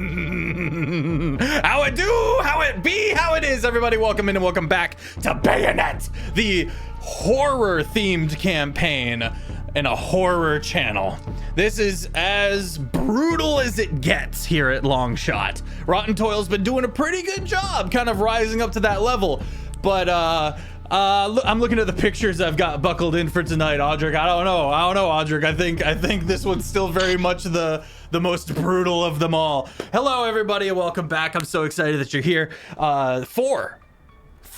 How it do, how it be, how it is, everybody. Welcome in and welcome back to Bayonet, the horror-themed campaign in a horror channel. This is as brutal as it gets here at Longshot. Rotten Toil's been doing a pretty good job kind of rising up to that level, but I'm looking at the pictures I've got buckled in for tonight, Audric. I don't know, Audric. I think this one's still very much the most brutal of them all. Hello, everybody, and welcome back. I'm so excited that you're here.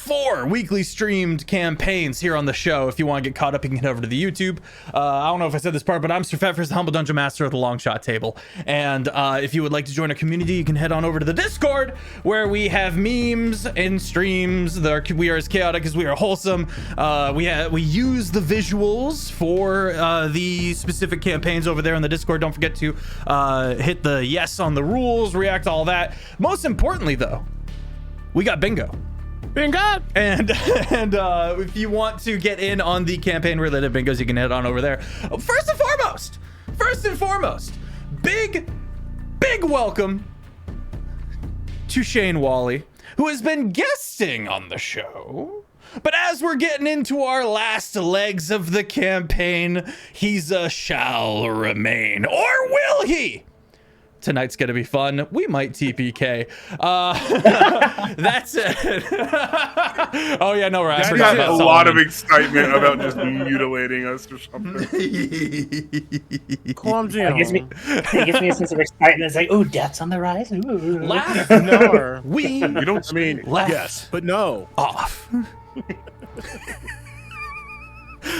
Four weekly streamed campaigns here on the show. If you want to get caught up, you can head over to the YouTube. I don't know if I said this part, but I'm Sir Pfeffers, the Humble Dungeon Master of the Longshot table. And if you would like to join our community, you can head on over to the Discord, where we have memes and streams. We are as chaotic as we are wholesome. We use the visuals for the specific campaigns over there on the Discord. Don't forget to hit the yes on the rules, react to all that. Most importantly, though, we got bingo. Bingo! And if you want to get in on the campaign related bingos, you can head on over there. First and foremost, big welcome to Shane Whalley, who has been guesting on the show. But as we're getting into our last legs of the campaign, he's a shall remain, or will he? Tonight's gonna be fun. We might TPK. That's it. Oh yeah, no, right. I forgot about a lot of excitement about just mutilating us or something. Clumsy. It gives me a sense of excitement. It's like, ooh, death's on the rise. Ooh. Laugh. No. We don't. I mean, laugh yes, but no. off.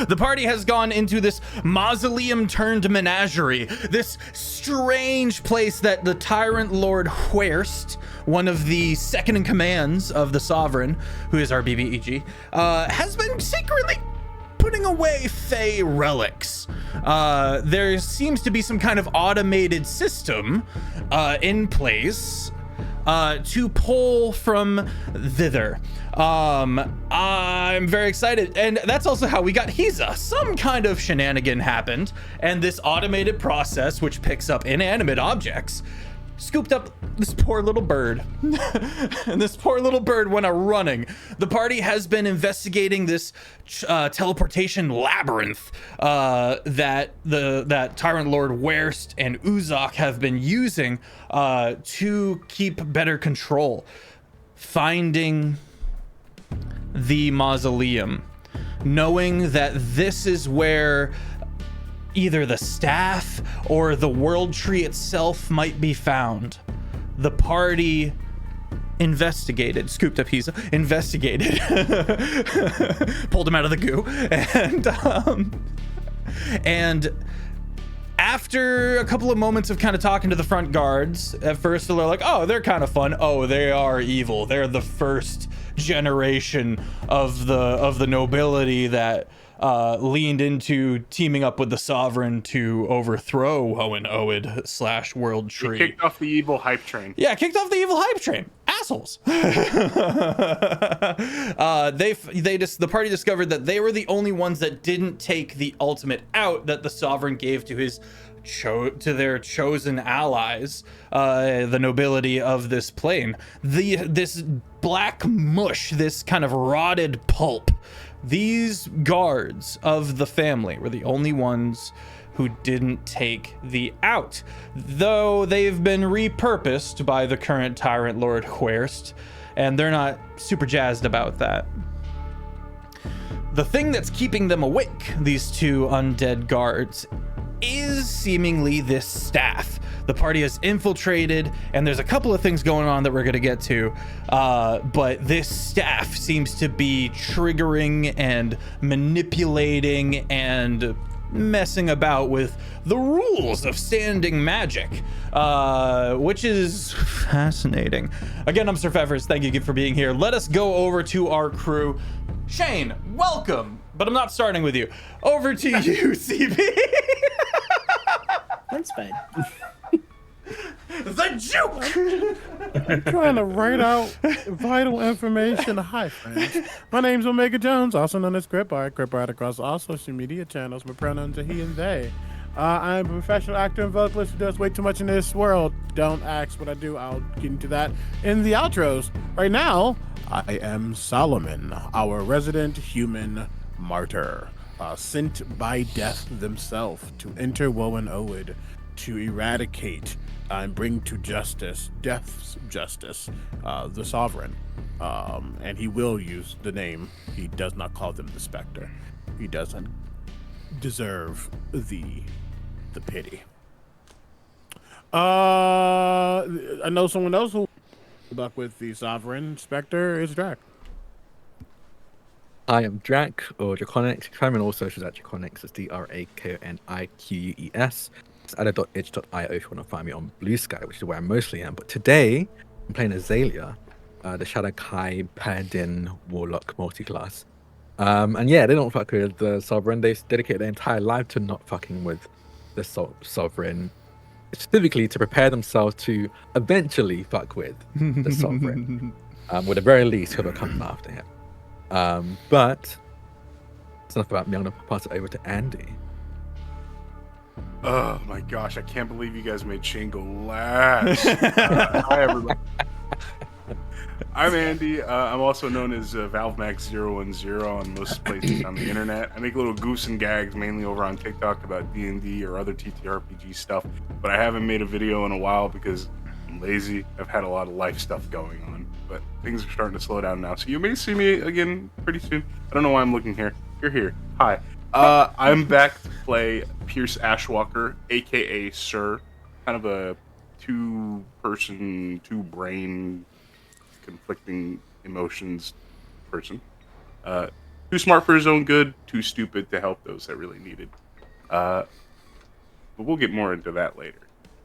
The party has gone into this mausoleum turned menagerie, this strange place that the Tyrant Lord Huerst, one of the second in commands of the Sovereign, who is our BBEG, has been secretly putting away Fey relics. There seems to be some kind of automated system in place to pull from thither. I'm very excited, and that's also how we got Hiza. Some kind of shenanigan happened, and this automated process, which picks up inanimate objects, scooped up this poor little bird. And this poor little bird went a-running. The party has been investigating this teleportation labyrinth that Tyrant Lord Huerst and Uzak have been using to keep better control. Finding the mausoleum, knowing that this is where either the staff or the world tree itself might be found. The party investigated, scooped up Hiza, investigated, pulled him out of the goo, and after a couple of moments of kind of talking to the front guards, at first they're like, oh, they're kind of fun. Oh, they are evil. They're the first generation of the nobility that leaned into teaming up with the Sovereign to overthrow Hoenn Oed / World Tree. They kicked off the evil hype train. Yeah, kicked off the evil hype train. Assholes. The party discovered that they were the only ones that didn't take the ultimate out that the Sovereign gave to their chosen allies, the nobility of this plane. This black mush, this kind of rotted pulp. These guards of the family were the only ones who didn't take the out, though they've been repurposed by the current Tyrant Lord Huerst, and they're not super jazzed about that. The thing that's keeping them awake, these two undead guards, is seemingly this staff. The party has infiltrated, and there's a couple of things going on that we're going to get to, but this staff seems to be triggering and manipulating and messing about with the rules of standing magic, which is fascinating. Again, I'm Sir Pfeffers. Thank you for being here. Let us go over to our crew. Shane, welcome, but I'm not starting with you. Over to you, CB. That's fine. The juke! I'm trying to write out vital information. Hi, friends. My name's Omega Jones, also known as CritBard. CritBard across all social media channels. My pronouns are he and they. I'm a professional actor and vocalist who does way too much in this world. Don't ask what I do. I'll get into that in the outros. Right now, I am Solomon, our resident human martyr, sent by death themselves to enter Woe Owed to eradicate and bring to justice, death's justice, the sovereign. And he will use the name. He does not call them the Spectre. He doesn't deserve the pity. I know someone else who luck with the sovereign Spectre is Drak. I am Drak, or Drakoniques. I'm on all socials at Drakoniques. It's Drakoniques. It's ada.itch.io if you want to find me on Blue Sky, which is where I mostly am. But today, I'm playing Azalea, the Shadow Kai Paladin Warlock multiclass. And yeah, they don't fuck with the Sovereign. They dedicate their entire life to not fucking with the Sovereign, specifically to prepare themselves to eventually fuck with the Sovereign. With the very least, whoever comes after him. But it's enough about me. I'm going to pass it over to Andy. Oh my gosh, I can't believe you guys made Shane go last. Hi, everybody. I'm Andy. I'm also known as ValveMax010 on most places on the internet. I make little goofs and gags, mainly over on TikTok, about D&D or other TTRPG stuff. But I haven't made a video in a while because I'm lazy. I've had a lot of life stuff going on. But things are starting to slow down now. So you may see me again pretty soon. I don't know why I'm looking here. You're here. Hi. I'm back to play Pierce Ashwalker, a.k.a. Sir. Kind of a two-person, two-brain, conflicting emotions person. Too smart for his own good, too stupid to help those that really need it. But we'll get more into that later.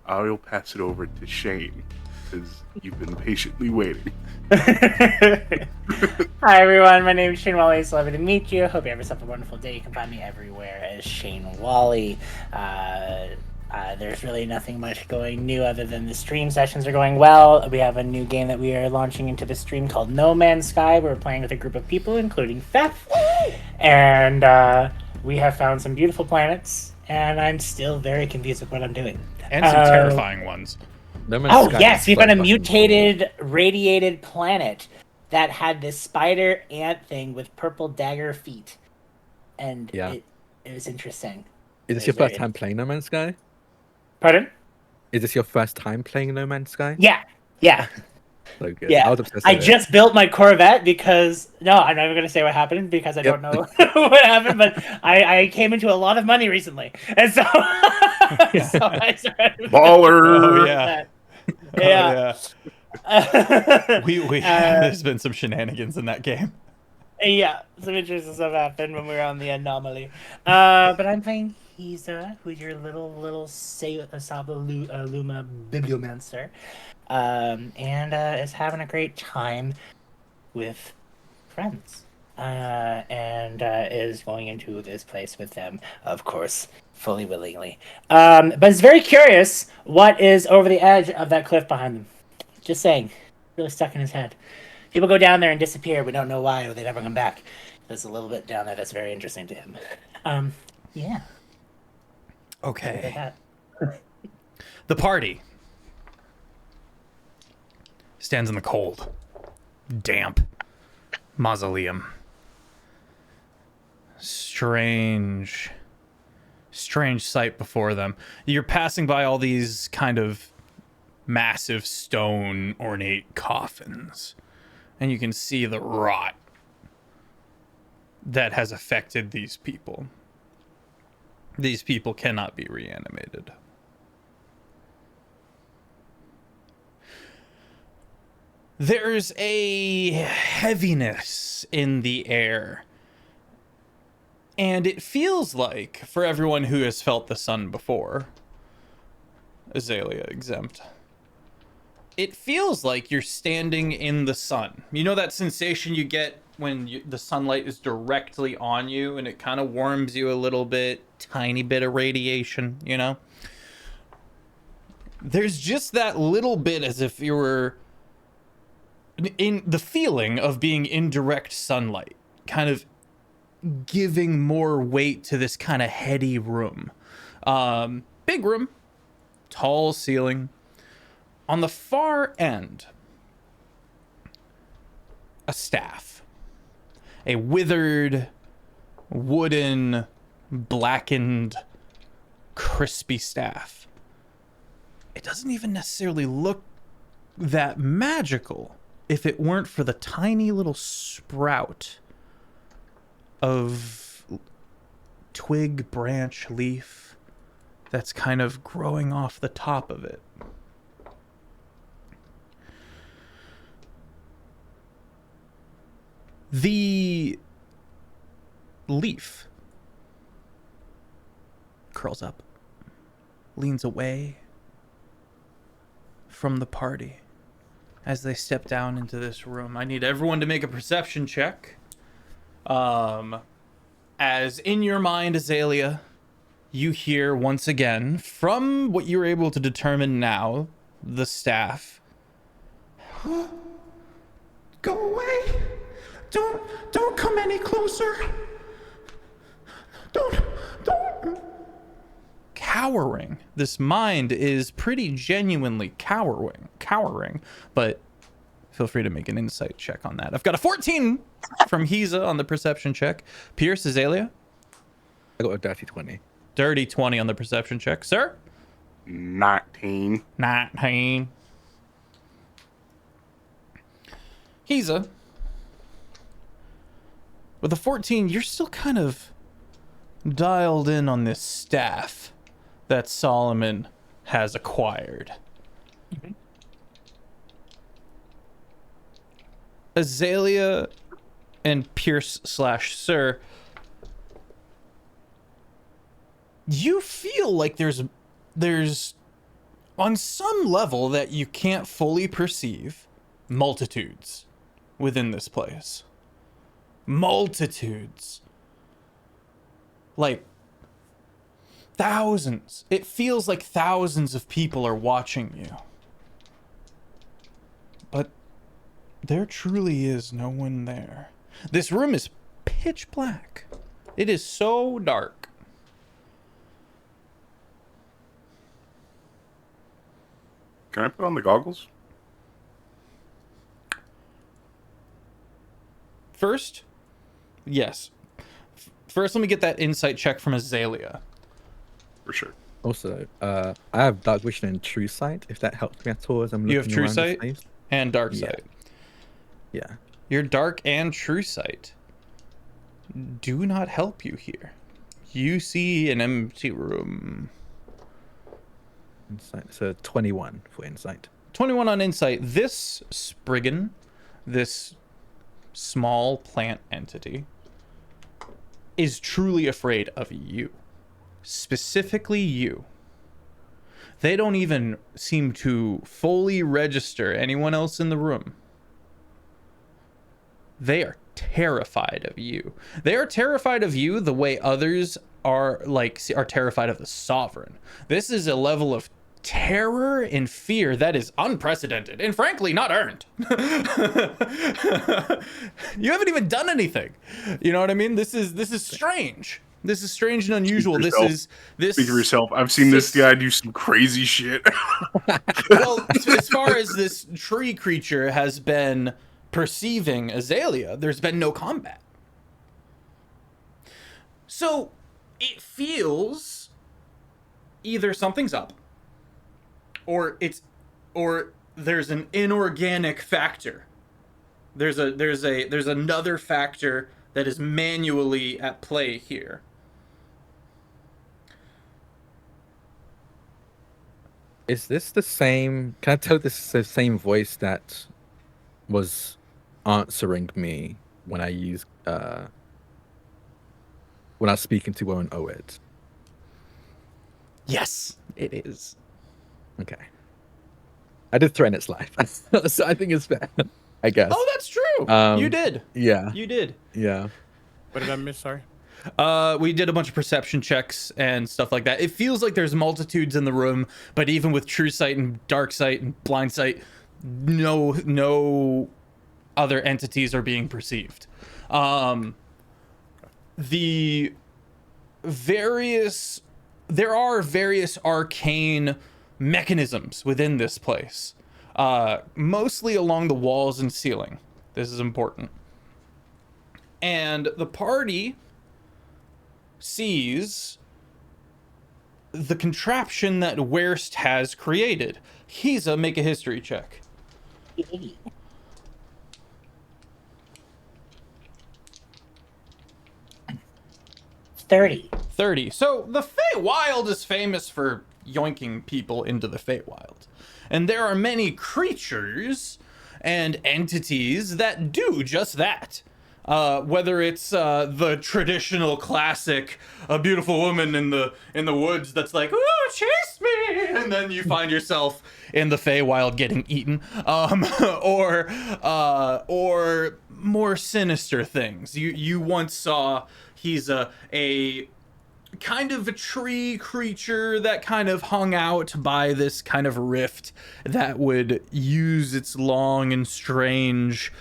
I'll pass it over to Shane, because you've been patiently waiting. Hi everyone, my name is Shane Whalley. It's lovely to meet you. Hope you have yourself a wonderful day. You can find me everywhere as Shane Whalley. There's really nothing much going new other than the stream sessions are going well. We have a new game that we are launching into the stream called No Man's Sky. We're playing with a group of people, including Theth. And we have found some beautiful planets, and I'm still very confused with what I'm doing. And some terrifying ones. Oh yes, we found a mutated, radiated planet that had this spider ant thing with purple dagger feet, and it was interesting. Is this your first time playing No Man's Sky? Pardon? Is this your first time playing No Man's Sky? Yeah. So good. Yeah. I was obsessed I with just built my Corvette because I'm not even going to say what happened because I don't know what happened, but I came into a lot of money recently, and so, so I started. Baller. Oh yeah. Yeah. There's been some shenanigans in that game. Yeah, some interesting stuff happened when we were on the anomaly. But I'm playing Hisa, who's your little Saba Luma bibliomancer, and is having a great time with friends, and is going into this place with them, of course, fully willingly. But it's very curious what is over the edge of that cliff behind them. Just saying, really stuck in his head. People go down there and disappear. We don't know why, or they never come back. There's a little bit down there that's very interesting to him. Yeah. Okay. The party stands in the cold, damp mausoleum. Strange sight before them. You're passing by all these kind of massive stone ornate coffins, and you can see the rot that has affected these people. These people cannot be reanimated. There's a heaviness in the air. And it feels like, for everyone who has felt the sun before, Azalea exempt, it feels like you're standing in the sun. You know that sensation you get when the sunlight is directly on you and it kind of warms you a little bit, tiny bit of radiation, you know? There's just that little bit as if you were in the feeling of being in direct sunlight, kind of giving more weight to this kind of heady room. Big room, tall ceiling. On the far end, a staff. A withered, wooden, blackened, crispy staff. It doesn't even necessarily look that magical if it weren't for the tiny little sprout of twig, branch, leaf that's kind of growing off the top of it. The leaf curls up, leans away from the party as they step down into this room. I need everyone to make a perception check. As in your mind, Azalea, you hear once again, from what you're able to determine now, the staff. Go away. Don't come any closer. Don't. Cowering. This mind is pretty genuinely cowering, but feel free to make an insight check on that. I've got a 14 from Hiza on the perception check. Pierce, Azalea? I got a dirty 20. Dirty 20 on the perception check. Sir? 19. 19. Hiza? With a 14, you're still kind of dialed in on this staff that Solomon has acquired. Mm-hmm. Azalea and Pierce / Sir, you feel like there's on some level that you can't fully perceive multitudes within this place. Multitudes. Like thousands. It feels like thousands of people are watching you. But there truly is no one there. This room is pitch black. It is so dark. Can I put on the goggles? First, yes. First, let me get that insight check from Azalea. For sure. Also, I have dark vision and true sight, if that helps me at all as I'm looking You have true around the sight space. and dark Yeah. sight. Yeah. Your dark and true sight do not help you here. You see an empty room. Insight. So 21 for insight. 21 on insight. This Spriggan, this small plant entity, is truly afraid of you. Specifically you. They don't even seem to fully register anyone else in the room. They are terrified of you. They are terrified of you the way others are terrified of the sovereign. This is a level of terror and fear that is unprecedented and frankly not earned. You haven't even done anything. You know what I mean? This is strange. This is strange and unusual. Speak for yourself. I've seen this guy do some crazy shit. Well, as far as this tree creature has been perceiving Azalea, there's been no combat. So it feels either something's up, or there's an inorganic factor. There's another factor that is manually at play here. Is this the same? Can I tell this is the same voice that was answering me when I used when I was speaking to Owen Owed? Yes, it is. Okay. I did threaten its life, so I think it's fair. I guess. Oh, that's true. You did. Yeah. You did. Yeah. What did I miss? Sorry. We did a bunch of perception checks and stuff like that. It feels like there's multitudes in the room, but even with true sight and dark sight and blind sight, no other entities are being perceived. The various there are various arcane mechanisms within this place, mostly along the walls and ceiling. This is important. And the party sees the contraption that Werst has created. Giza, make a history check. 30. So the Feywild is famous for yoinking people into the Feywild. And there are many creatures and entities that do just that. Whether it's the traditional classic, a beautiful woman in the woods that's like, "Ooh, chase me," and then you find yourself in the Feywild getting eaten, or more sinister things. You once saw he's a kind of a tree creature that kind of hung out by this kind of rift that would use its long and strange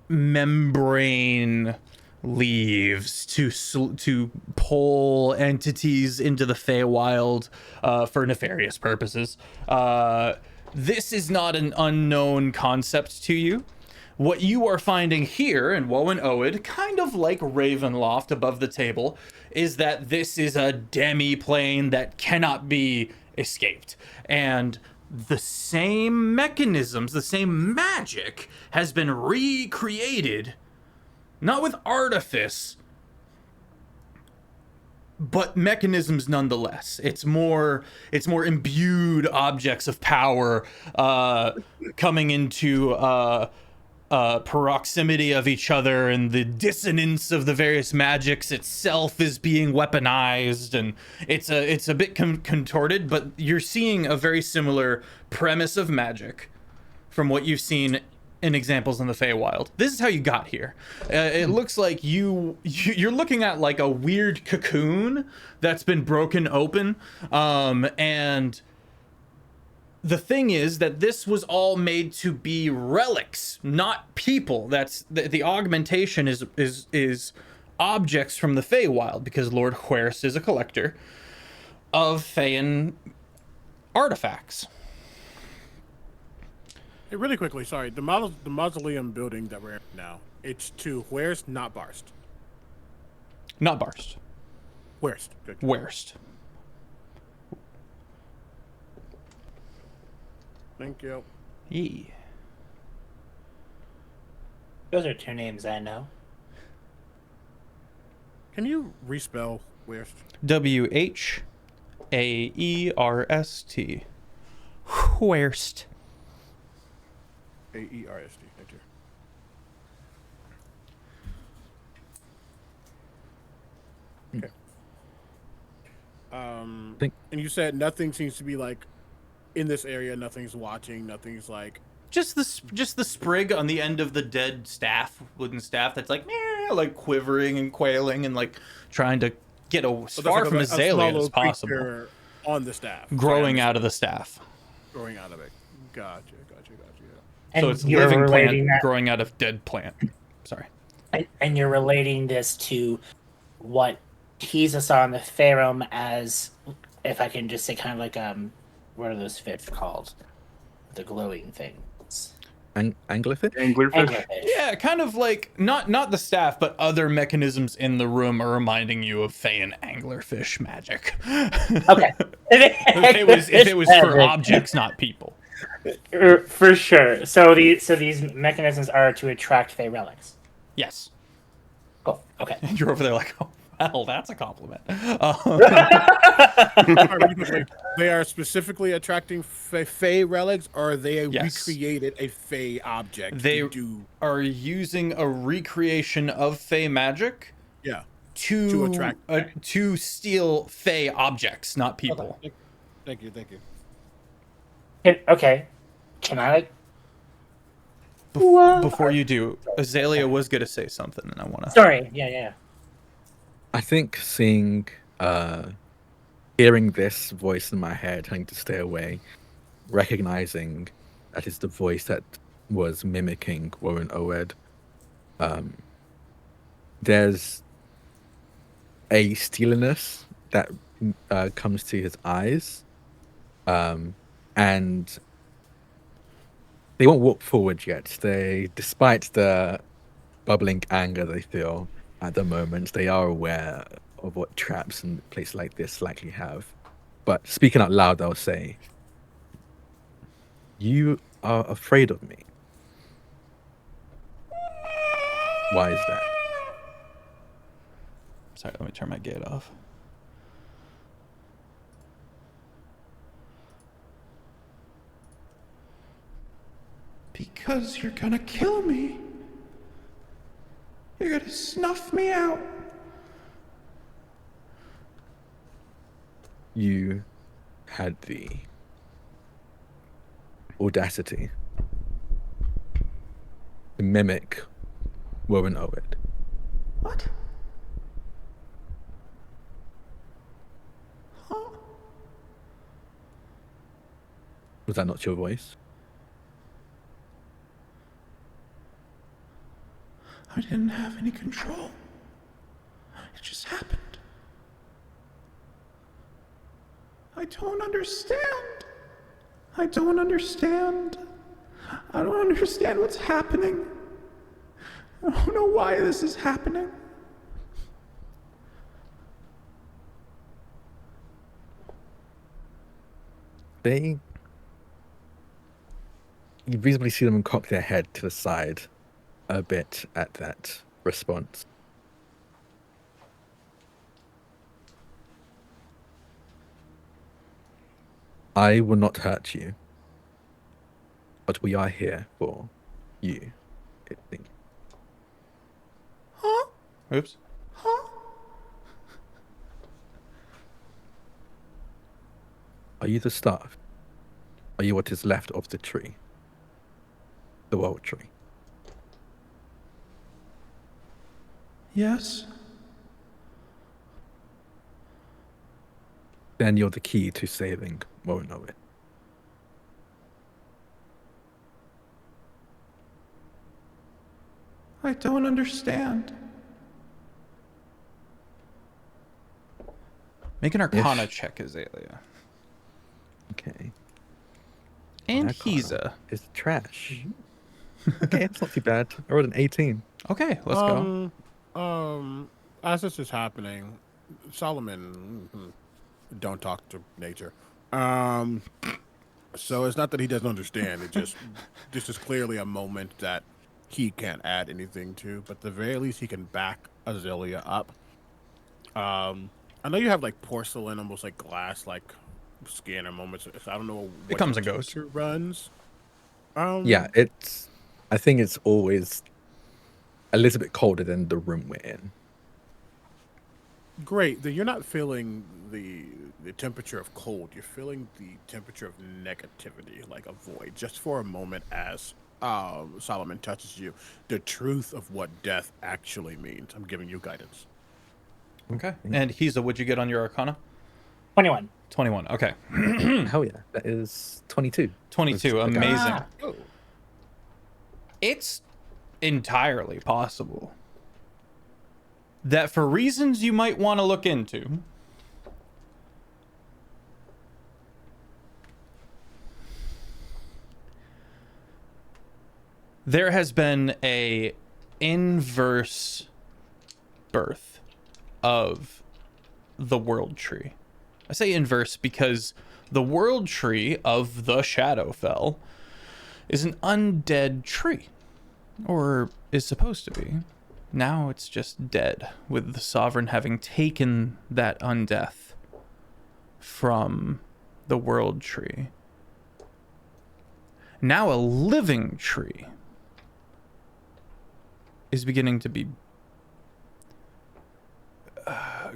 membrane leaves to pull entities into the Feywild for nefarious purposes. This is not an unknown concept to you. What you are finding here in Woe and Oed, kind of like Ravenloft above the table, is that this is a demiplane that cannot be escaped. And the same mechanisms, the same magic has been recreated, not with artifice, but mechanisms nonetheless. It's more imbued objects of power coming into proximity of each other, and the dissonance of the various magics itself is being weaponized, and it's a bit contorted, but you're seeing a very similar premise of magic from what you've seen in examples in the Feywild. This is how you got here. It looks like you're looking at like a weird cocoon that's been broken open, and the thing is that this was all made to be relics, not people. That's the augmentation is objects from the Feywild, because Lord Huerst is a collector of Feyan artifacts. Hey, really quickly, sorry. The mausoleum building that we're in now, it's to Huerst, not Barst. Not Barst. Huerst. Good. Huerst. Thank you. Yeah. Those are two names I know. Can you respell Huerst? Whaerst. Huerst. Aerst. Thank you. Okay. And you said nothing seems to be like in this area. Nothing's watching. Nothing's like. Just the sprig on the end of the dead wooden staff that's like meh, like quivering and quailing and like trying to get as far from Azalea as possible. On the staff. Growing out of the staff. Growing out of it. Gotcha. So it's living plant growing out of dead plant. Sorry. And you're relating this to what Giza saw in the Faerun as, if I can just say, kind of like what are those fish called? The glowing things. Anglerfish? Anglerfish. Yeah, kind of like not the staff, but other mechanisms in the room are reminding you of Feyan anglerfish magic. Okay. if it was for objects, not people. For sure. So these mechanisms are to attract Fey relics. Yes. Cool. Okay. You're over there like, oh, well, that's a compliment. They are specifically attracting Fey relics, or they Yes. recreated a Fey object. They are using a recreation of Fey magic. Yeah. To attract to steal Fey objects, not people. Okay. Thank you. Okay. Can I Before you do, Azalea was gonna say something, and I wanna. Sorry. Yeah. I think hearing this voice in my head, telling to stay away, recognizing that is the voice that was mimicking Warren Oed. There's a steeliness that comes to his eyes, and they won't walk forward yet. Despite the bubbling anger they feel at the moment, they are aware of what traps in a place like this likely have. But speaking out loud, they'll say, "You are afraid of me. Why is that?" Sorry, let me turn my gate off. Because you're gonna kill me. You're gonna snuff me out. You had the audacity to mimic Woven Owed. What? Huh? Was that not your voice? I didn't have any control. It just happened. I don't understand. I don't understand. I don't understand what's happening. I don't know why this is happening. You visibly see them cock their head to the side a bit at that response. I will not hurt you, but we are here for you, I think. Huh? Oops. Huh? Are you the staff? Are you what is left of the tree? The world tree? Yes. Then you're the key to saving Woven. I don't understand. Make an Arcana check, Azalea. Okay. And Arcana Hiza. is trash. Okay, it's not too bad. I rolled an 18. Okay, let's go. As this is happening, Solomon, don't talk to nature. So it's not that he doesn't understand. It just this is clearly a moment that he can't add anything to. But at the very least, he can back Azalea up. I know you have like porcelain, almost like glass, like scanner moments. I don't know. It comes and goes. Runs. Yeah, I think it's always a little bit colder than the room we're in. Great. Then you're not feeling the temperature of cold. You're feeling the temperature of negativity, like a void, just for a moment as Solomon touches you. The truth of what death actually means. I'm giving you guidance. Okay. And Hiza, what'd you get on your Arcana? 21. 21. Okay. Hell yeah, that is 22. 22. That's- Amazing. Ah. Oh. It's entirely possible that for reasons you might want to look into, there has been a inverse birth of the world tree. I say inverse because the world tree of the Shadowfell is an undead tree, or is supposed to be. Now it's just dead, with the Sovereign having taken that undeath from the world tree. Now a living tree is beginning to be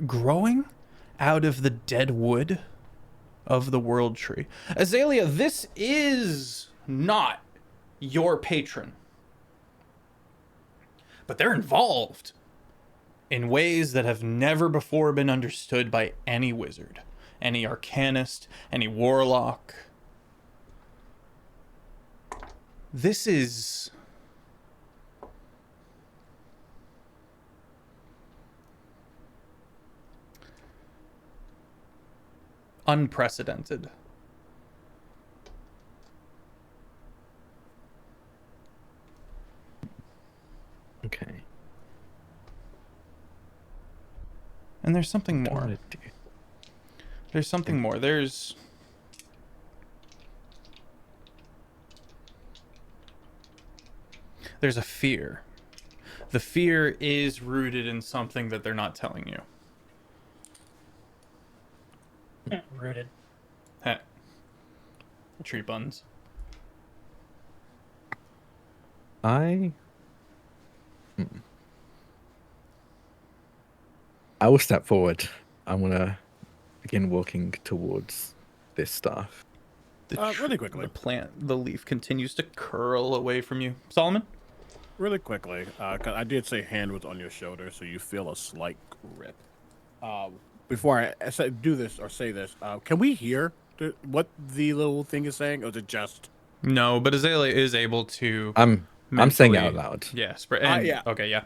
growing out of the dead wood of the world tree. Azalea, this is not your patron, but they're involved in ways that have never before been understood by any wizard, any arcanist, any warlock. This is unprecedented. Okay. And there's something What do I more. wanna do? There's something more. There's a fear. The fear is rooted in something that they're not telling you. Rooted. Heh. Tree buns. I will step forward. I'm gonna begin walking towards this staff. Really quickly. The leaf continues to curl away from you. Solomon? Really quickly, 'cause I did say hand was on your shoulder, so you feel a slight grip. Before I do this or say this, can we hear what the little thing is saying, or is it just? No, but Azalea is able to. I'm saying it mentally- out loud. Yeah. Yeah. Okay. Yeah.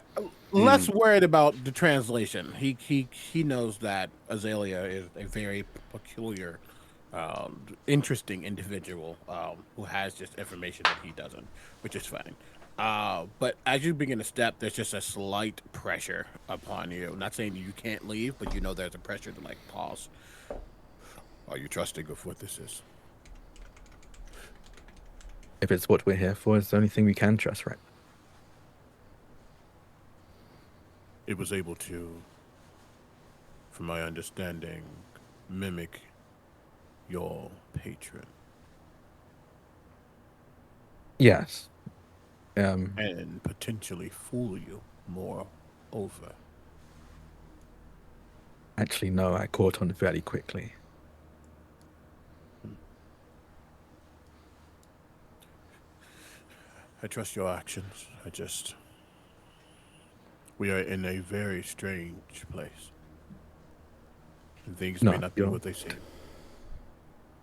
Less worried about the translation. He knows that Azalea is a very peculiar, interesting individual who has just information that he doesn't, which is fine. But as you begin to step, there's just a slight pressure upon you. Not saying you can't leave, but you know there's a pressure to like pause. Are you trusting of what this is? If it's what we're here for, it's the only thing we can trust, right? It was able to, from my understanding, mimic your patron Yes. and potentially fool you more over. Actually, no, I caught on fairly quickly. I trust your actions. We are in a very strange place. And things No, may not be you're- what they seem.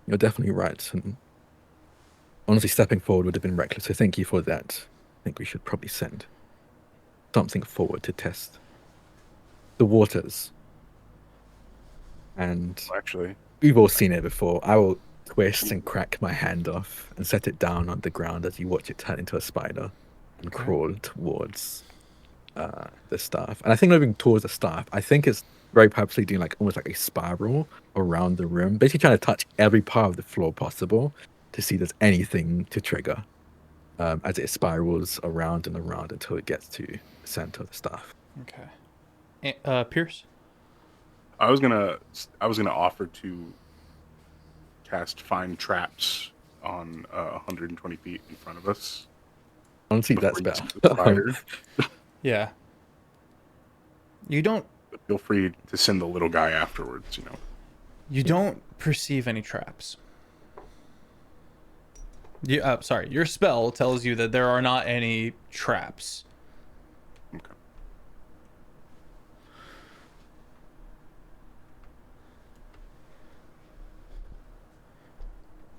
You're definitely right. And honestly, stepping forward would have been reckless. So thank you for that. I think we should probably send something forward to test the waters. And Actually, we've all seen it before. I will twist and crack my hand off and set it down on the ground as you watch it turn into a spider and crawl towards the staff. And I think moving towards the staff, I think it's very purposely doing like almost like a spiral around the room, basically trying to touch every part of the floor possible to see if there's anything to trigger as it spirals around and around until it gets to the center of the staff. Okay. Pierce? I was gonna offer to cast find traps on 120 feet in front of us. Honestly, that's before you better. see the spider. Yeah. You don't But feel free to send the little guy afterwards. You don't perceive any traps. Sorry, your spell tells you that there are not any traps. Okay.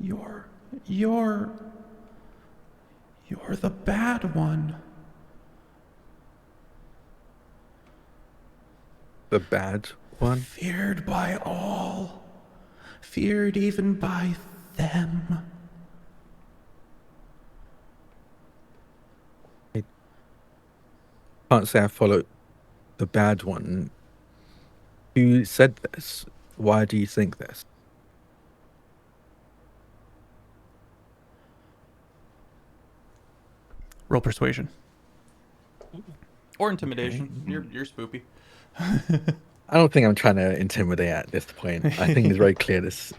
You're the bad one. The bad one? Feared by all. Feared even by them. Can't say I followed the bad one. Who said this? Why do you think this? Roll persuasion. Or intimidation. You're spoopy. I don't think I'm trying to intimidate at this point. I think it's very clear this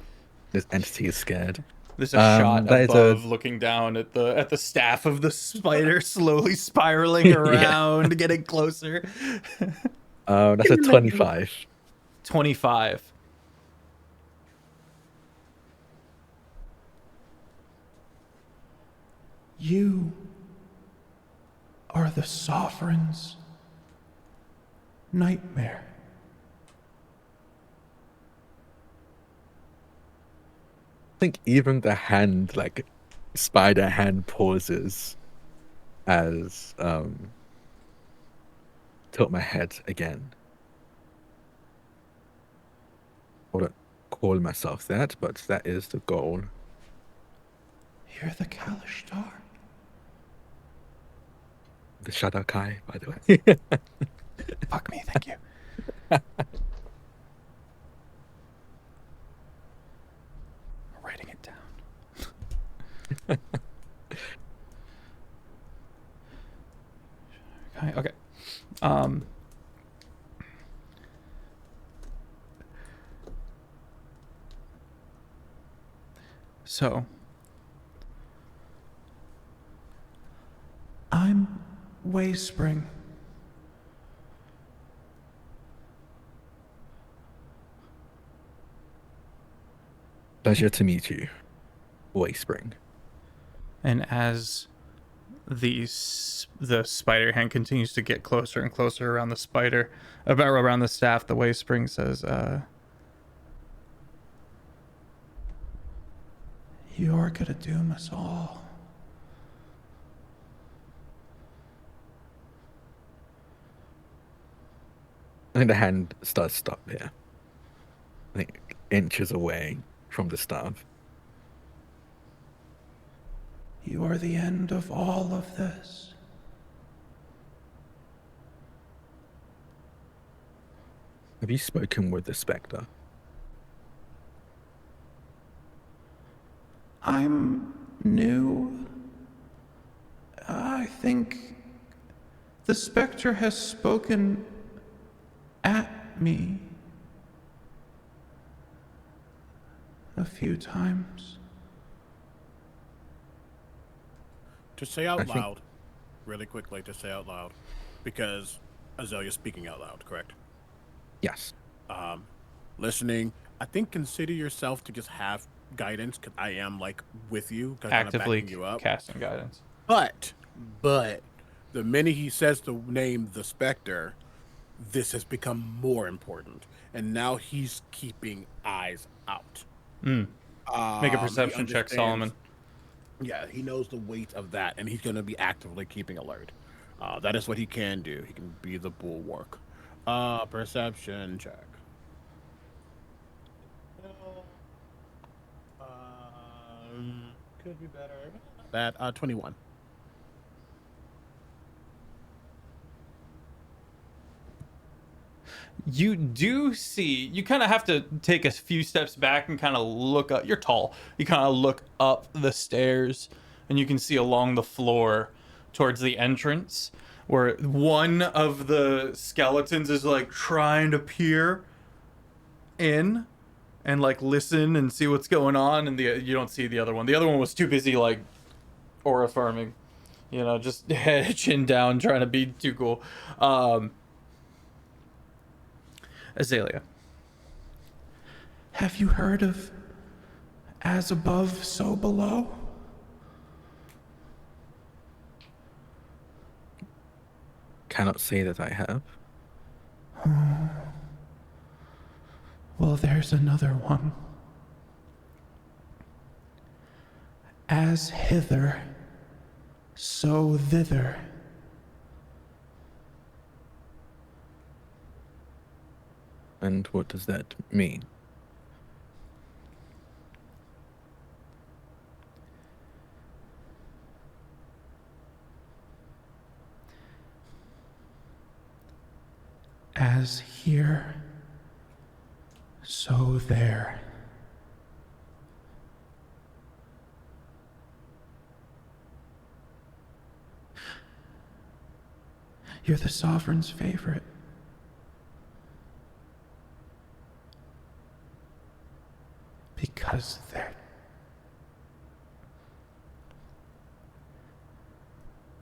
entity is scared. There's a shot that is above looking down at the staff of the spider slowly spiraling around, getting closer. That's a 25. 25. You are the Sovereign's nightmare. I think even the hand, like spider hand, pauses as tilt my head again. Hold on. call myself that, but that is the goal. You're the Kalishtar. The Shadow Kai, by the way. Fuck me, thank you. Writing it down. Okay. So I'm Wayspring. Pleasure to meet you, Wayspring. And as the spider hand continues to get closer and closer around the spider, around the staff, the Wayspring says, "You're gonna doom us all." I think the hand does stop here. I think inches away from the staff. You are the end of all of this. Have you spoken with the Spectre? I'm new. I think the Spectre has spoken at me a few times. To say out I think- loud, really quickly, to say out loud, because Azalea's speaking out loud, correct? Yes. Listening, I think consider yourself to just have guidance, because I am, like, with you, kind of Actively backing you up. casting guidance. But, the minute he says the name the Spectre, this has become more important. And now he's keeping eyes out. Make a He perception check, understands- Solomon. Yeah, he knows the weight of that, and he's going to be actively keeping alert. That is what he can do. He can be the bulwark. Perception check. Could be better. That 21. You do see, you kind of have to take a few steps back and kind of look up. You're tall. You kind of look up the stairs and you can see along the floor towards the entrance where one of the skeletons is like trying to peer in and like listen and see what's going on, and you don't see the other one. The other one was too busy like aura farming, you know, just head chin down trying to be too cool. Azalea, have you heard of as above, so below? Cannot say that I have. Well, there's another one. As hither, so thither. And what does that mean? As here, so there. You're the sovereign's favorite. Because they're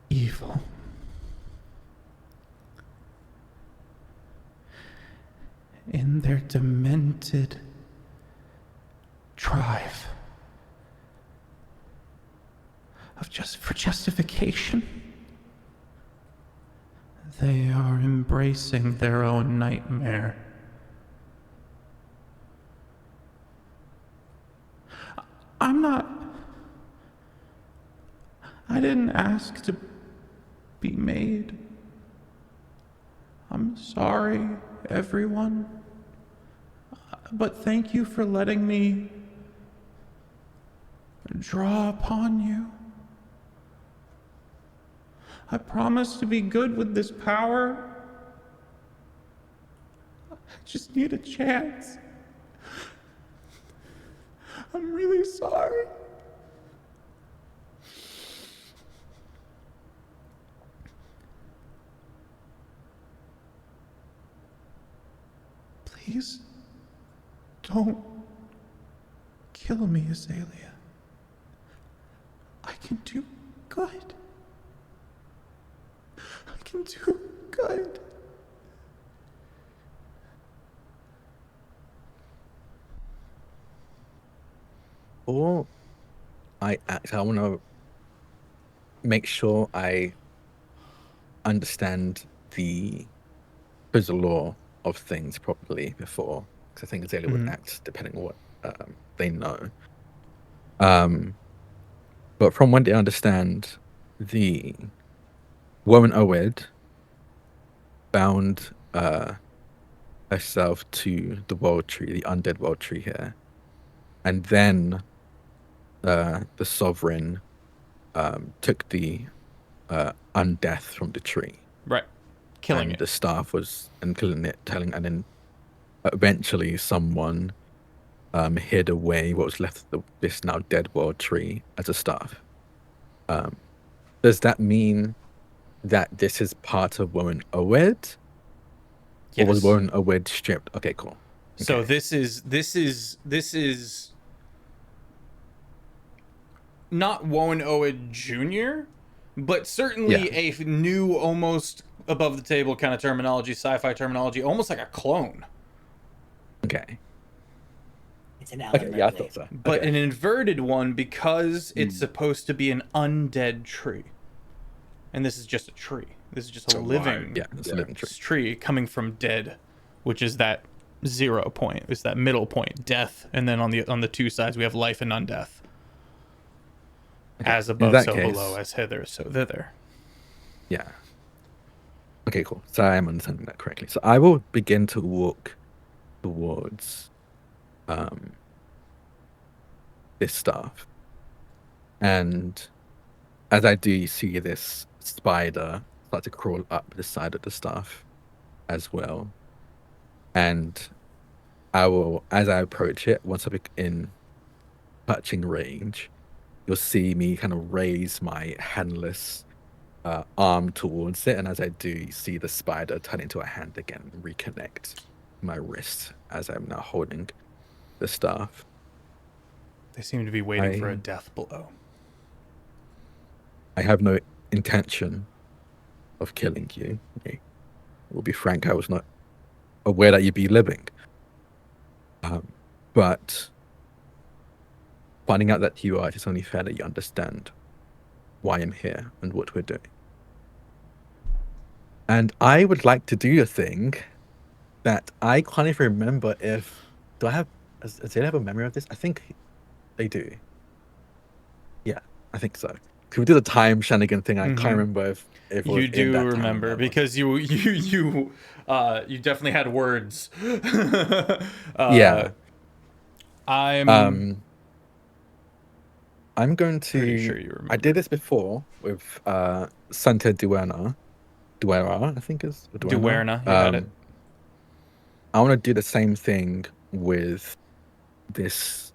evil. In their demented drive of for justification, they are embracing their own nightmare. I didn't ask to be made. I'm sorry, everyone. But thank you for letting me draw upon you. I promise to be good with this power. I just need a chance. I'm really sorry. Please don't kill me, Azalea. I can do good. I can do good. Or I act, I want to make sure I understand the law of things properly before, because I think Azalea would act depending on what they know. But from what they understand, the woman Oed bound herself to the world tree, the undead world tree here, and then the sovereign took the undeath from the tree. Right. Killing and it. the staff was and killing it, and then eventually someone hid away what was left of this now dead world tree as a staff. Does that mean that this is part of Woman Oed? Or was Woman Oed stripped? Okay, cool. So Okay. this is not Woan Oed Jr., but certainly a new, almost above the table kind of terminology, sci-fi terminology, almost like a clone. Okay. It's an Okay, yeah, I thought so. But Okay. an inverted one because it's supposed to be an undead tree. And this is just a tree. This is just a living Yeah, it's a living tree. tree coming from dead, which is that 0 point. It's that middle point, death, and then on the two sides we have life and undeath. Okay. As In above, that so case, below, as hither, so thither. Yeah. Okay, cool. So I am understanding that correctly. So I will begin to walk towards this staff. And as I do, you see this spider start to crawl up the side of the staff as well. And I will, as I approach it, once I'm in touching range, you'll see me kind of raise my handless arm towards it. And as I do, you see the spider turn into a hand again and reconnect my wrist as I'm now holding the staff. They seem to be waiting for a death blow. I have no intention of killing you. Okay. We'll be frank, I was not aware that you'd be living. But finding out that you are, it's only fair that you understand why I'm here and what we're doing. And I would like to do a thing that I can't even remember if... Does they have a memory of this? I think they do. Yeah, I think so. Could we do the time shenanigan thing? I can't remember if it was You do in that remember time because you definitely had words. Yeah. I'm going to... pretty sure you remember. I did this before with Santa Duerna, I think is Duerna, you had it. I want to do the same thing with this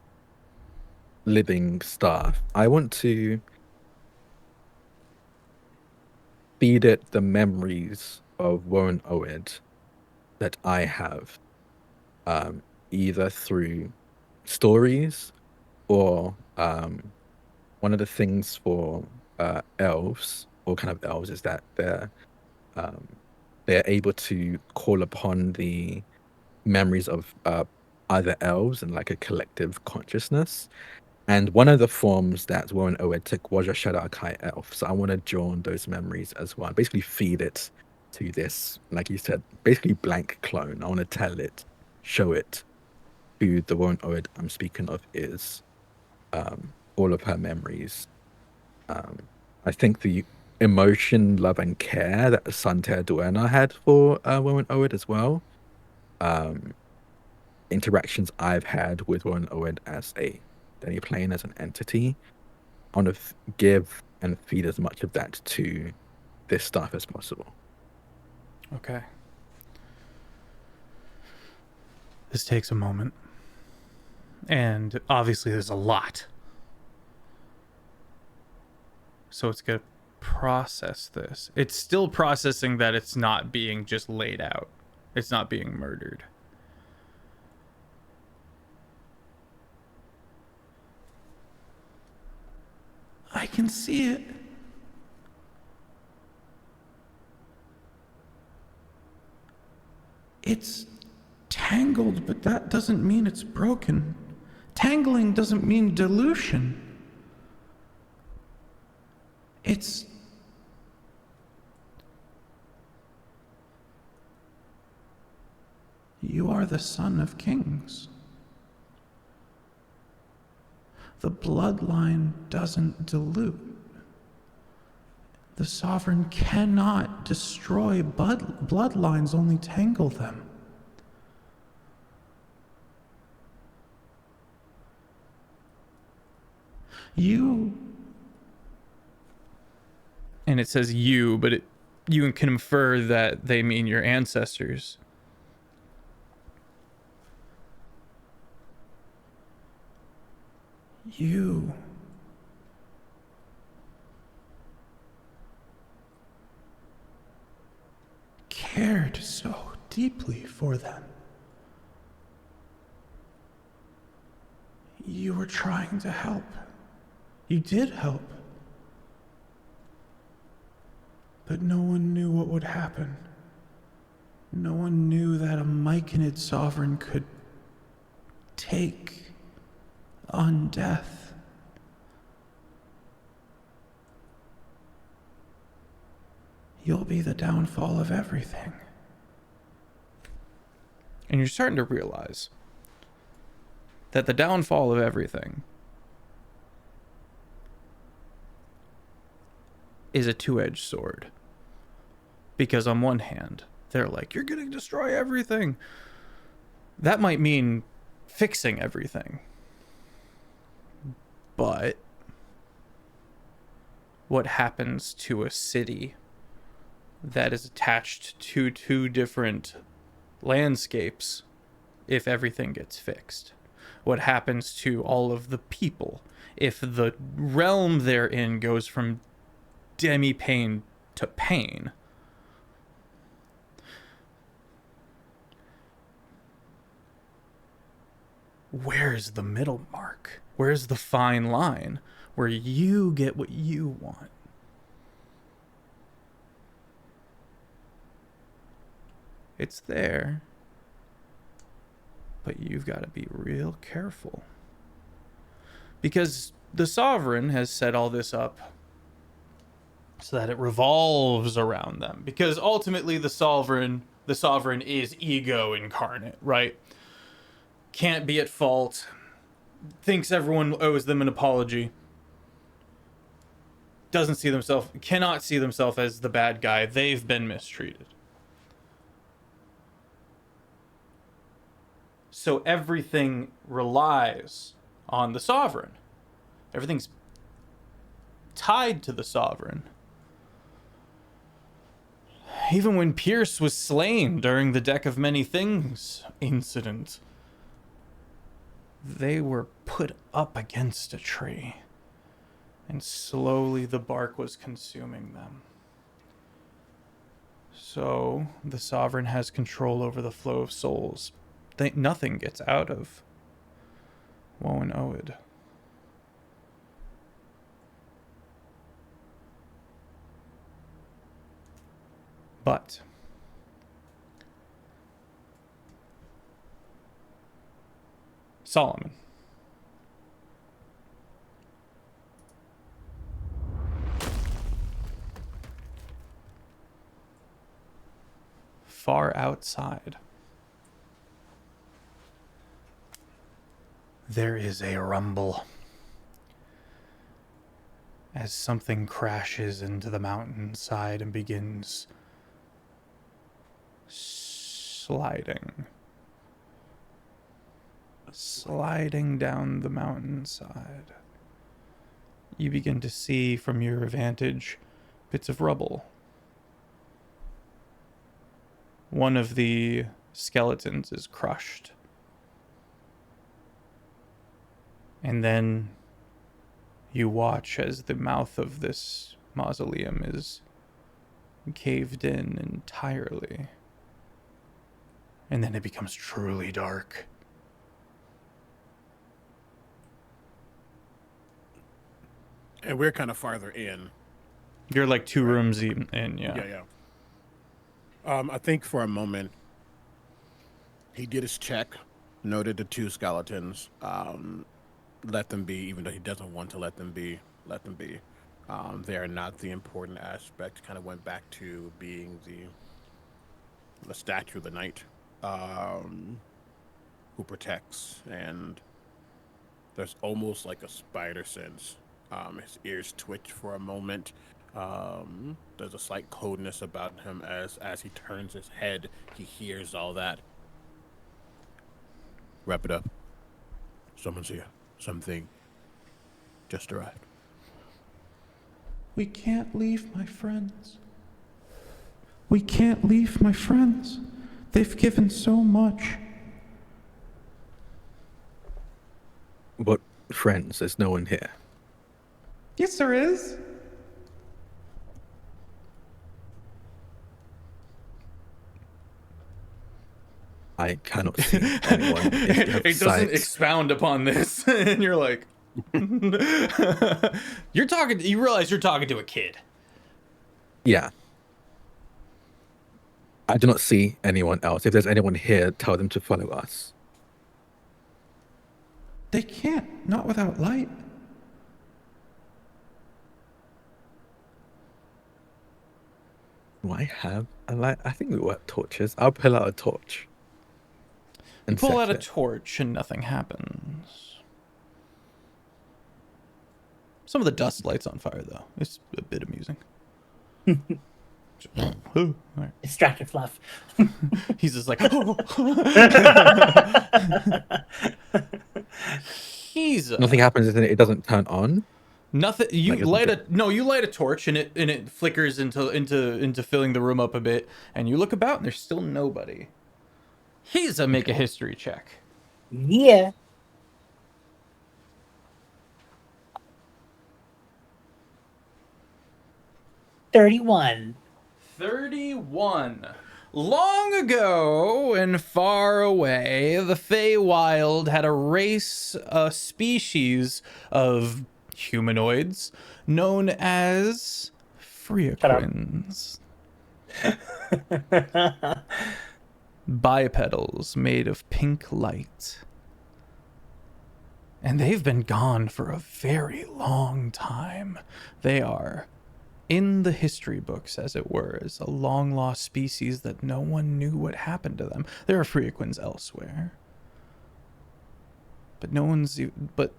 living staff. I want to feed it the memories of Warren Oed that I have, either through stories or one of the things for elves, or kind of elves, is that they're able to call upon the memories of other elves and like a collective consciousness. And one of the forms that Warren Oed took was a Shadow Akai elf. So I want to draw on those memories as well. Basically feed it to this, like you said, basically blank clone. I want to tell it, show it who the Warren Oed I'm speaking of is, all of her memories. I think the emotion, love, and care that Santa Duerna had for Warren Oed as well interactions I've had with Rowan Owen as a demiplane, as an entity, I want to give and feed as much of that to this stuff as possible. Okay. This takes a moment. And obviously there's a lot. So it's going to process this. It's still processing that it's not being just laid out. It's not being murdered. I can see it. It's tangled, but that doesn't mean it's broken. Tangling doesn't mean dilution. It's... You are the son of kings. The bloodline doesn't dilute. The sovereign cannot destroy bloodlines, only tangle them. You... And it says you, but you can infer that they mean your ancestors. You cared so deeply for them. You were trying to help. You did help. But no one knew what would happen. No one knew that a Myconid sovereign could take on death. You'll be the downfall of everything. And you're starting to realize that the downfall of everything is a two-edged sword. Because on one hand, they're like, you're gonna destroy everything. That might mean fixing everything. But what happens to a city that is attached to two different landscapes if everything gets fixed? What happens to all of the people if the realm they're in goes from demi-pain to pain? Where's the middle mark? Where's the fine line where you get what you want? It's there, but you've got to be real careful. Because the sovereign has set all this up so that it revolves around them. Because ultimately the sovereign is ego incarnate, right? Can't be at fault, thinks everyone owes them an apology, cannot see themselves as the bad guy. They've been mistreated. So everything relies on the sovereign. Everything's tied to the sovereign. Even when Pierce was slain during the Deck of Many Things incident, they were put up against a tree, and slowly the bark was consuming them. So the sovereign has control over the flow of souls. Nothing gets out of Woan Oed. But Solomon. Far outside, there is a rumble as something crashes into the mountainside and begins sliding sliding down the mountainside. You begin to see from your vantage bits of rubble. One of the skeletons is crushed. And then you watch as the mouth of this mausoleum is caved in entirely. And then it becomes truly dark. And we're kind of farther in. You're like 2 rooms in, Yeah. I think for a moment, he did his check, noted the 2 skeletons, let them be, even though he doesn't want to let them be. They are not the important aspect. Kind of went back to being the statue of the knight, who protects, and there's almost like a spider sense. His ears twitch for a moment. There's a slight coldness about him as he turns his head. He hears all that. Wrap it up. Someone's here. Something just arrived. We can't leave, my friends. We can't leave, my friends. They've given so much. But friends, there's no one here. Yes, there is. I cannot see anyone. It doesn't expound upon this, and you're like, you're talking. You realize you're talking to a kid. Yeah. I do not see anyone else. If there's anyone here, tell them to follow us. They can't. Not without light. Do I have a light? I think we work torches. I'll pull out a torch. You And pull set out a it. torch and nothing happens. Some of the dust lights on fire, though. It's a bit amusing. All right. Distracted fluff. He's just like, he's Nothing happens, and it doesn't turn on. nothing. You Like, light you light a torch and it flickers into filling the room up a bit, and you look about and there's still nobody. He's a make a history check. Yeah. $31. 31. Long ago and far away, the Feywild had a species of humanoids known as Freaquins. Bipedals made of pink light. And they've been gone for a very long time. They are in the history books, as it were, as a long-lost species that no one knew what happened to them. There are Freaquins elsewhere. But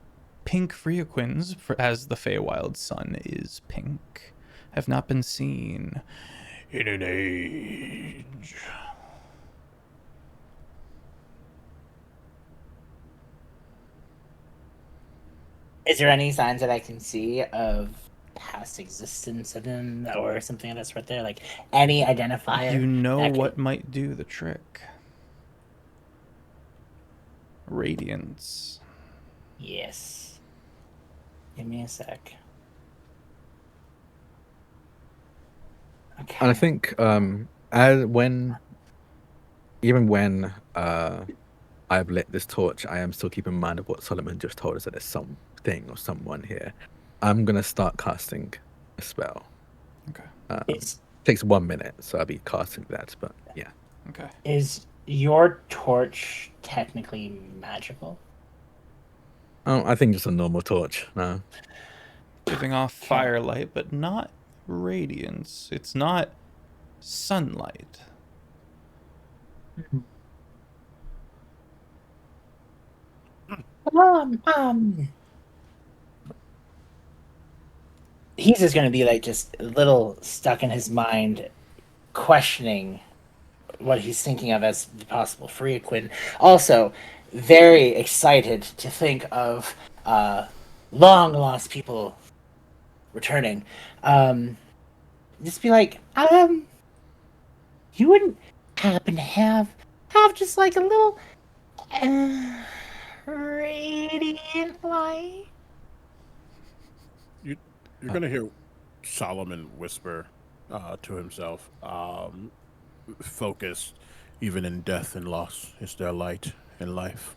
pink Freaquins, as the Feywild sun is pink, have not been seen in an age. Is there any signs that I can see of past existence of them or something that's right there? Like any identifier? You know that what might do the trick. Radiance. Yes. Give me a sec. Okay. And I think even when I've lit this torch, I am still keeping in mind of what Solomon just told us, that there's something or someone here. I'm gonna start casting a spell. Okay. Is, Takes 1 minute, so I'll be casting that. But yeah, Okay. is your torch technically magical? oh, I think just a normal torch. No, Giving off firelight, but not radiance. It's not sunlight. He's just gonna be like just a little stuck in his mind, questioning what he's thinking of as the possible Freaquin. Also, very excited to think of long lost people returning. Just be like, you wouldn't happen to have just like a little radiant light? You're gonna hear Solomon whisper to himself, focused even in death and loss is there light in life.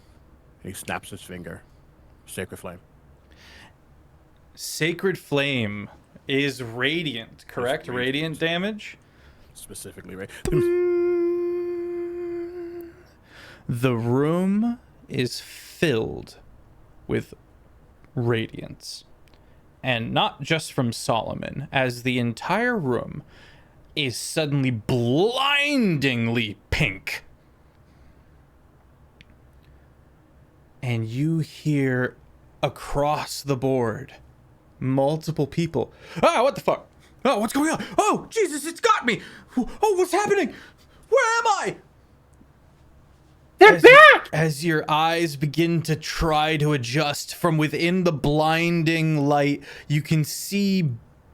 He snaps his finger. Sacred flame. Sacred flame is radiant, correct? Radiant damage? Specifically, right? The room is filled with radiance. And not just from Solomon, as the entire room is suddenly blindingly pink. And you hear across the board multiple people. Ah, what the fuck? Oh, what's going on? Oh, Jesus, it's got me. Oh, what's happening? Where am I? They're back! As your eyes begin to try to adjust from within the blinding light, you can see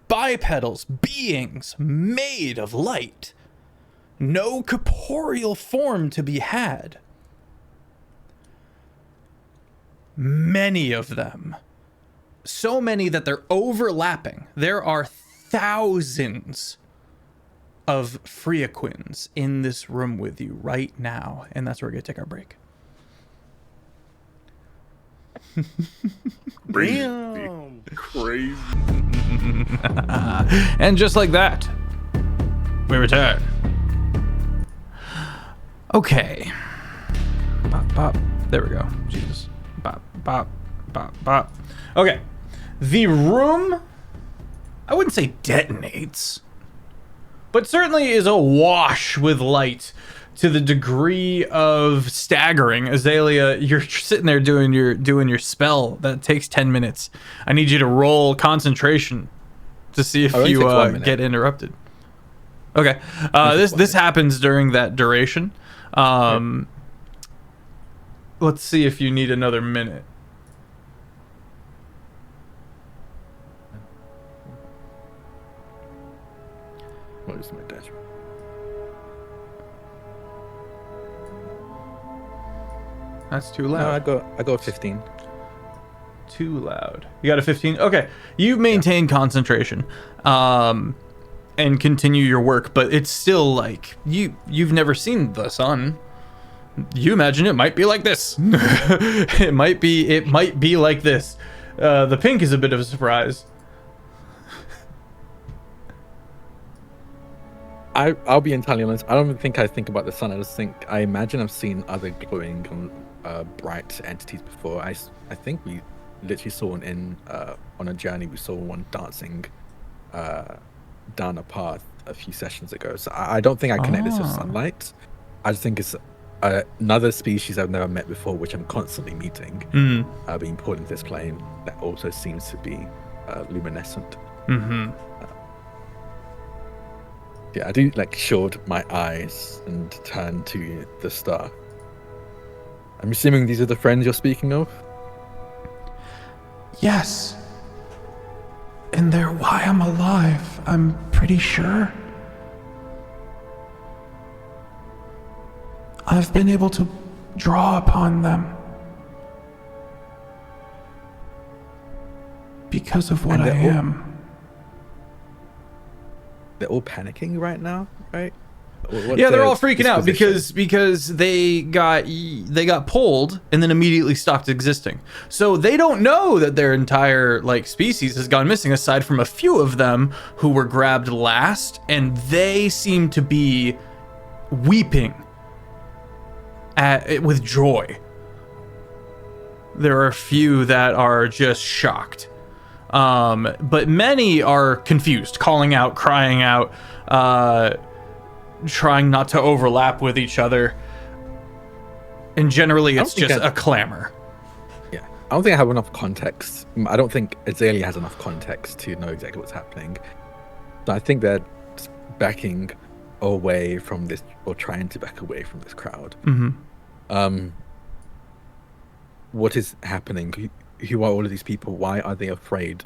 bipedals, beings made of light. No corporeal form to be had. Many of them. So many that they're overlapping. There are thousands of Freaquins in this room with you right now. And that's where we're going to take our break. Damn. Crazy. And just like that, we return. Okay. Bop, bop. There we go. Jesus. Bop, bop, bop, bop. Okay. The room, I wouldn't say detonates, but certainly is awash with light to the degree of staggering. Azalea, you're sitting there doing your spell that takes 10 minutes. I need you to roll concentration to see if you get interrupted. Okay. This happens during that duration. Let's see if you need another minute. What is my dash? That's too No, loud. I got 15. Too loud. You got a 15? Okay. You maintain concentration. And continue your work, but it's still like you've never seen the sun. You imagine it might be like this. it might be like this. The pink is a bit of a surprise. I'll be entirely honest. I don't think I think about the sun. I imagine I've seen other glowing, bright entities before. I think we literally saw one on a journey. We saw one dancing down a path a few sessions ago. So I don't think I connect this with sunlight. I just think it's another species I've never met before, which I'm constantly meeting, being pulled into this plane. That also seems to be luminescent. Mm-hmm. Yeah, I do shield my eyes and turn to the star. I'm assuming these are the friends you're speaking of? Yes. And they're why I'm alive, I'm pretty sure. I've been able to draw upon them because of what I am. They're all panicking right now, right? Yeah, they're all freaking out because they got pulled and then immediately stopped existing. So they don't know that their entire species has gone missing, aside from a few of them who were grabbed last, and they seem to be weeping with joy. There are a few that are just shocked. But many are confused, calling out, crying out, trying not to overlap with each other. And generally, it's just a clamor. Yeah, I don't think I have enough context. I don't think Azalea has enough context to know exactly what's happening. So I think they're backing away from this, or trying to back away from this crowd. Mm-hmm. what is happening? Who are all of these people? Why are they afraid?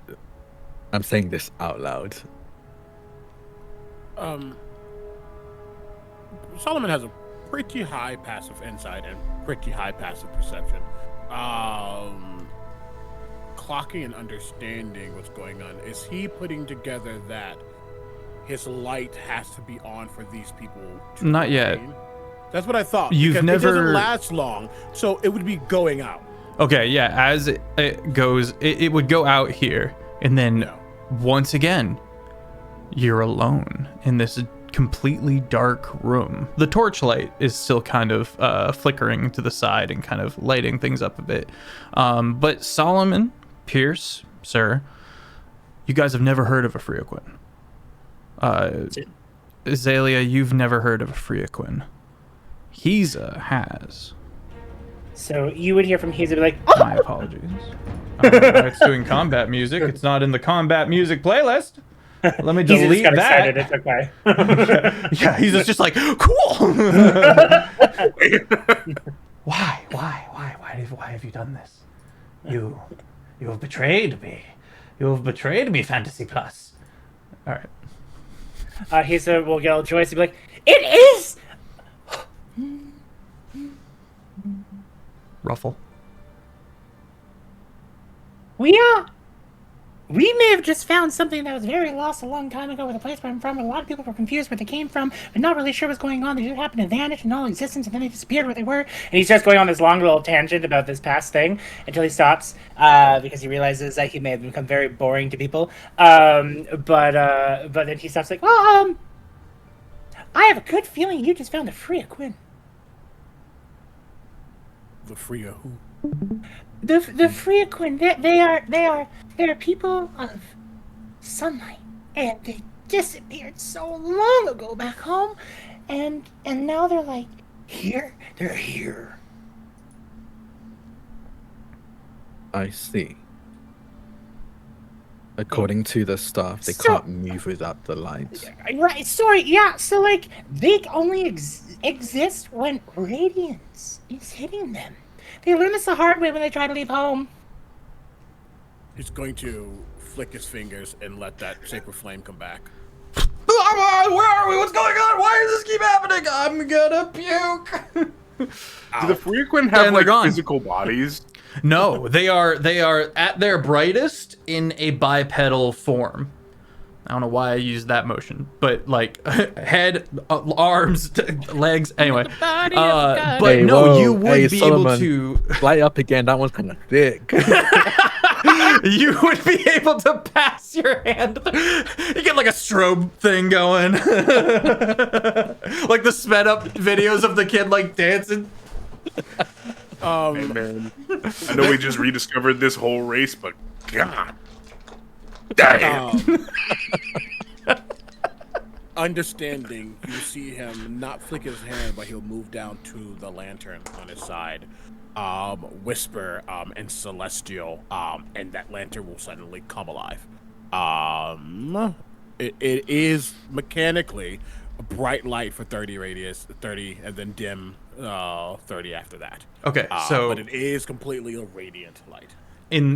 I'm saying this out loud. Solomon has a pretty high passive insight and pretty high passive perception. Clocking and understanding what's going on. Is he putting together that his light has to be on for these people to Not yet. remain? That's what I thought. You've because never- It doesn't last long, so it would be going out. Okay, yeah, as it goes, it would go out here, and then No. once again, you're alone in this completely dark room. The torchlight is still kind of flickering to the side and kind of lighting things up a bit. But Solomon, Pierce, sir, you guys have never heard of a Freaquin. Azalea, you've never heard of a Freaquin. Heza has. So you would hear from Heza be like, "Oh, My apologies. I don't know why it's doing combat music. It's not in the combat music playlist. Let me Heza just delete got that. excited. It's okay." Yeah, he's just like, cool. Why have you done this? You have betrayed me. You have betrayed me, Fantasy Plus. All right. Heza will yell joyously, be like, "It is!" Ruffle. We may have just found something that was very lost a long time ago with the place where I'm from. A lot of people were confused where they came from, but not really sure what's going on. They just happened to vanish in all existence, and then they disappeared where they were. And he starts going on this long little tangent about this past thing until he stops because he realizes that he may have become very boring to people. But then he stops like, "Well, I have a good feeling you just found the Freaquin." The Freya who? The Freaquin, they are people of sunlight, and they disappeared so long ago back home, and now they're like here. They're here. I see. According to the staff, they So- can't move without the lights. Right? Sorry. Yeah. So like they only exist when radiance is hitting them. They learn this the hard way when they try to leave home. He's going to flick his fingers and let that sacred flame come back. Where are we? What's going on? Why does this keep happening? I'm gonna puke. Do the Freaquin And have they're like gone. physical bodies? No, they are at their brightest in a bipedal form. I don't know why I used that motion, but like head, arms, legs. Anyway, body of God. but Hey, no, whoa. you would Hey, be Solomon. able to. Light up again. That one's kind of thick. You would be able to pass your hand. You get like a strobe thing going, like the sped up videos of the kid like dancing. Hey, man, I know we just rediscovered this whole race, but God damn. Understanding, you see him not flick his hand, but he'll move down to the lantern on his side, whisper, and celestial, and that lantern will suddenly come alive. It is mechanically a bright light for 30 radius, 30, and then dim 30 after that. Okay, so but it is completely a radiant light. in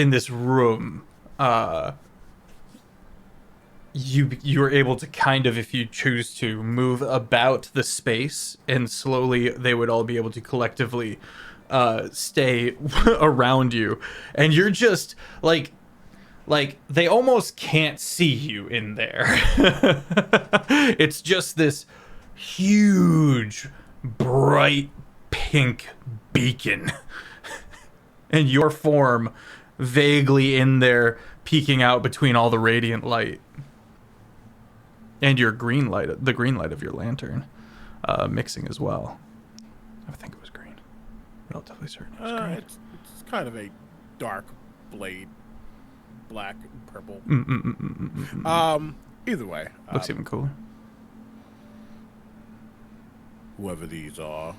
this room, you are able to kind of, if you choose to, move about the space, and slowly they would all be able to collectively stay around you, and you're just like they almost can't see you in there. It's just this huge bright pink beacon and your form vaguely in there, peeking out between all the radiant light and your green light, the green light of your lantern, mixing as well. I think it was green. Relatively certain it was green. It's kind of a dark blade, black, purple. Either way, Looks even cooler. whoever these are,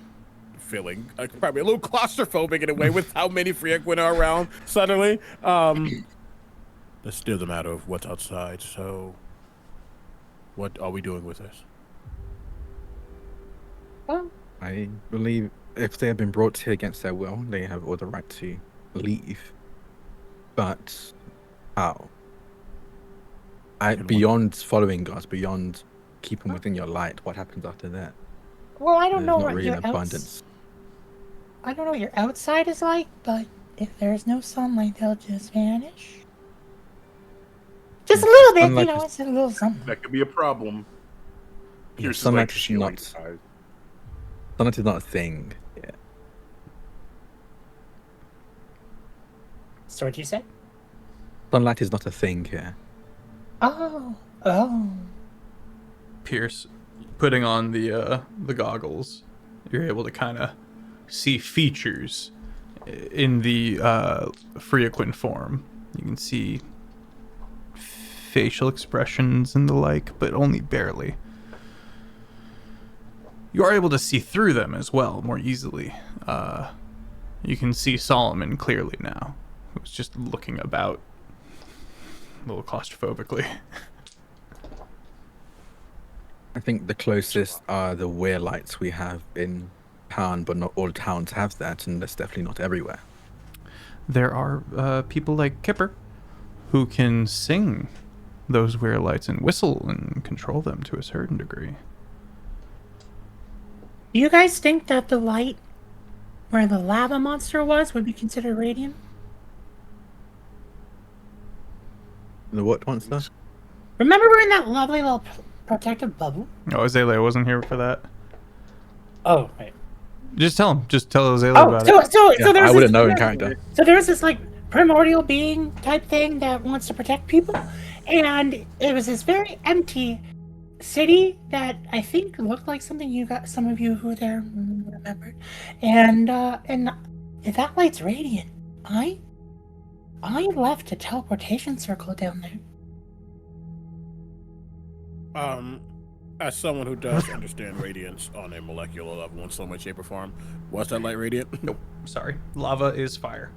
feeling probably a little claustrophobic in a way with how many Freaquin are around suddenly. That's still the matter of what's outside. So, what are we doing with this? Well, I believe if they have been brought here against their will, they have all the right to leave. But how? Beyond following us, beyond keeping within your light, what happens after that? Well, I don't There's know not what really your an abundance. I don't know what your outside is like, but if there's no sunlight, they'll just vanish. Just a little bit, Sunlight you know, is- it's a little something. That could be a problem. Yeah, Pierce is sunlight like is shielding not. his eyes. Sunlight is not a thing. Yeah. So what you say? Sunlight is not a thing here. Oh. Pierce, putting on the goggles, you're able to kind of see features in the frequent form. You can see facial expressions and the like, but only barely. You are able to see through them as well, more easily. You can see Solomon clearly now, who's just looking about a little claustrophobically. I think the closest are the weir lights we have in town, but not all towns have that, and that's definitely not everywhere. There are people like Kipper who can sing those weird lights and whistle and control them to a certain degree. Do you guys think that the light where the lava monster was would be considered radiant? The what monster? Remember we're in that lovely little protective bubble? Oh, Azalea wasn't here for that. Oh, right. Just tell him. Just tell Azalea Oh, about so, it. so, Yeah, so there's I wouldn't this, know in character. So there's this like primordial being type thing that wants to protect people, and it was this very empty city that I think looked like something some of you who were there remembered, and if that light's radiant, I left a teleportation circle down there. As someone who does understand radiance on a molecular level in some way, shape, or form, was that light radiant? Nope. Sorry. Lava is fire.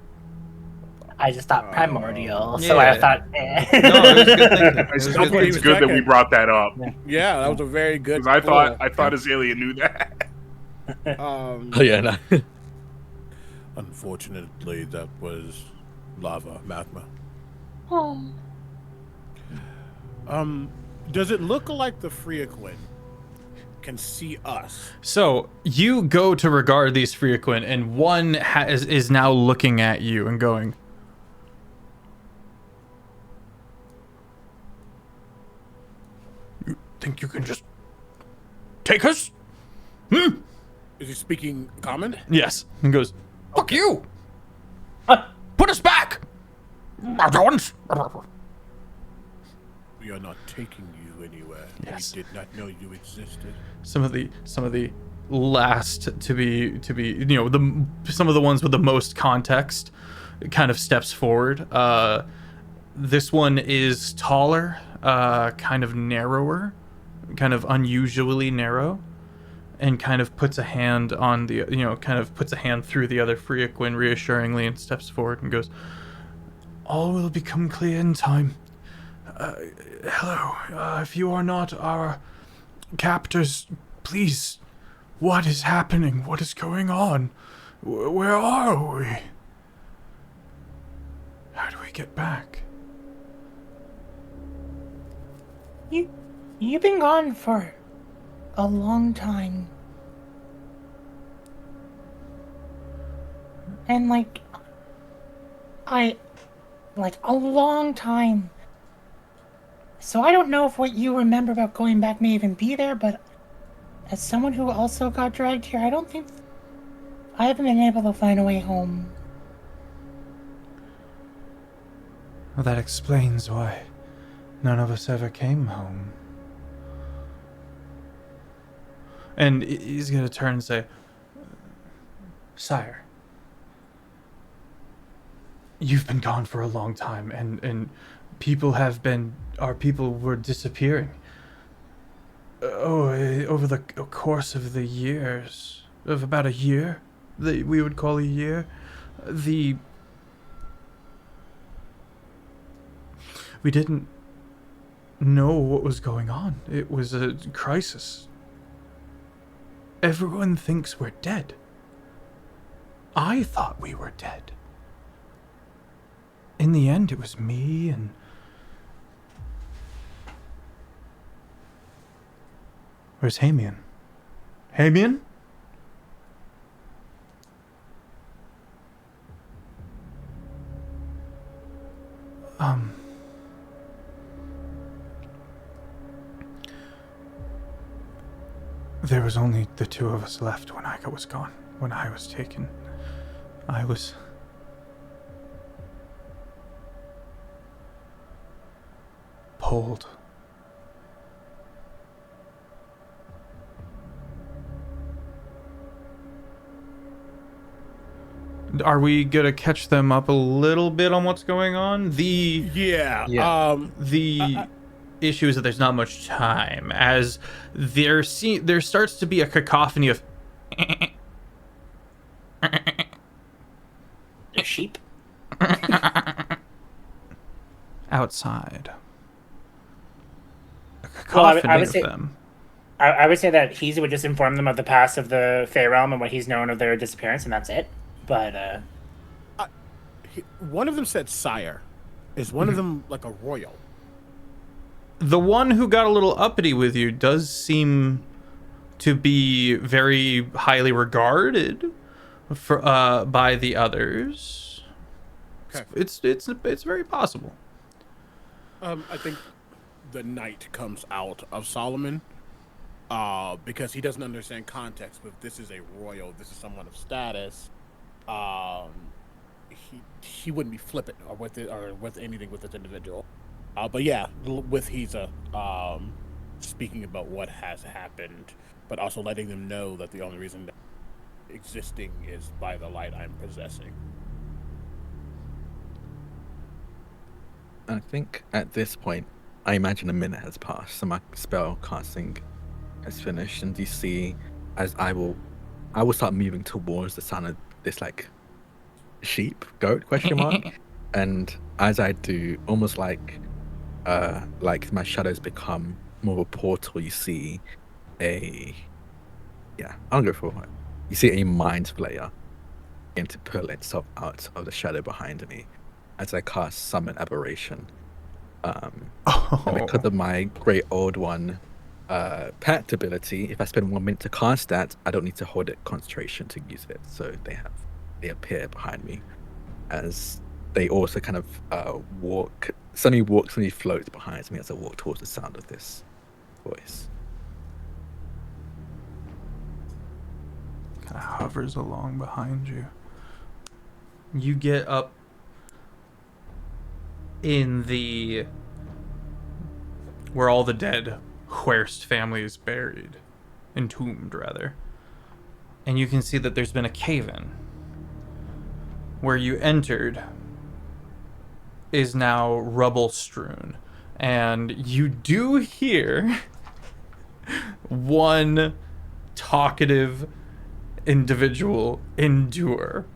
I just thought primordial, so I yeah. thought. No, it was good thinking. It I was still good think it's thinking. good that we brought that up. Yeah, that was a very good. 'Cause I pull. thought Azalea knew that. Oh yeah, no. Unfortunately, that was lava magma. Oh. Does it look like the Freaquin can see us? So you go to regard these frequent, and one is now looking at you and going, "You think you can just take us?" Is he speaking common? Yes. And goes, "Fuck you! Put us back!" We are not taking you anywhere. Yes. We did not know you existed. Some of the last to be some of the ones with the most context kind of steps forward. This one is taller, kind of narrower, kind of unusually narrow, and kind of puts a hand on the puts a hand through the other Freaquin reassuringly and steps forward and goes, "All will become clear in time. Hello, if you are not our captors, please, what is happening? What is going on? Where are we? How do we get back?" You've been gone for a long time. And a long time. So I don't know if what you remember about going back may even be there, but as someone who also got dragged here, I haven't been able to find a way home. Well, that explains why none of us ever came home. And he's gonna turn and say, "Sire, you've been gone for a long time, and our people were disappearing. Over the course of the years, of about a year, that we would call a year, we didn't know what was going on. It was a crisis. Everyone thinks we're dead. I thought we were dead. In the end, it was me and... Where's Hamian? Hamian? There was only the two of us left when I was gone. When I was taken. I was... pulled. Are we gonna catch them up a little bit on what's going on? The issue is that there's not much time, as there starts to be a cacophony of A sheep? outside. A Well, I cacophony would of say- them. I would say that he would just inform them of the past of the Fey Realm and what he's known of their disappearance, and that's it. But, One of them said sire. Is one of them like a royal? The one who got a little uppity with you does seem to be very highly regarded for by the others. Okay. It's very possible. I think the knight comes out of Solomon because he doesn't understand context. But this is a royal. This is someone of status. He wouldn't be flippant or with it or with anything with this individual. But yeah, with Hiza speaking about what has happened, but also letting them know that the only reason that existing is by the light I'm possessing. I think at this point, I imagine a minute has passed, so my spell casting has finished, and you see, as I will start moving towards the sound of this like sheep, goat question mark, and as I do, almost like my shadows become more of a portal. You see I'll go for it. You see a mind flayer begin to pull itself out of the shadow behind me as I cast Summon Aberration. And because of my great old one pact ability, if I spend 1 minute to cast that, I don't need to hold it concentration to use it. So they appear behind me as they also kind of suddenly float behind me as I walk towards the sound of this voice. Kind of hovers along behind you. You get up in where all the dead Huerst family is buried, entombed rather, and you can see that there's been a cave-in. Where you entered is now rubble strewn, and you do hear one talkative individual endure.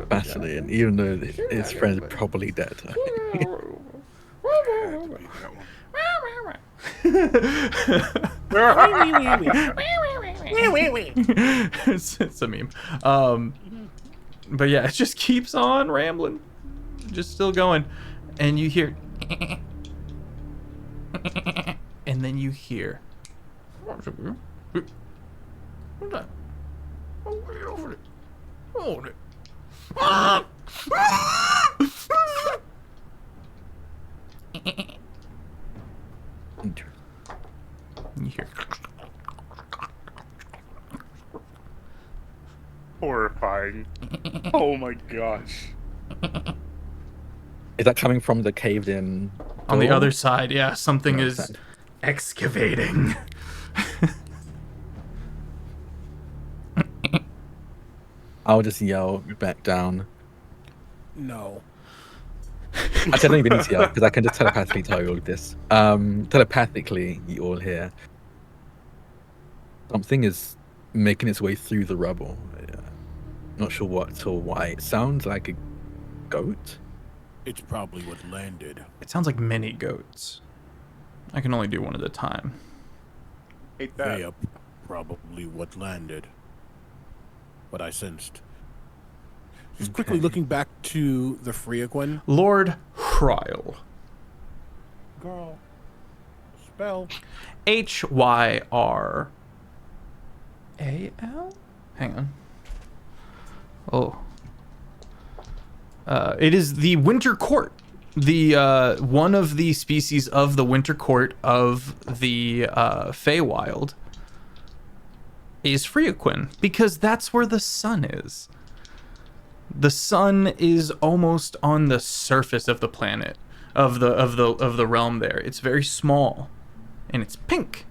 Fascinating, even though his friend's probably dead. It's a meme. But yeah, it just keeps on rambling, just still going, and you hear, and then you hear. You hear. Horrifying. Oh my gosh. Is that coming from the caved in On the door? other side, yeah, something No, is side. excavating. I'll just yell back down. No. I don't even need to yell because I can just telepathically tell you all of this. Telepathically, you all hear something is making its way through the rubble. Not sure what or why. It sounds like a goat. It's probably what landed. It sounds like many goats. I can only do one at a time. Hate that. They are probably what landed. What I sensed. Just quickly Okay. looking back to the Freaquin. Lord Hryal. Girl. Spell. Hyral? Hang on. Oh. It is the Winter Court. The one of the species of the Winter Court of the Feywild is Freaquin, because that's where the sun is. The sun is almost on the surface of the planet, of the realm there. It's very small, and it's pink.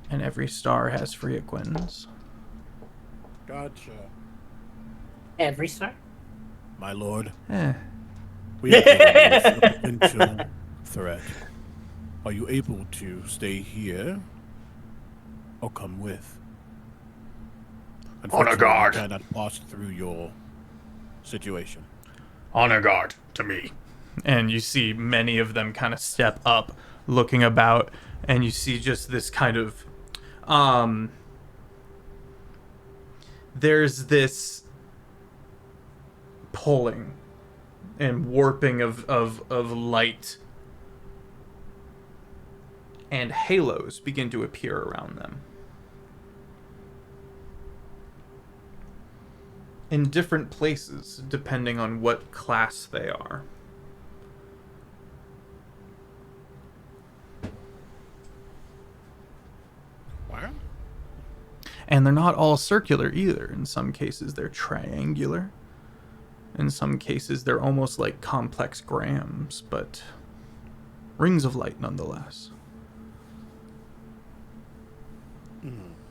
And every star has Freaquins. Gotcha. Every star? My lord. Eh. We are dealing with a potential threat. Are you able to stay here or come with? Honor guard. I cannot pass through your situation. Honor guard to me. And you see many of them kind of step up, looking about, and you see just this kind of there's this pulling and warping of light, and halos begin to appear around them in different places depending on what class they are. Wow. And they're not all circular either. In some cases, they're triangular. In some cases, they're almost like complex grams, but rings of light nonetheless.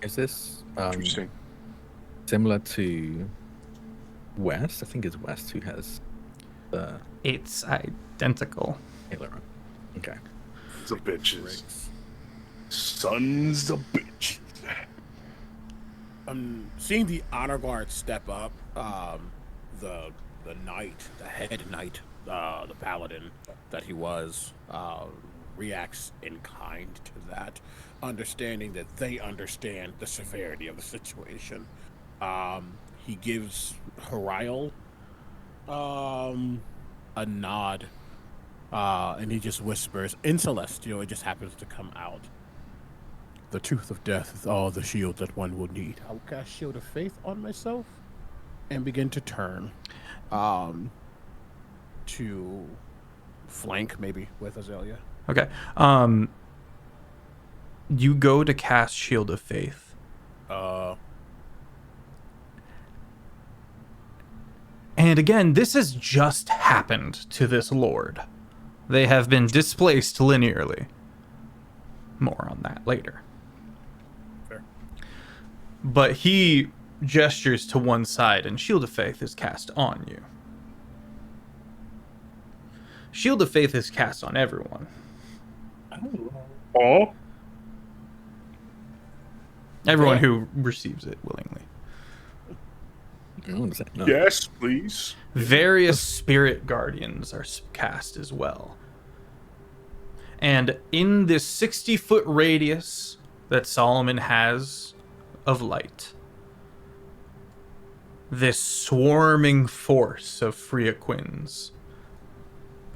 Is this Interesting. similar to West? I think it's West who has the It's identical. halo. Okay. Sons of bitches. Sons of bitches. Seeing the honor guard step up, the knight, the head knight, the paladin that he was, reacts in kind to that, understanding that they understand the severity of the situation. He gives Hryal a nod, and he just whispers in Celestial. It just happens to come out. The truth of death is all the shield that one will need. I will cast Shield of Faith on myself and begin to turn to flank maybe with Azalea. Okay. You go to cast Shield of Faith. And again, this has just happened to this lord. They have been displaced linearly. More on that later. Fair. But he gestures to one side, and Shield of Faith is cast on you. Shield of Faith is cast on everyone. Oh, Everyone who receives it willingly. Oh, is that- no. yes, please. Various spirit guardians are cast as well. And in this 60-foot radius that Solomon has of light, this swarming force of Freaquins,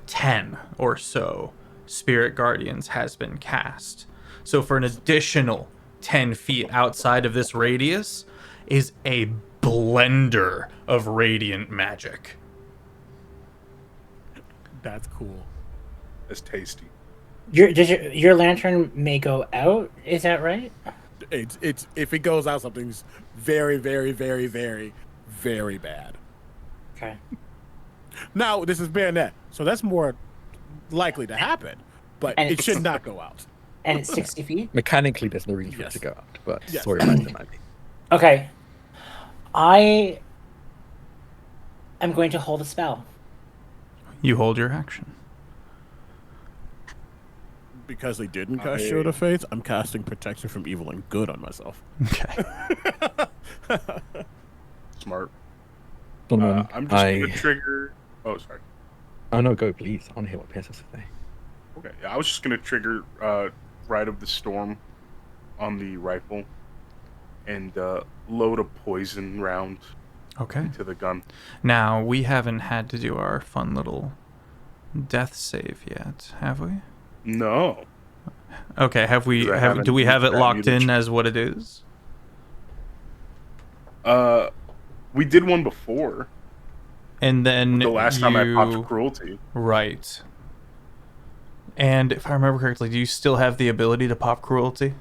10 or so spirit guardians has been cast. So for an additional 10 feet outside of this radius is a blender of radiant magic. That's cool. That's tasty. Your lantern may go out. Is that right? It's if it goes out, something's very, very, very, very, very bad. Okay. Now this is Bayonet, so that's more likely to happen, but And it it's- should not go out. And it's 60 feet? Mechanically, there's no reason for it Yes. to go out, but Yes. story-wise, there might be. Okay. I am going to hold a spell. You hold your action. Because they didn't cast Shield of Faith, I'm casting Protection from Evil and Good on myself. Okay. Smart. Solomon, I'm just I gonna trigger Oh, sorry. Oh no, go please. I want to hear what Pierce has to say. Okay, yeah, I was just gonna trigger Rite of the Storm on the rifle and load a poison round Okay. into the gun. Now, we haven't had to do our fun little death save yet, have we? No. Okay, have we? Because I haven't Do we have used it that locked in mutation. as what it is? We did one before. And then The last time I popped cruelty. Right. And if I remember correctly, do you still have the ability to pop cruelty?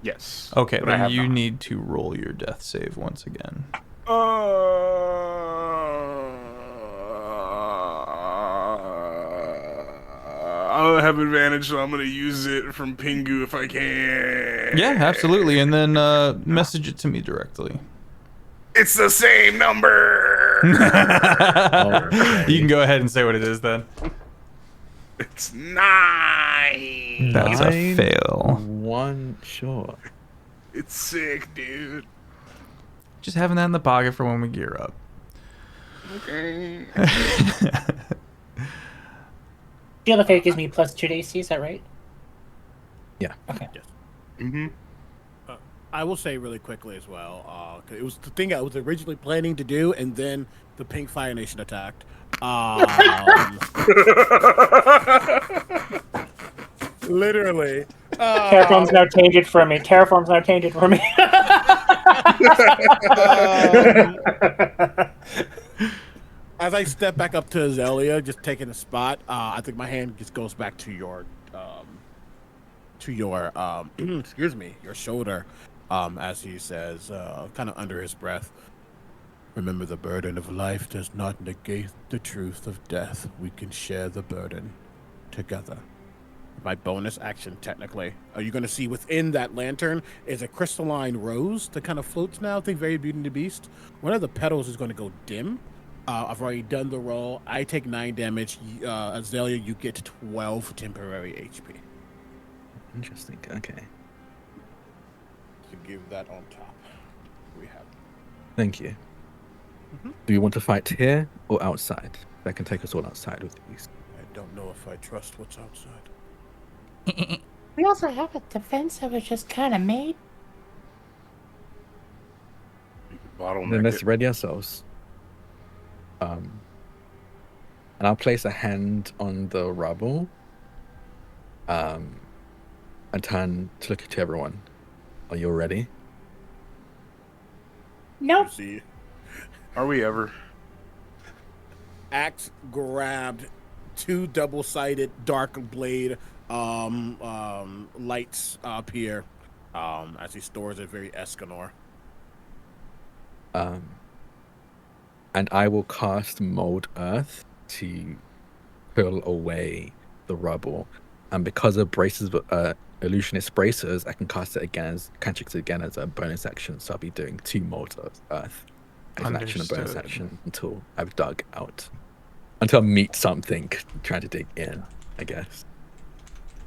Yes. Okay, but I then have you not. need to roll your death save once again. I'll have advantage, so I'm gonna use it from Pingu if I can. Yeah, absolutely. And then message it to me directly. It's the same number. You can go ahead and say what it is then. It's 9. That's a 9, fail. 1 short. It's sick, dude. Just having that in the pocket for when we gear up. Okay. Shield of Faith gives me +2 to AC, is that right? Yeah. Okay. Mm-hmm. I will say really quickly as well, 'cause it was the thing I was originally planning to do, and then the Pink Fire Nation attacked. Literally. Terraform's now tainted for me. Terraform's now tainted for me. As I step back up to Azalea, just taking a spot, I think my hand just goes back to your excuse me, your shoulder, as he says, kind of under his breath. Remember, the burden of life does not negate the truth of death. We can share the burden together. My bonus action, technically. Are you going to see within that lantern is a crystalline rose that kind of floats now? Think very Beauty and the Beast. One of the petals is going to go dim. I've already done the roll. I take 9 damage. Azalea, you get 12 temporary HP. Interesting. Okay. To give that on top. We have. Thank you. Do you want to fight here or outside? That can take us all outside with these. I don't know if I trust what's outside. We also have a defense that was just kind of made. You can bottleneck Then let's it. ready ourselves. And I'll place a hand on the rubble. And turn to look at everyone. Are you all ready? Nope. See, Are we ever? Axe grabbed 2 double-sided dark blade lights appear as he stores it very Escanor. And I will cast Mold Earth to peel away the rubble. And because of braces, illusionist bracers, I can cast it again as cantrics again as a bonus action. So I'll be doing 2 Mold Earth as an action and bonus Understood. action until I've dug out, until I meet something trying to dig in, I guess.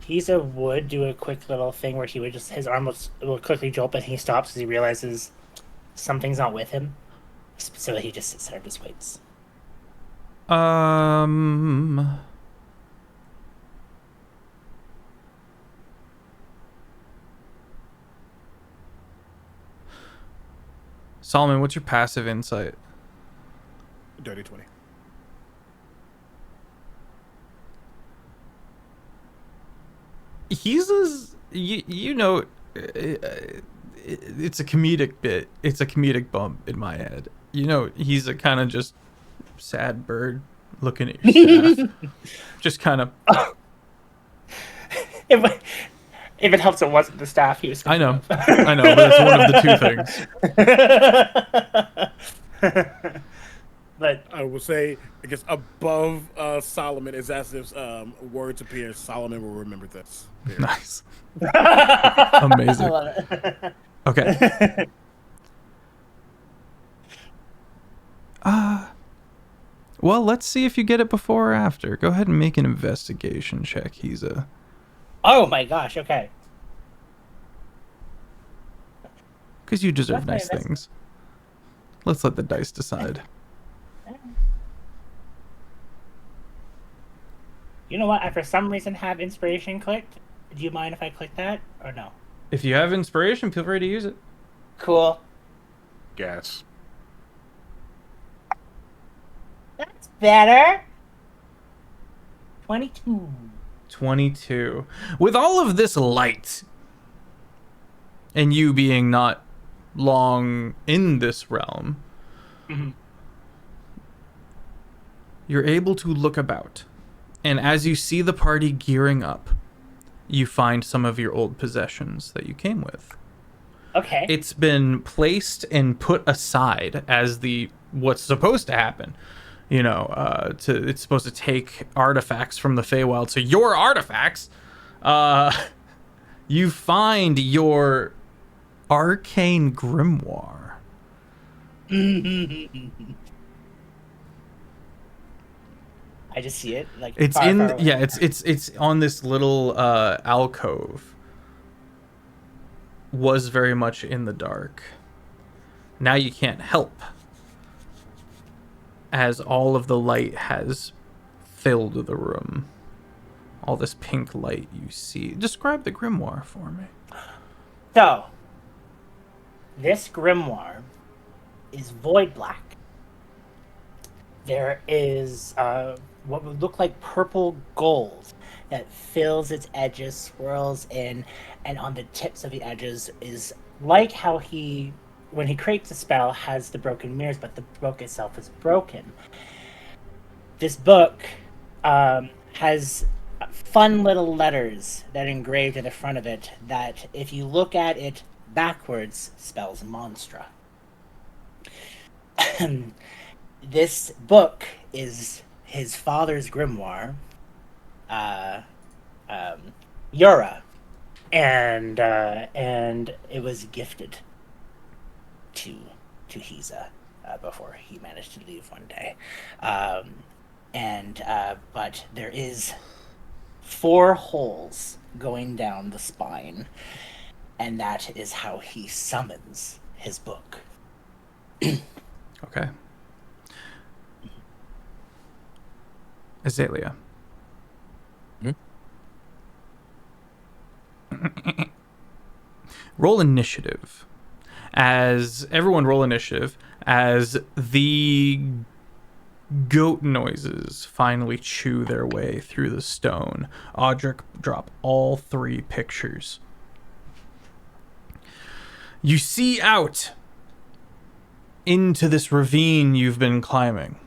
Giza would do a quick little thing where he would just, his arm will quickly jolt, but he stops as he realizes something's not with him. So he just sits there and just waits. Solomon, what's your passive insight? Dirty 20. You know, it's a comedic bit. It's a comedic bump in my head. You know, he's a kind of just sad bird looking at your staff. Just kind of. If it helps, it wasn't the staff he was. I know, but it's one of the 2 things. But I will say, I guess above Solomon is as if words appear. Solomon will remember this. Nice. I Amazing. love it. Okay. Well, let's see if you get it before or after. Go ahead and make an investigation check. He's a. Oh my gosh! Okay. Because you deserve That's nice my things. Let's let the dice decide. You know what? I for some reason have inspiration clicked. Do you mind if I click that or no? If you have inspiration, feel free to use it. Cool. Gas. That's better. 22. 22. With all of this light, and you being not long in this realm, you're able to look about. And as you see the party gearing up, you find some of your old possessions that you came with. Okay. It's been placed and put aside as what's supposed to happen. You know, it's supposed to take artifacts from the Feywild. So your artifacts, you find your arcane grimoire. I just see it like It's far, in far away. yeah, it's on this little alcove. Was very much in the dark. Now you can't help, as all of the light has filled the room. All this pink light you see. Describe the grimoire for me. So, this grimoire is void black. There is what would look like purple gold that fills its edges, swirls in, and on the tips of the edges is like how he, when he creates a spell, has the broken mirrors, but the book itself is broken. This book has fun little letters that are engraved in the front of it that, if you look at it backwards, spells Monstra. This book is his father's grimoire, Yura, and it was gifted to Hiza before he managed to leave one day. But there is 4 holes going down the spine, and that is how he summons his book. Okay. Azalea. Roll initiative. As everyone roll initiative, as the goat noises finally chew their way through the stone. Audric, drop all 3 pictures. You see out into this ravine you've been climbing.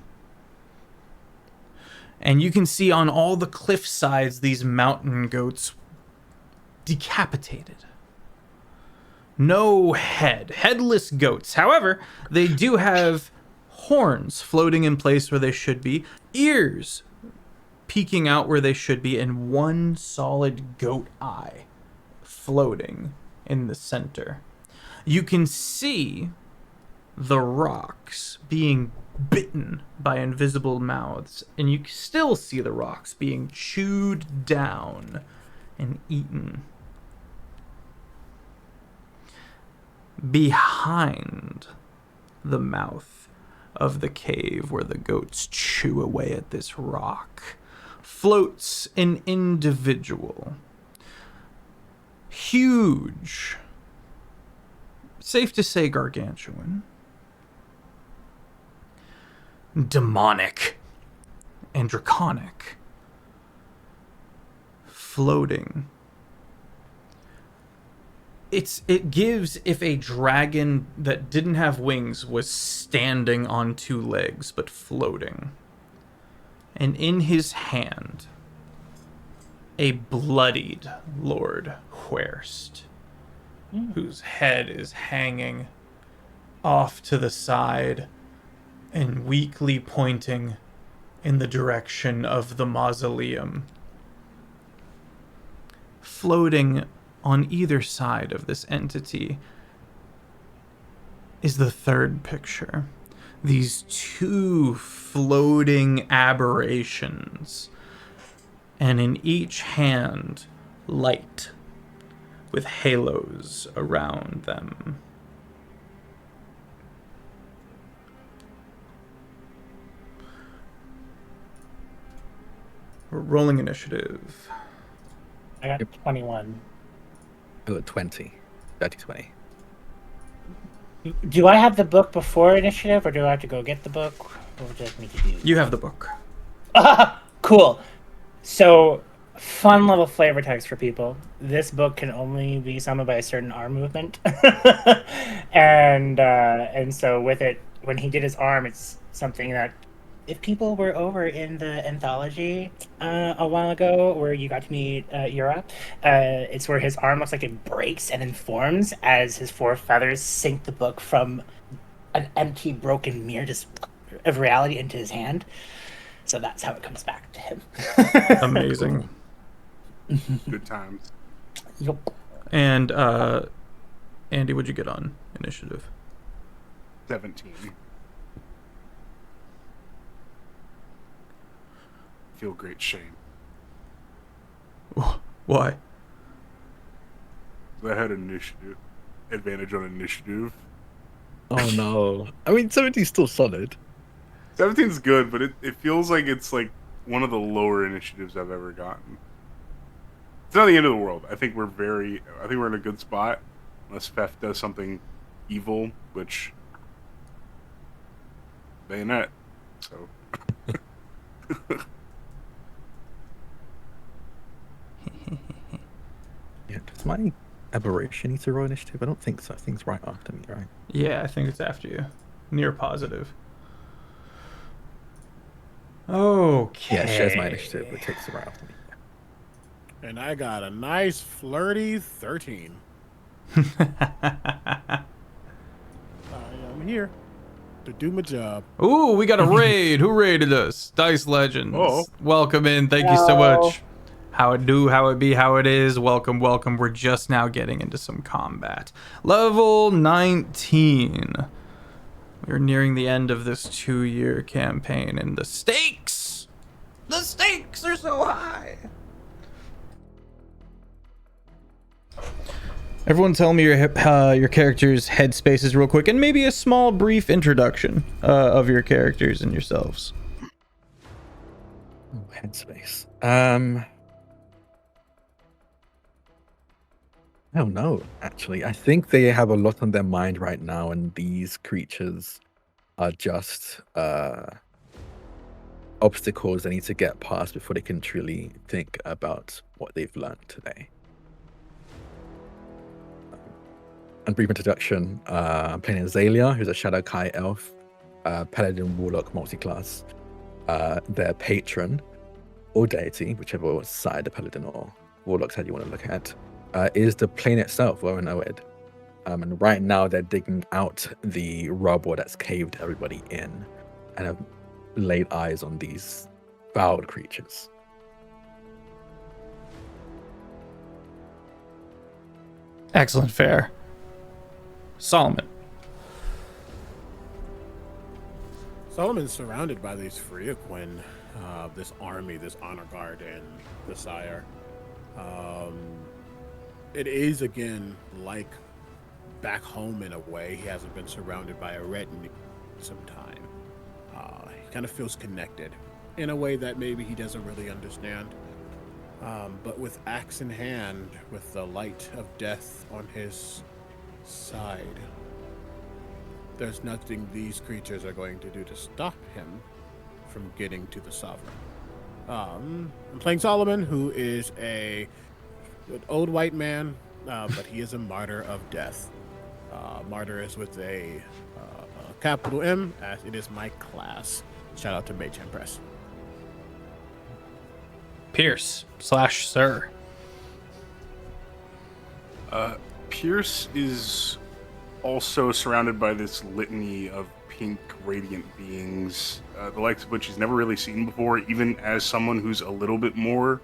And you can see on all the cliff sides these mountain goats decapitated. No head. Headless goats. However, they do have horns floating in place where they should be, ears peeking out where they should be, and one solid goat eye floating in the center. You can see the rocks being bitten by invisible mouths, and you still see the rocks being chewed down and eaten. Behind the mouth of the cave where the goats chew away at this rock floats an individual. Huge. Safe to say gargantuan. Demonic and draconic. Floating. It gives if a dragon that didn't have wings was standing on 2 legs but floating. And in his hand, a bloodied Lord Huerst, whose head is hanging off to the side and weakly pointing in the direction of the mausoleum. Floating on either side of this entity is the 3rd picture. These 2 floating aberrations, and in each hand, light with halos around them. We're rolling initiative. I got 21. I got 20. 30, 20. Do I have the book before initiative, or do I have to go get the book? What would you like me to do? You have the book. Cool. So, fun little flavor text for people. This book can only be summoned by a certain arm movement, and so with it, when he did his arm, it's something that if people were over in the anthology a while ago, where you got to meet Yura, it's where his arm looks like it breaks and then forms as his four feathers sink the book from an empty, broken mirror just of reality into his hand. So that's how it comes back to him. Amazing. Good times. Yup. And Andy, what'd you get on initiative? 17. Feel great, Shane. Why? I had initiative. Advantage on initiative. Oh no. I mean, 17's still solid. 17's good, but it feels like it's like one of the lower initiatives I've ever gotten. It's not the end of the world. I think we're in a good spot. Unless Fef does something evil, which Bayonet. So Yeah, does my aberration need to roll initiative? I don't think so. I think it's right after me, right? Yeah, I think it's after you. Near positive. Okay. Yeah, it shares my initiative, but takes it right after me. And I got a nice flirty 13. I am here to do my job. Ooh, we got a raid. Who raided us? Dice Legends. Oh. Welcome in. Thank you so much. How it do, how it be, how it is. Welcome, welcome. We're just now getting into some combat. Level 19. We're nearing the end of this 2-year campaign, and the stakes are so high. Everyone tell me your character's headspaces real quick, and maybe a small brief introduction of your characters and yourselves. Oh, headspace. I don't know, actually. I think they have a lot on their mind right now, and these creatures are just obstacles they need to get past before they can truly think about what they've learned today. And brief introduction, I'm playing Azalea, who's a Shadow Kai elf, Paladin Warlock multiclass. Their patron, or deity, whichever side the Paladin or Warlock side you want to look at, is the plane itself, Owen Oed. And right now they're digging out the rubble that's caved everybody in and have laid eyes on these foul creatures. Excellent fare. Solomon. Solomon's surrounded by these Freaquin, this army, this honor guard, and the sire. It is, again, like back home in a way. He hasn't been surrounded by a retinue in some time. He kind of feels connected in a way that maybe he doesn't really understand. But with axe in hand, with the light of death on his side, there's nothing these creatures are going to do to stop him from getting to the Sovereign. I'm playing Solomon, who is an old white man, but he is a martyr of death. Martyr is with a capital M, as it is my class. Shout out to Mage Press. Pierce/Sir. Pierce is also surrounded by this litany of pink radiant beings, the likes of which he's never really seen before, even as someone who's a little bit more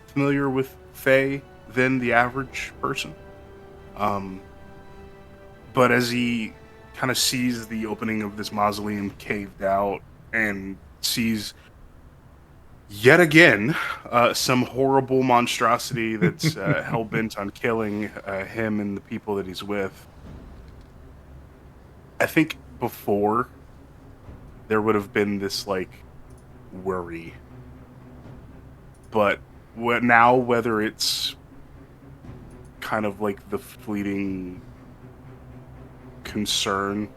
familiar with Fae than the average person. But as he kind of sees the opening of this mausoleum caved out and sees yet again some horrible monstrosity that's hell-bent on killing him and the people that he's with, I think before there would have been this like worry but now whether it's kind of like the fleeting concern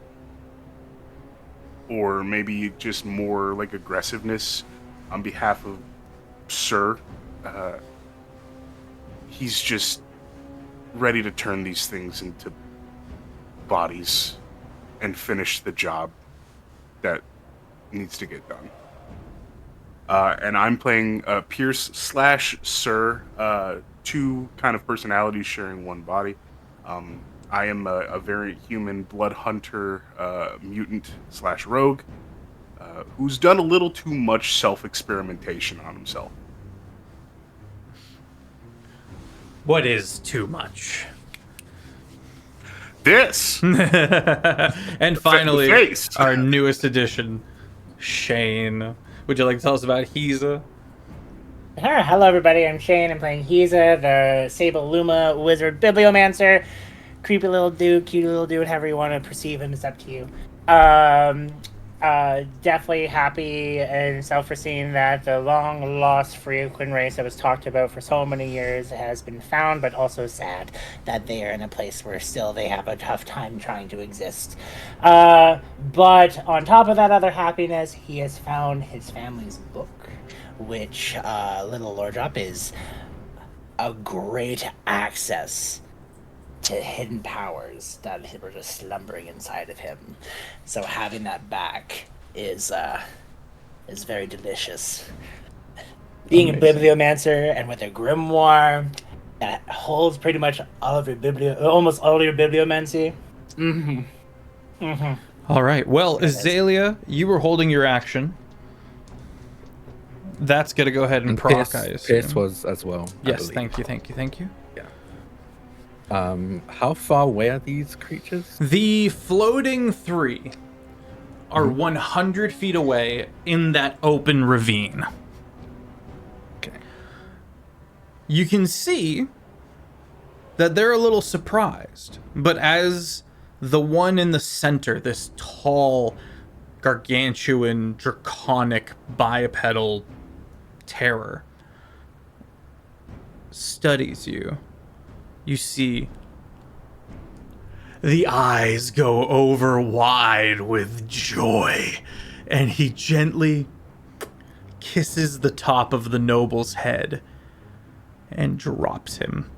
or maybe just more like aggressiveness on behalf of Sir, he's just ready to turn these things into bodies and finish the job that needs to get done. And I'm playing Pierce / Sir, two kind of personalities sharing one body. I am a very human blood hunter, mutant / rogue, who's done a little too much self-experimentation on himself. What is too much? This! And finally, face. our newest addition, Shane. Would you like to tell us about Hiza? Sure. Hello, everybody. I'm Shane. I'm playing Hiza, the Sable Luma Wizard Bibliomancer. Creepy little dude, cute little dude, however you want to perceive him, it's up to you. Definitely happy and self-foreseeing that the long-lost Freaquin race that was talked about for so many years has been found, but also sad that they are in a place where still they have a tough time trying to exist. But on top of that other happiness, he has found his family's book, which, Little Lord Drop, is a great access to hidden powers that were just slumbering inside of him. So having that back is very delicious. Being Amazing. a bibliomancer and with a grimoire that holds pretty much all of your almost all of your bibliomancy. All right. Well, Azalea, you were holding your action. That's gonna go ahead and proc, I assume. Pierce was as well. I Yes. believe. Thank you. How far away are these creatures? The floating three are 100 feet away in that open ravine. Okay. You can see that they're a little surprised, but as the one in the center, this tall, gargantuan, draconic, bipedal terror, studies you, you see the eyes go over wide with joy, and he gently kisses the top of the noble's head and drops him.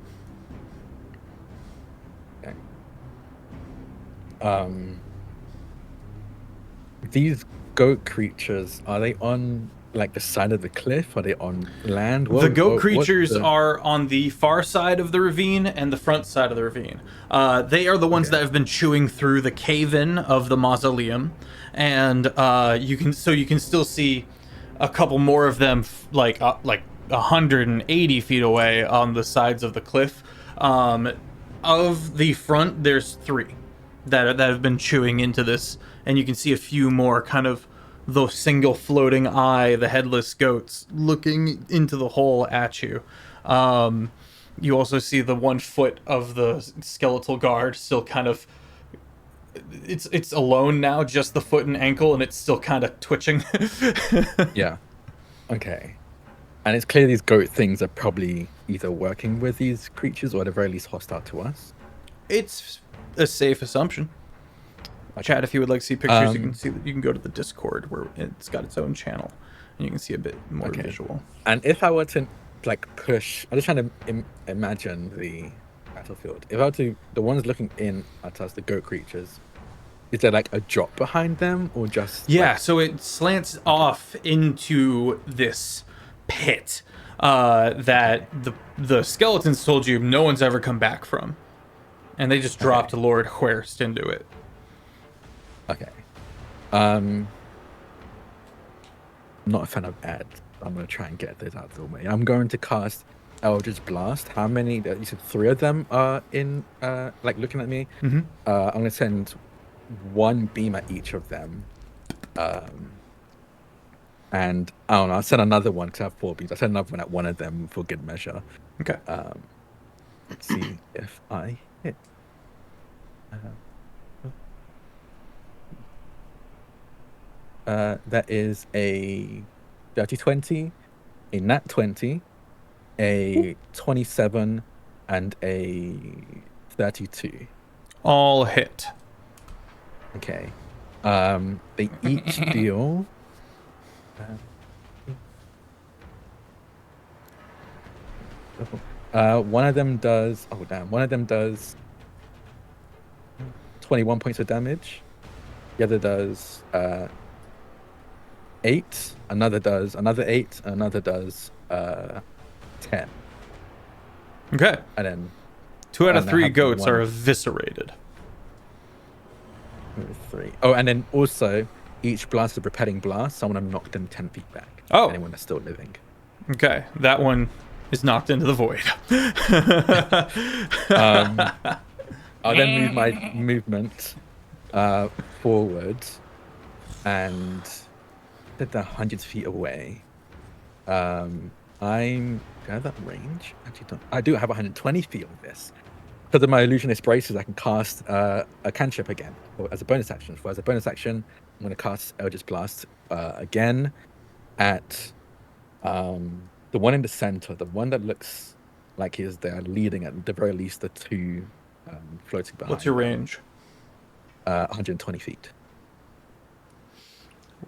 These goat creatures, are they on like the side of the cliff? Are they on land? The goat creatures are on the far side of the ravine and the front side of the ravine. They are the ones that have been chewing through the cave-in of the mausoleum, and you can still see a couple more of them, like 180 feet away on the sides of the cliff. Of the front, there's 3 that have been chewing into this, and you can see a few more kind of the single floating eye, the headless goats looking into the hole at you. You also see the 1 foot of the skeletal guard still kind of, it's alone now, just the foot and ankle, and it's still kind of twitching. Yeah. Okay. And it's clear these goat things are probably either working with these creatures or at the very least hostile to us. It's a safe assumption. Chat, if you would like to see pictures, you can go to the Discord where it's got its own channel, and you can see a bit more visual. And if I were to like push, I'm just trying to imagine the battlefield. If I were to, the ones looking in at us, the goat creatures, is there like a drop behind them or just? Yeah, like... so it slants off into this pit that the skeletons told you no one's ever come back from, and they just dropped Lord Huerst into it. Okay. Not a fan of ads. I'm going to try and get this out of the way. I'm going to cast Eldritch Blast. How many? You said 3 of them are in, like, looking at me. Mm-hmm. I'm going to send 1 beam at each of them. And I don't know. I'll send another one because I have 4 beams. I'll send another one at one of them for good measure. Okay. Let's see if I hit. That is a dirty 20 a nat 20, a 27, and a 32. All hit. Okay. They each deal. One of them does. Oh damn! One of them does 21 points of damage. The other does 8. Another does another 8. Another does 10. Okay. And then 2 out of and I 3 have goats one. are eviscerated. 3. Oh, and then also each blast is a repelling blast. Someone I'm knocked them 10 feet back. Oh. Anyone that's still living. Okay, that one is knocked into the void. I'll then move my movement forward and set that 100 feet away. Do I have that range? Actually, don't. I do have 120 feet on this. Because of my illusionist braces, I can cast a cantrip again as a bonus action. As a bonus action, I'm going to cast Eldritch Blast again at the one in the center, the one that looks like he is there leading at the very least the 2 floating behind. What's your range? 120 feet.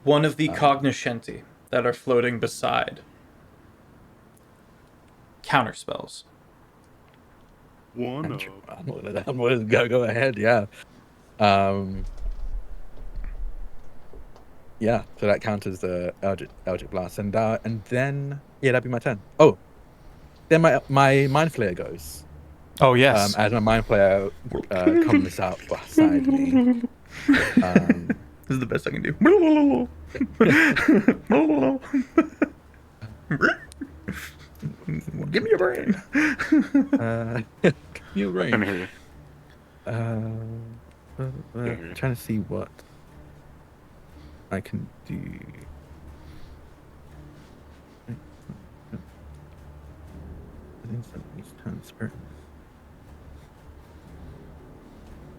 One of the cognoscenti that are floating beside. Counterspells. One of. I'm gonna go ahead, yeah. Yeah, so that counters the Eldritch Blast, and then that'd be my turn. Oh, then my Mind Flayer goes. Oh yes. As my Mind Flayer comes out beside me. This is the best I can do. Give me your brain. Give me a I can range. hear you. Trying to see what I can do.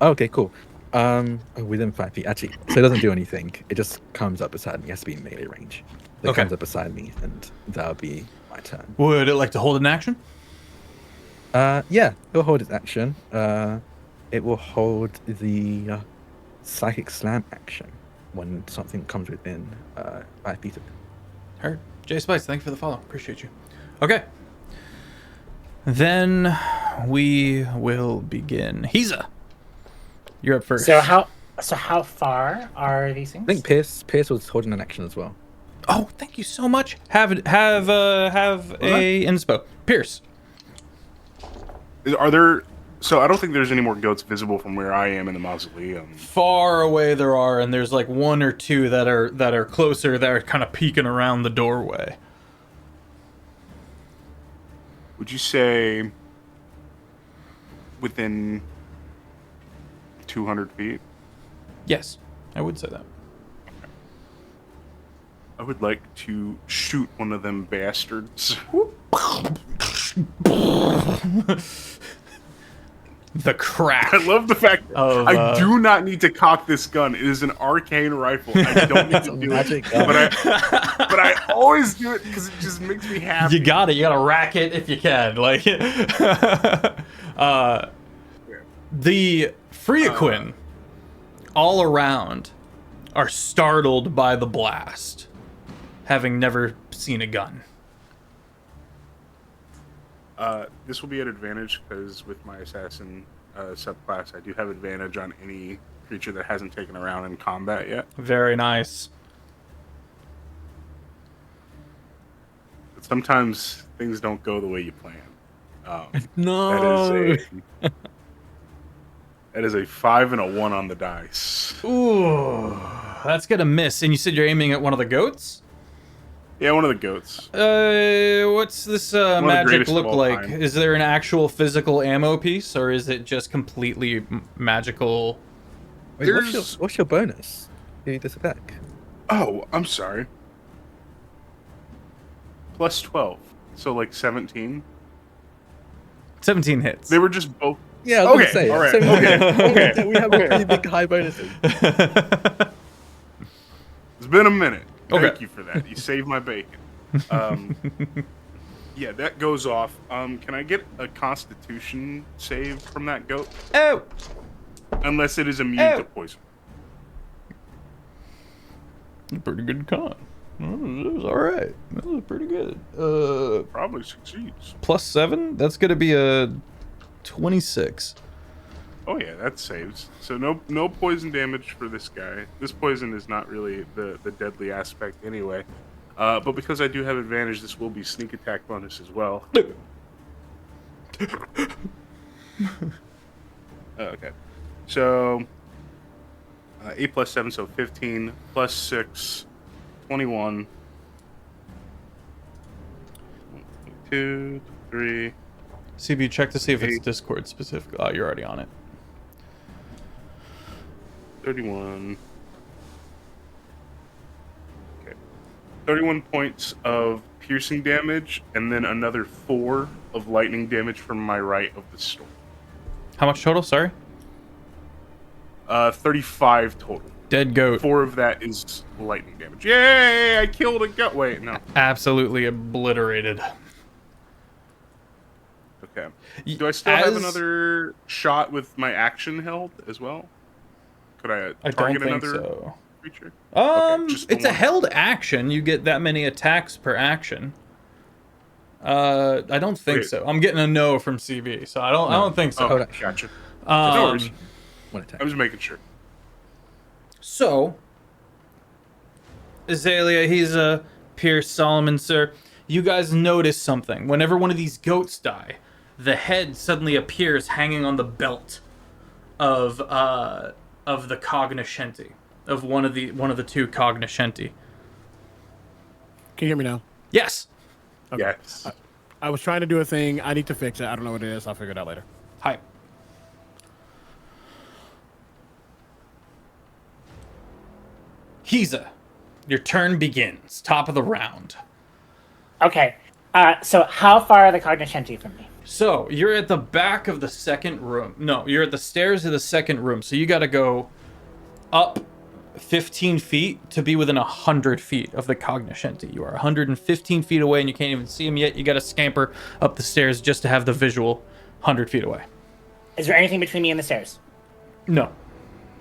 Okay, cool. Within 5 feet, actually, so it doesn't do anything. It just comes up beside me. It has to be in melee range. It Okay. comes up beside me, and that'll be my turn. Would it like to hold an action? Yeah, it'll hold its action. It will hold the psychic slam action when something comes within 5 feet of it. Heard. Jay Spice, thank you for the follow. Appreciate you. Okay. Then we will begin. Hiza, you're up first. So how far are these things? I think Pierce was holding an action as well. Oh, thank you so much. Have a inspo. Pierce. Are there? So I don't think there's any more goats visible from where I am in the mausoleum. Far away there are, and there's like 1 or 2 that are closer that are kind of peeking around the doorway. Would you say within 200 feet? Yes, I would say that. I would like to shoot one of them bastards. The crack. I love the fact that Of, I do not need to cock this gun. It is an arcane rifle. I don't need to do Magic it. gun. But I always do it because it just makes me happy. You got it. You got to rack it if you can. Like, the Freaquin all around are startled by the blast, having never seen a gun. This will be at advantage because with my assassin subclass, I do have advantage on any creature that hasn't taken a round in combat yet. Very nice. But sometimes things don't go the way you plan. No. That is a 5 and a 1 on the dice. Ooh, that's gonna miss. And you said you're aiming at one of the goats? Yeah, one of the goats. What's this the magic greatest of look all like? time. Is there an actual physical ammo piece, or is it just completely magical? Wait, There's- what's your bonus? Do this attack? Oh, I'm sorry. Plus 12. So like 17. 17 hits. They were just both. Yeah, I was Okay, gonna say. all right, So okay. we have pretty big high bonuses. It's been a minute. Thank Okay. you for that. You saved my bacon. Yeah, that goes off. Can I get a Constitution save from that goat? Oh! Unless it is immune to poison. Pretty good con. It was alright. That was pretty good. Probably succeeds. +7? That's gonna be a 26. Oh yeah, that saves. So no poison damage for this guy. This poison is not really the deadly aspect anyway. But because I do have advantage, this will be sneak attack bonus as well. Okay. So 8 plus 7, so 15 plus 6, 21. 2, 3. CB, check to see if it's 8. Discord specific. Oh, you're already on it. 31. Okay. 31 points of piercing damage, and then another 4 of lightning damage from my right of the storm. How much total? Sorry? 35 total. Dead goat. 4 of that is lightning damage. Yay! I killed a goat. Wait, no. Absolutely obliterated. Okay. Do I still have another shot with my action held as well? Could I I target don't think another so. creature? Okay, just the It's a one. held action. You get that many attacks per action. I don't think Okay. so. I'm getting a no from CB, so I don't think so. Oh, Hold on. gotcha. No worries. One attack. I was making sure. So, Azalea, he's a Pierce, Solomon, sir. You guys notice something. Whenever one of these goats die, the head suddenly appears hanging on the belt of the cognoscenti, of one of the two cognoscenti. Can you hear me now? Yes. Yes. I was trying to do a thing. I need to fix it. I don't know what it is. I'll figure it out later. Hi. Hiza, your turn begins. Top of the round. Okay. So how far are the cognoscenti from me? So, you're at the back of the second room. No, you're at the stairs of the second room. So you got to go up 15 feet to be within 100 feet of the cognoscenti. You are 115 feet away and you can't even see him yet. You got to scamper up the stairs just to have the visual 100 feet away. Is there anything between me and the stairs? No.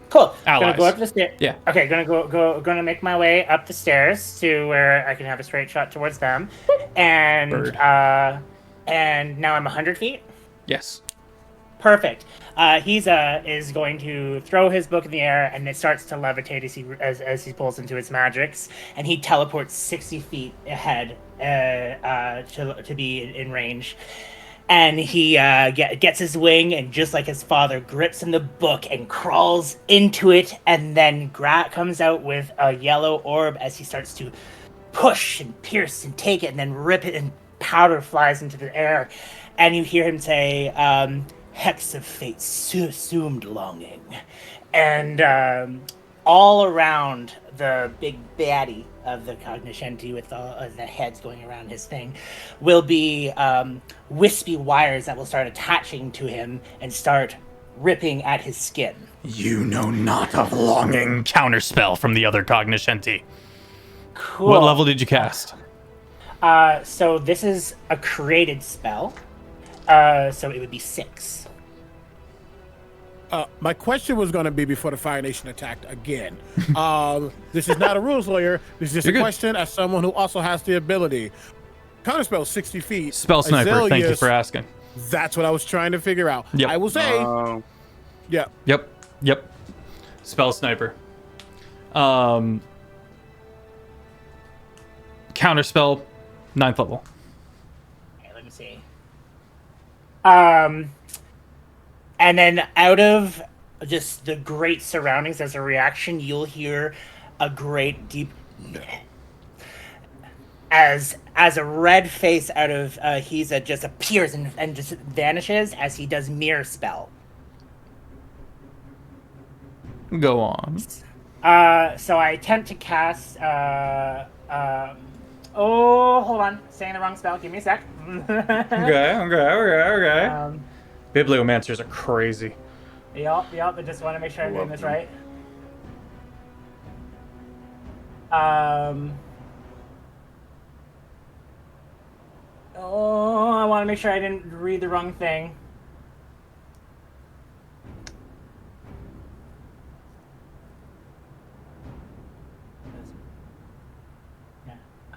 Cool. Allies. Gonna go up the stairs. Yeah. Okay, gonna make my way up the stairs to where I can have a straight shot towards them. And Bird. And now I'm 100 feet. Yes. Perfect. He's is going to throw his book in the air, and it starts to levitate as he pulls into his magics, and he teleports 60 feet ahead to be in range. And he gets his wing, and just like his father, grips in the book and crawls into it, and then comes out with a yellow orb as he starts to push and pierce and take it, and then rip it, and powder flies into the air. And you hear him say, "Hex of fate, assumed longing," and all around the big baddie of the cognoscenti with all of the heads going around his thing will be wispy wires that will start attaching to him and start ripping at his skin. You know not of longing. Counterspell from the other cognoscenti. Cool. What level did you cast? So this is a created spell. So it would be 6. My question was going to be before the Fire Nation attacked again. This is not a rules lawyer. This is just You're a good. question as someone who also has the ability. Counterspell 60 feet. Spell sniper. Thank you Azalea's- for asking. That's what I was trying to figure out. Yep. I will say, yeah. Yep. Spell sniper. Counterspell, 9th level. Okay, let me see. And then out of just the great surroundings as a reaction, you'll hear a great deep as a red face out of Hiza just appears and just vanishes as he does mirror spell. Go on. So I attempt to cast oh, hold on, saying the wrong spell. Give me a sec. Okay. Bibliomancers are crazy. Yep. I just want to make sure I'm doing Love this them. right. Oh, I want to make sure I didn't read the wrong thing.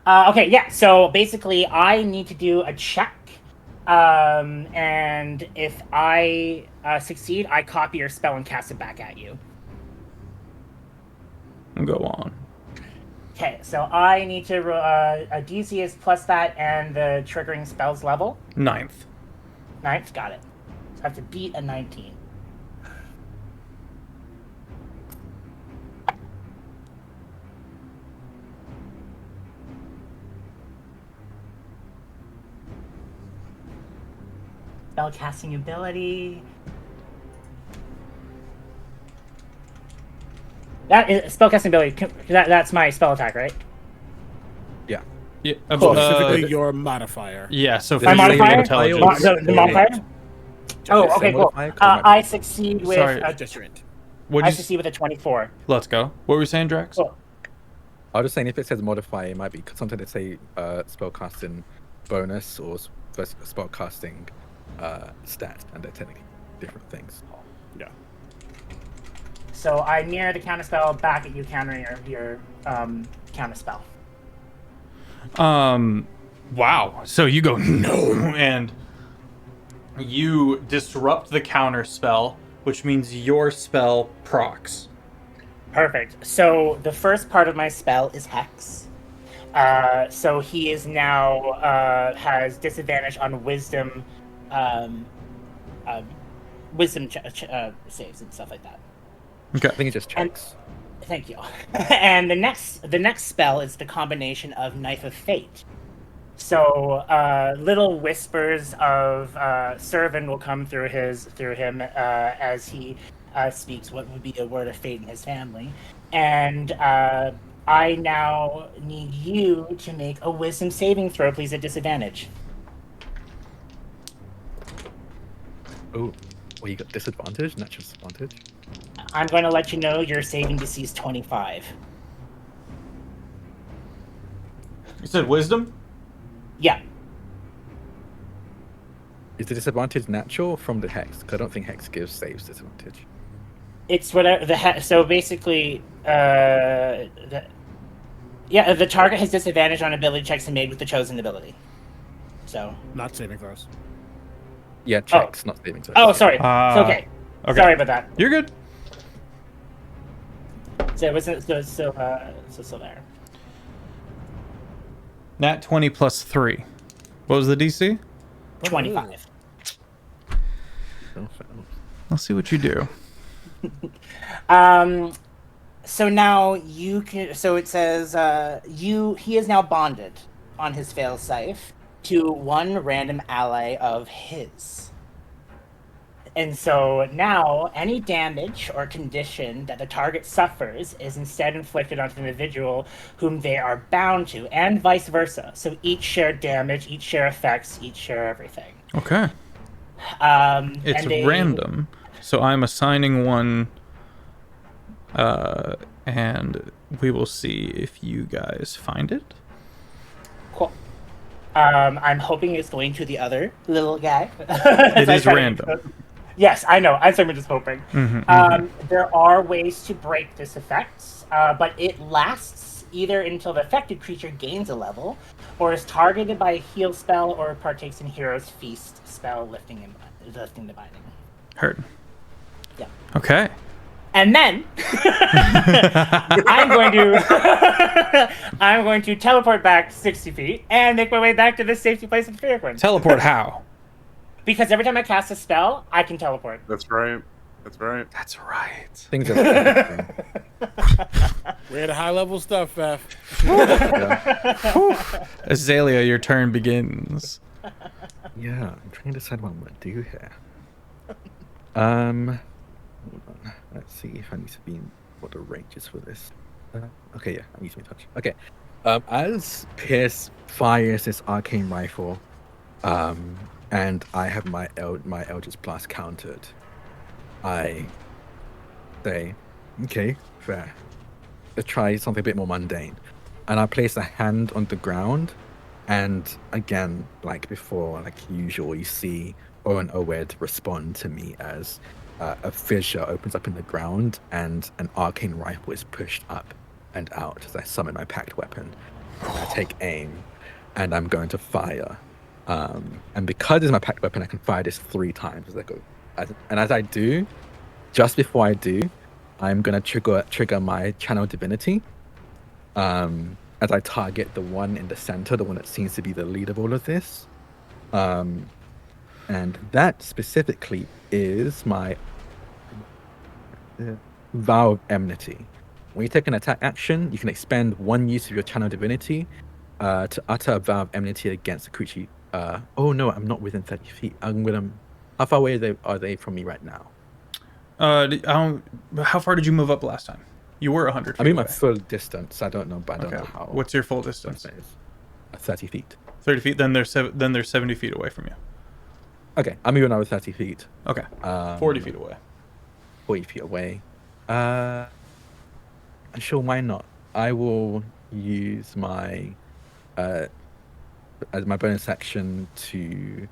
Okay, yeah. So basically, I need to do a check, and if I succeed, I copy your spell and cast it back at you. Go on. Okay, so I need to a DC is plus that and the triggering spells level. 9th. 9th, got it. So I have to beat a 19. Spellcasting ability. That is spellcasting ability. That's my spell attack, right? Yeah. Yeah. Cool. Specifically, your modifier. Yeah. So My physical modifier? intelligence. The modifier? Oh, Just okay, say cool. modifier, 'cause it might I succeed with Sorry. Just your int. What'd I you? succeed with a 24. Let's go. What were you saying, Drax? Cool. I was just saying if it says modifier, it might be because sometimes they say spellcasting bonus or spellcasting stat, and they're technically different things. Yeah. So I mirror the counterspell back at you, countering your counterspell. Wow. So you go no, and you disrupt the counter spell, which means your spell procs. Perfect. So the first part of my spell is Hex. So he is now has disadvantage on Wisdom, Wisdom saves and stuff like that. Okay. I think it just checks. Thank you. And the next spell is the combination of Knife of Fate. So little whispers of Servant will come through him as he speaks what would be a word of fate in his family, and I now need you to make a Wisdom saving throw, please, at disadvantage. Oh, well, you got disadvantage, natural disadvantage. I'm going to let you know your saving DC is 25. You said wisdom? Yeah. Is the disadvantage natural from the hex? Because I don't think hex gives saves disadvantage. It's whatever so basically, the target has disadvantage on ability checks made with the chosen ability. So. Not saving throws. Yeah, checks, not saving throws. Oh, sorry. It's okay. Okay. Sorry about that. You're good. So it wasn't so there. Nat 20 plus 3. What was the DC? 25. Don't fail. Let's see what you do. So now you can. So it says he is now bonded on his failsafe to one random ally of his. And so now any damage or condition that the target suffers is instead inflicted on the individual whom they are bound to, and vice versa. So each share damage, each share effects, each share everything. Okay. It's random. So I'm assigning one, and we will see if you guys find it. Cool. I'm hoping it's going to the other little guy. It is random. Yes, I know. I'm just hoping. There are ways to break this effect, but it lasts either until the affected creature gains a level, or is targeted by a heal spell, or partakes in Hero's Feast spell, lifting the binding. Heard. Yeah. Okay. And then I'm going to teleport back 60 feet and make my way back to this safety place in Fairquin. Teleport how? Because every time I cast a spell, I can teleport. That's right. That's right. That's right. Things are We're at high level stuff, F. Azalea, your turn begins. Yeah, I'm trying to decide what I'm gonna do here. Hold on. Let's see if I need to be in what the range is for this. Okay, yeah, I need to be in touch. Okay. As Pierce fires this arcane rifle, and I have my Eldritch Blast countered, I say, okay, fair. Let's try something a bit more mundane. And I place a hand on the ground And again, like before, like usual, you see Owen Owed respond to me as a fissure opens up in the ground and an arcane rifle is pushed up and out as I summon my packed weapon. And I take aim and I'm going to fire. And because it's my packed weapon, I can fire this 3 times as I go. And as I do, just before I do, I'm going to trigger my channel divinity. As I target the one in the center, the one that seems to be the lead of all of this. And that specifically is my Vow of Enmity. When you take an attack action, you can expend 1 use of your channel divinity to utter a Vow of Enmity against a creature. Oh no, I'm not within 30 feet. How far away are they from me right now? How far did you move up last time? You were 100 feet I mean, my away. full distance. I don't know, but I don't know how. What's your full distance? 30 feet. 30 feet. Then they're 70 feet away from you. Okay, I'm moving over 30 feet. Okay. 40 feet away. 40 feet away. Sure, why not? I will use my as my bonus action to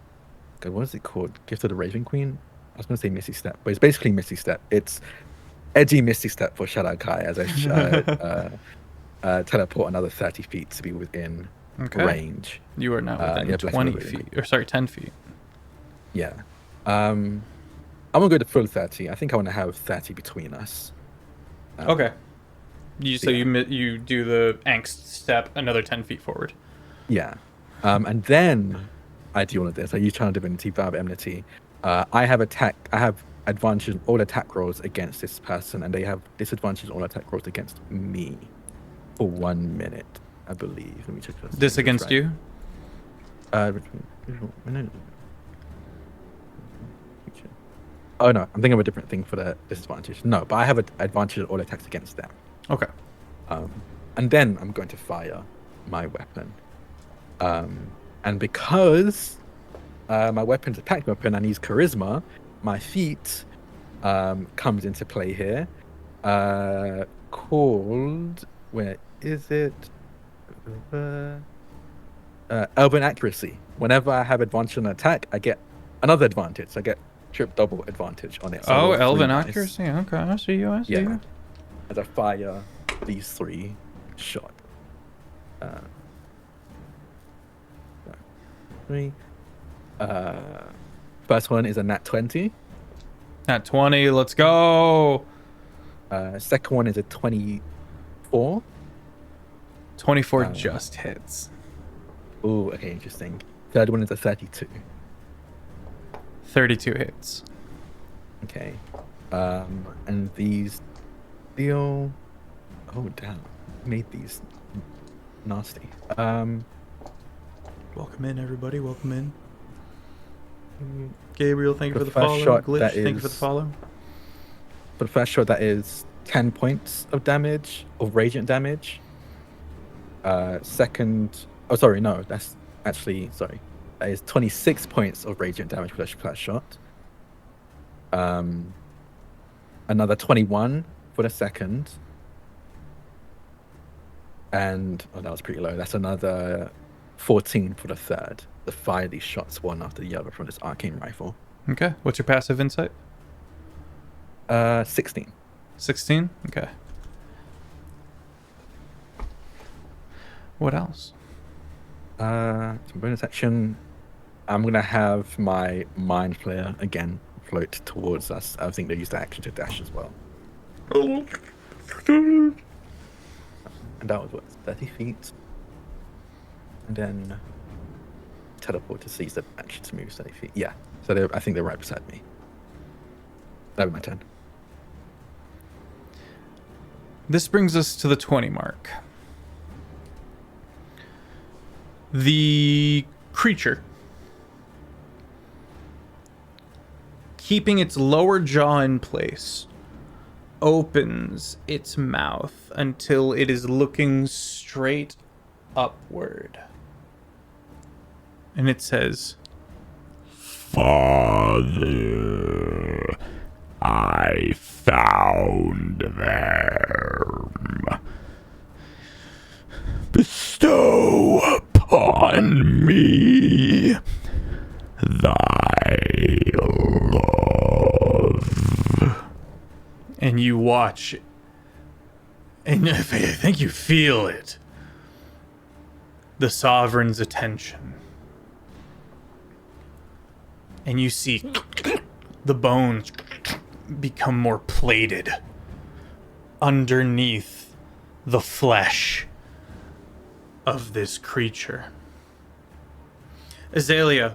God, what is it called? Gift of the Raven Queen? I was gonna say Misty Step, but it's basically Misty Step. It's edgy Misty Step for Shadow Kai as I teleport another 30 feet to be within range. You are now within 20 feet. Or sorry, 10 feet. Yeah. I'm gonna go to full 30. I think I want to have 30 between us. Okay. You do the angst step another 10 feet forward. Yeah. And then I do all of this. I use Channel Divinity, Vow of Enmity. I have advantage on all attack rolls against this person, and they have disadvantage on all attack rolls against me for 1 minute, I believe. Let me check this against you? Oh no, I'm thinking of a different thing for the disadvantage. No, but I have an advantage on all attacks against them. Okay. And then I'm going to fire my weapon. And because my weapon's a packed weapon and use charisma, my feat comes into play here. Called, where is it? Elven Accuracy. Whenever I have advantage on an attack, I get another advantage. I get double advantage on it. So Elven Accuracy. Okay, I see you. Yeah. As I fire these 3 shots. 3. First one is a nat 20. Nat 20, let's go. Second one is a 24. 24 just hits. Oh, okay, interesting. Third one is a 32. 32 hits. Okay. And these deal. Oh damn! Made these nasty. Welcome in, everybody. Welcome in. Gabriel, thank you for the first follow. shot, Glitch, thank you for the follow. For the first shot, that is 10 points of damage, of radiant damage. Second, oh sorry, no, that's actually sorry. That is 26 points of radiant damage for that first shot. Another 21 for the second. And oh, that was pretty low. That's another 14 for the third. The 5 of these shots, one after the other, from this arcane rifle. Okay. What's your passive insight? 16. 16? Okay. What else? Some bonus action. I'm gonna have my mind flare again float towards us. I think they use the action to dash as well. And that was what, 30 feet? And then teleport to seize the action to move 30 feet. Yeah. So I think they're right beside me. That'll be my turn. This brings us to the 20 mark. The creature, keeping its lower jaw in place, opens its mouth until it is looking straight upward. And it says, Father, I found them. Bestow upon Lend me thy love. And you watch, and I think you feel it. The sovereign's attention. And you see the bones become more plated underneath the flesh of this creature. Azalea.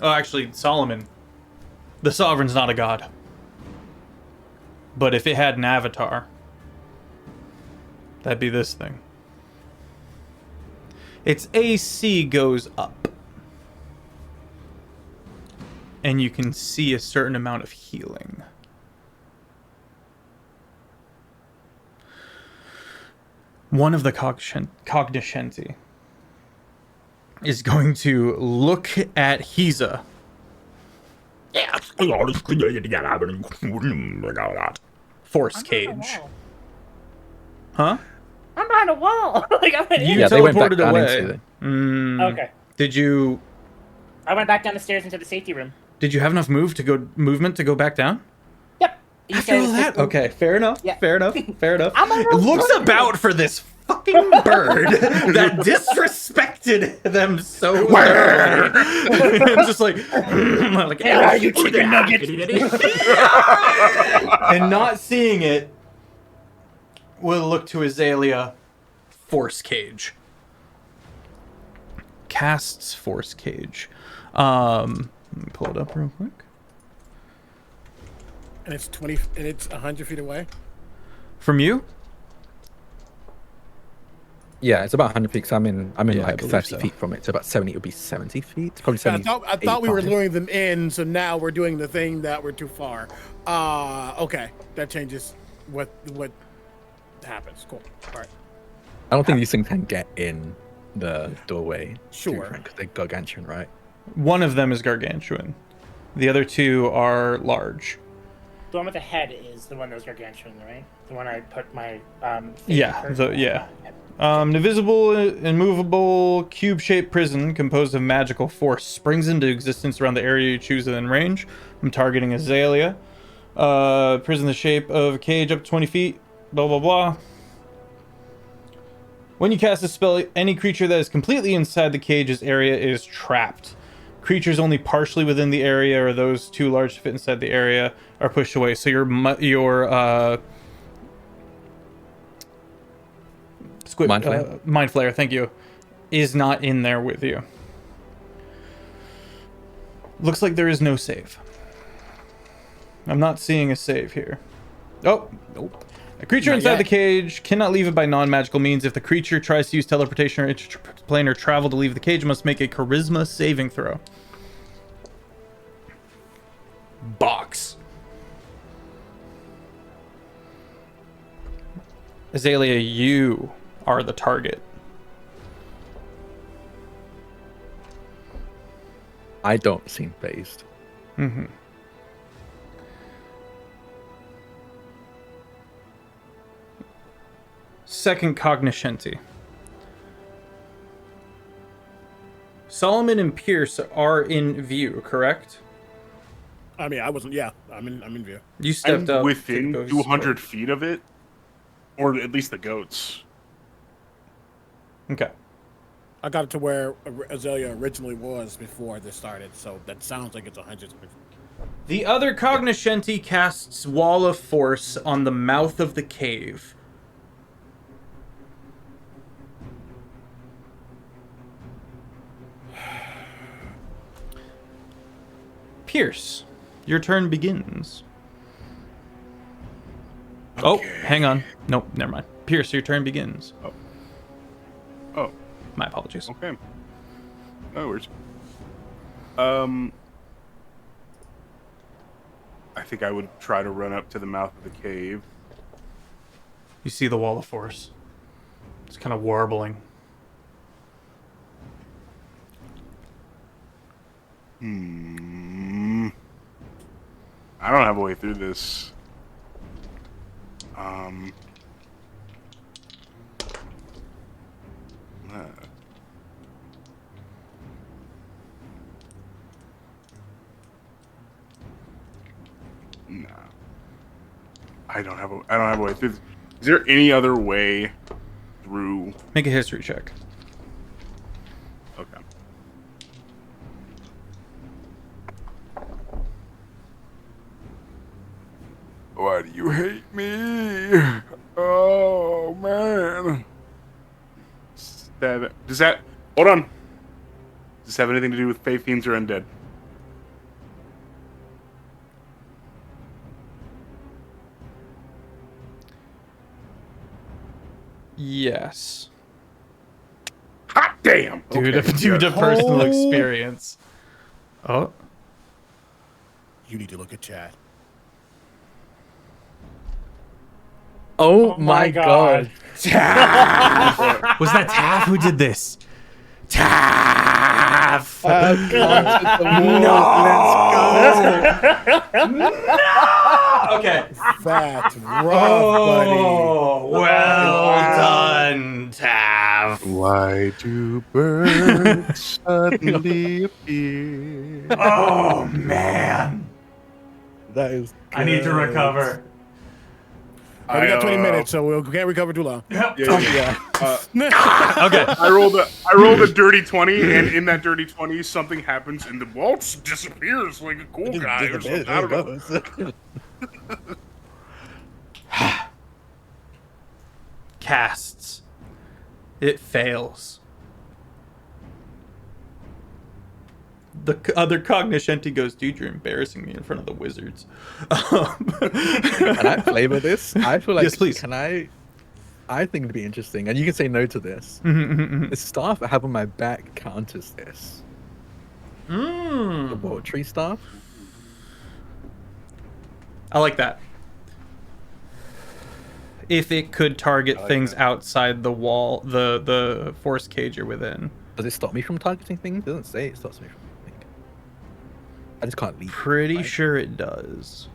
Oh, actually, Solomon. The sovereign's not a god. But if it had an avatar, that'd be this thing. Its AC goes up. And you can see a certain amount of healing. One of the cognoscenti is going to look at Hiza. Force cage. Huh? I'm behind a wall. Like I'm an You Yeah, they went back teleported down away. into the- Okay. Did you I went back down the stairs into the safety room. have enough movement to go back down? Yep. You After said all it was that? 15. Okay, fair enough. Yeah. Fair enough. Fair enough. I'm a It little looks bird. about for this fucking bird that disrespected them so much. And just like, like, Where are you, chicken nuggets? And not seeing it, we'll look to Azalea. Force cage. Casts force cage. Let me pull it up real quick. And it's 20, and it's 100 feet away. From you? Yeah, it's about 100 feet. So I'm in Yeah, I like believe 30 so. feet from it. So about 70. It would be 70 feet. Probably Yeah, 70. I thought we were 85. luring them in, so now we're doing the thing that we're too far. Okay, that changes what happens. Cool. All right. I don't think these things can get in the doorway. Sure. Because they're gargantuan, right? One of them is gargantuan. The other two are large. The one with the head is the one that was gargantuan, right? The one I put my Yeah, Invisible, immovable, cube-shaped prison composed of magical force springs into existence around the area you choose within range. I'm targeting Azalea. Prison the shape of a cage up to 20 feet. Blah, blah, blah. When you cast a spell, any creature that is completely inside the cage's area is trapped. Creatures only partially within the area or those too large to fit inside the area are pushed away. So your Mind Flayer? Mind Flayer, thank you, is not in there with you. Looks like there is no save. I'm not seeing a save here. Oh, nope. A creature Not inside yet. the cage cannot leave it by non-magical means. If the creature tries to use teleportation or interplane or travel to leave the cage, must make a charisma saving throw. Box. Azalea, you are the target. I don't seem phased. Mm-hmm. Second cognoscenti. Solomon and Pierce are in view, correct? I mean, I wasn't. Yeah, I'm in view. You stepped I'm up. within took those 200 feet of it, or at least the goats. Okay. I got it to where Azalea originally was before this started, so that sounds like it's 100. The other cognoscenti casts Wall of Force on the mouth of the cave. Pierce, your turn begins. Oh, hang on. Nope, never mind. Pierce, your turn begins. Oh, My apologies. okay. No worries. I think I would try to run up to the mouth of the cave. You see the Wall of Force. It's kind of warbling. I don't have a way through this. No. I don't have a way through. Is there any other way through? Make a history check. Okay. Why do you hate me? Oh man. 7. Does that? Hold on. Does this have anything to do with Fae Fiends or Undead? Yes. Hot damn! Due Okay, to yes. personal experience. Oh. You need to look at chat. Oh my god. Taff! Was that Taff who did this? Taff! Okay. That's rough, buddy. Oh, well done, Taff. Why do birds suddenly appear? Oh, man. That is. I need to good. recover. We got 20 minutes, so we can't recover too long. Yeah. Okay. I rolled a dirty 20, and in that dirty 20, something happens, and the waltz disappears like a cool guy or something. I don't know. Casts. It fails. The other cognoscenti goes, dude, you're embarrassing me in front of the wizards. Can I flavor this? I feel like. Yes, please. Can I? I think it'd be interesting, and you can say no to this. Mm-hmm. The staff I have on my back counters this. The poetry staff. I like that. If it could target things outside the wall, the force cage you're within. Does it stop me from targeting things? It doesn't say it stops me from. I just can't leave. Pretty right? sure it does.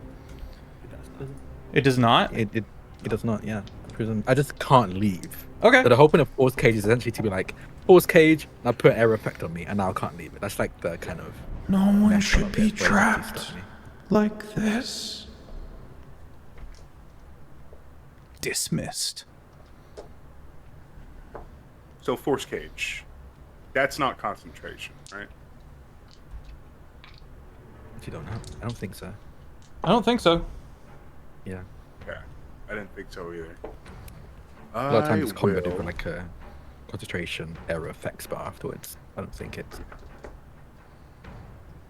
It does not? It does not. Yeah. Prison. I just can't leave. Okay. So the whole point of force cage is essentially to be like force cage. Now put error effect on me, and now I can't leave it. That's like the kind of. No one method should of be it, where it trapped stops me. like this. Dismissed. So force cage. That's not concentration, right? You don't know. I don't think so. I don't think so. Yeah. Yeah, I didn't think so either. A lot of times it's combat will- with like a concentration error effects, but afterwards I don't think it's.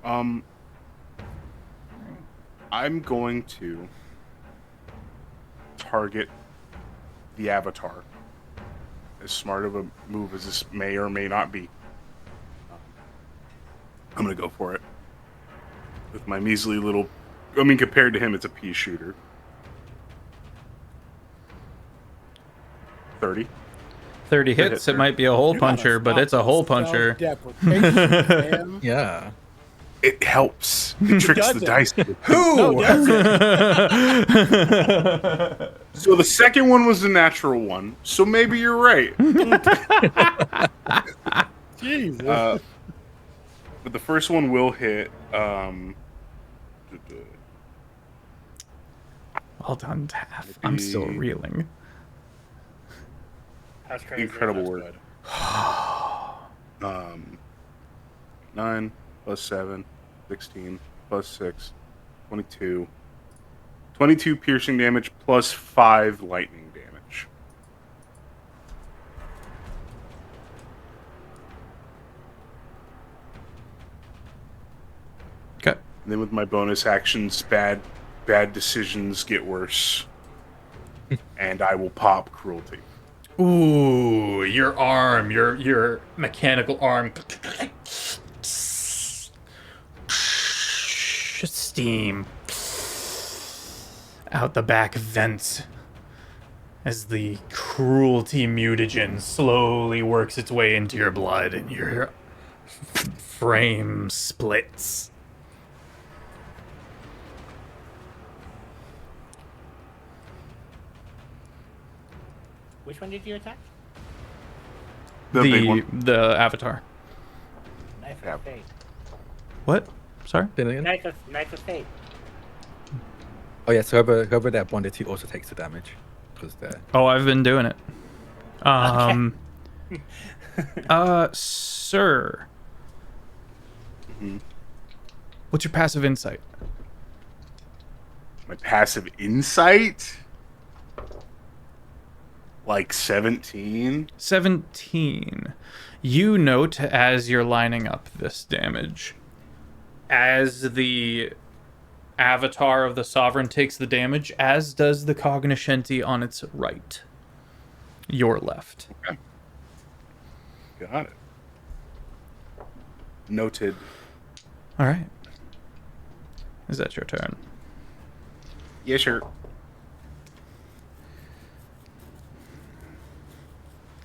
I'm going to target the Avatar. As smart of a move as this may or may not be, I'm gonna go for it. With my measly little, I mean, compared to him, it's a pea shooter. 30. 30 hits. It might be a hole puncher, but it's a hole puncher. Self-deprecation, Yeah. It helps. It tricks the doesn't. dice. Who? So the second one was a natural one. So maybe you're right. Jesus. But the first one will hit. Well done, Taff. I'm still reeling. That's crazy. Incredible That's word. 9 plus 7, 16 plus 6, 22. 22 piercing damage plus 5 lightning damage. Okay. And then with my bonus actions, bad decisions get worse. And I will pop cruelty. Ooh, your arm, your mechanical arm. Steam out the back vents as the cruelty mutagen slowly works its way into your blood and your frame splits. Which one did you attack? The big one. The avatar. Knife Yeah. of Fate. What? Sorry? Say that again? Knife of Fate. Oh yeah, so whoever they're bonded to also takes the damage because they're. Oh, I've been doing it. Sir. What's your passive insight? My passive insight? Like 17? 17. You note as you're lining up this damage, as the avatar of the Sovereign takes the damage, as does the Cognoscenti on its right. Your left. Okay. Got it. Noted. All right. Is that your turn? Yeah, sure.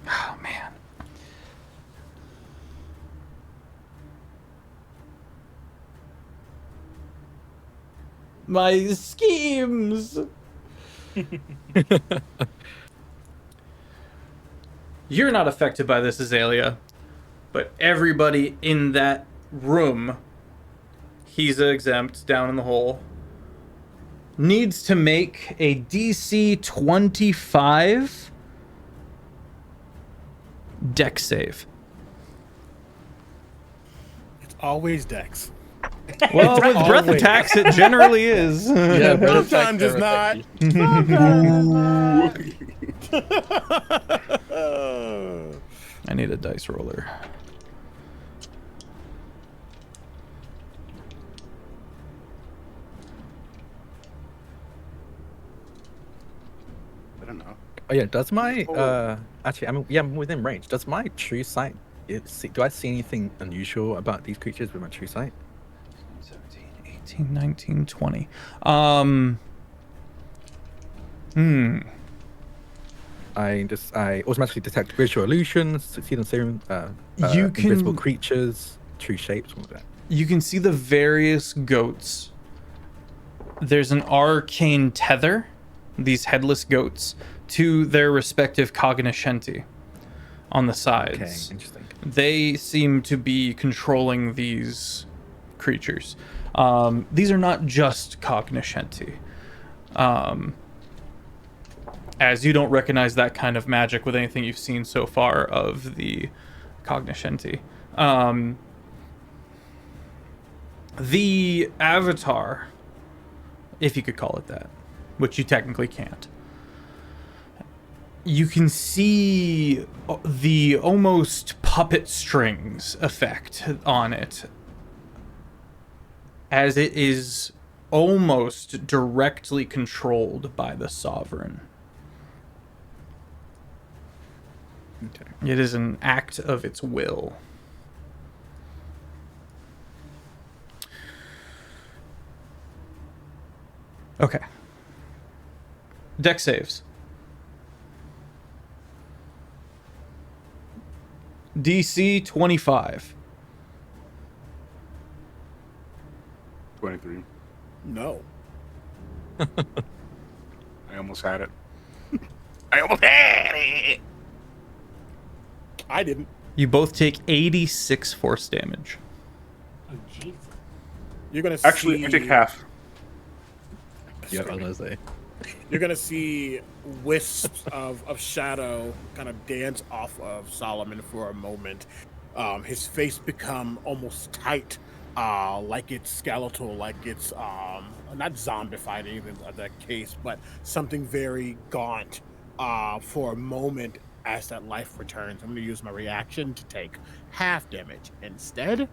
Oh, man. My schemes! You're not affected by this, Azalea, but everybody in that room, he's exempt down in the hole, needs to make a DC 25 dex save. It's always Dex. Well, with breath Always. attacks, it generally is. Yeah, but Sometimes it's not. I need a dice roller. I don't know. Oh yeah, does my actually I'm within range. Does my true sight? Do I see anything unusual about these creatures with my true sight? 17, 18, 19, 20. I automatically detect visual illusions, succeed on saving You can- invisible creatures, true shapes, all of that. You can see the various goats. There's an arcane tether, these headless goats, to their respective cognoscenti on the sides. Okay, interesting. They seem to be controlling these creatures. These are not just cognoscenti. As you don't recognize that kind of magic with anything you've seen so far of the cognoscenti. The avatar, if you could call it that, which you technically can't, you can see the almost puppet strings effect on it, as it is almost directly controlled by the Sovereign. Okay. It is an act of its will. Okay. Dex saves. DC 25. 23. No. I almost had it. I almost had it! I didn't. You both take 86 force damage. Oh, Jesus. You're gonna Actually, see. I take half. Yeah, I was gonna say. You're gonna see wisps of shadow kind of dance off of Solomon for a moment. His face become almost tight, like it's skeletal, like it's not zombified even in that case, but something very gaunt for a moment as that life returns. I'm gonna use my reaction to take half damage instead.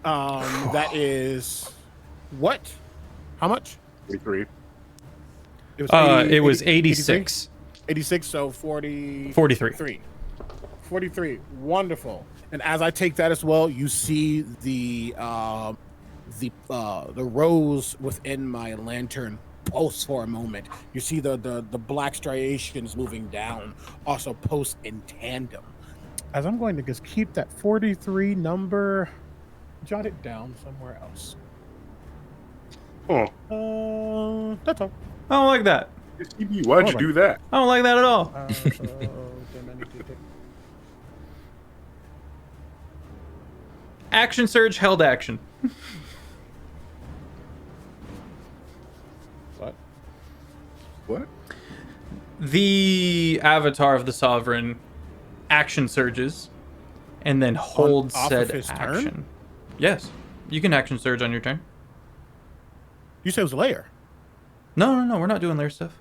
That is what? How much? 23. It was, It was 86. 86, so 40. 43. 43. Wonderful. And as I take that as well, you see the rose within my lantern pulse for a moment. You see the black striations moving down, also pulse in tandem. As I'm going to just keep that 43 number, jot it down somewhere else. Oh, That's all. I don't like that. CB, why'd you do that? I don't like that at all. Action surge, held action. What? What? The avatar of the Sovereign action surges and then holds off said of his action. turn? Yes. You can action surge on your turn. You said it was a layer. No, we're not doing lair stuff.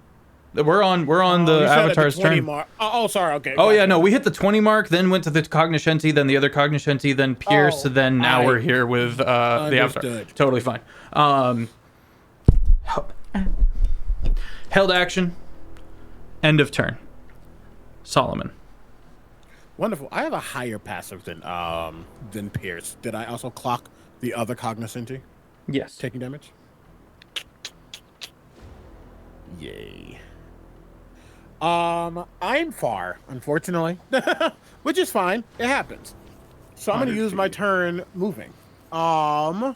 We're on the You said at the avatar's 20 turn. mark. Oh, sorry. Okay. Oh gotcha. yeah, no, we hit the 20 mark, then went to the Cognoscenti, then the other Cognoscenti, then Pierce, Oh, then now I we're here with the avatar. understood. Totally fine. Held action. End of turn. Solomon. Wonderful. I have a higher passive than Pierce. Did I also clock the other Cognoscenti Yes. taking damage? Yay. I'm far, unfortunately, which is fine. It happens. So I'm going to 100 use my feet. turn moving. At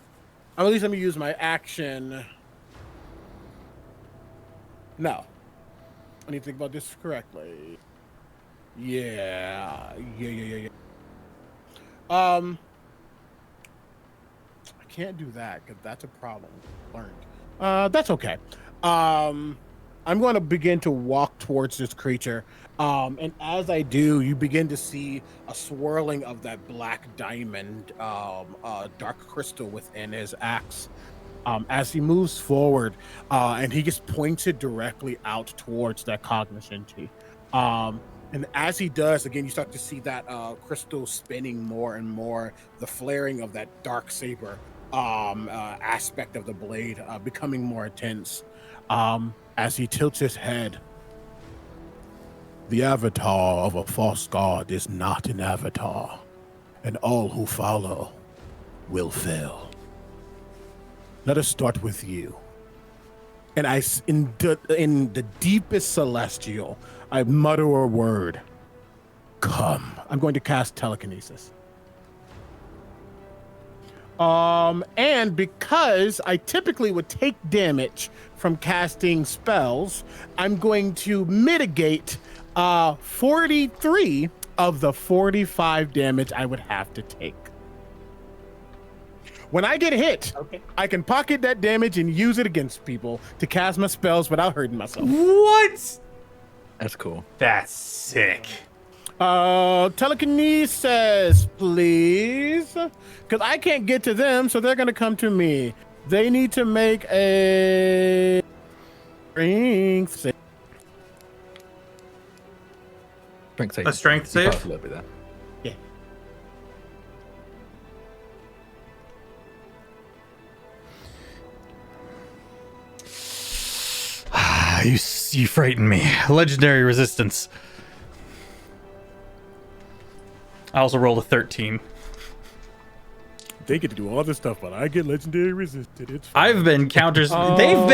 least let me use my action. No. I need to think about this correctly. Yeah. I can't do that because that's a problem. Learned. That's okay. I'm going to begin to walk towards this creature. And as I do, you begin to see a swirling of that black diamond, dark crystal within his axe. As he moves forward, and he just points it directly out towards that Cognoscenti. And as he does, again, you start to see that crystal spinning more and more, the flaring of that dark saber aspect of the blade becoming more intense. As he tilts his head, the avatar of a false god is not an avatar, and all who follow will fail. Let us start with you. And in the deepest celestial, I mutter a word. Come. I'm going to cast telekinesis. And because I typically would take damage from casting spells, I'm going to mitigate 43 of the 45 damage I would have to take. When I get hit, I can pocket that damage and use it against people to cast my spells without hurting myself. What? That's cool. That's sick. Telekinesis, please. Because I can't get to them, so they're going to come to me. They need to make a strength save. Strength save. A strength You save? passed a little bit there. Yeah. You frighten me. Legendary resistance. I also rolled a 13. They get to do all this stuff, but I get legendary resisted. It's fine. I've been counters. They've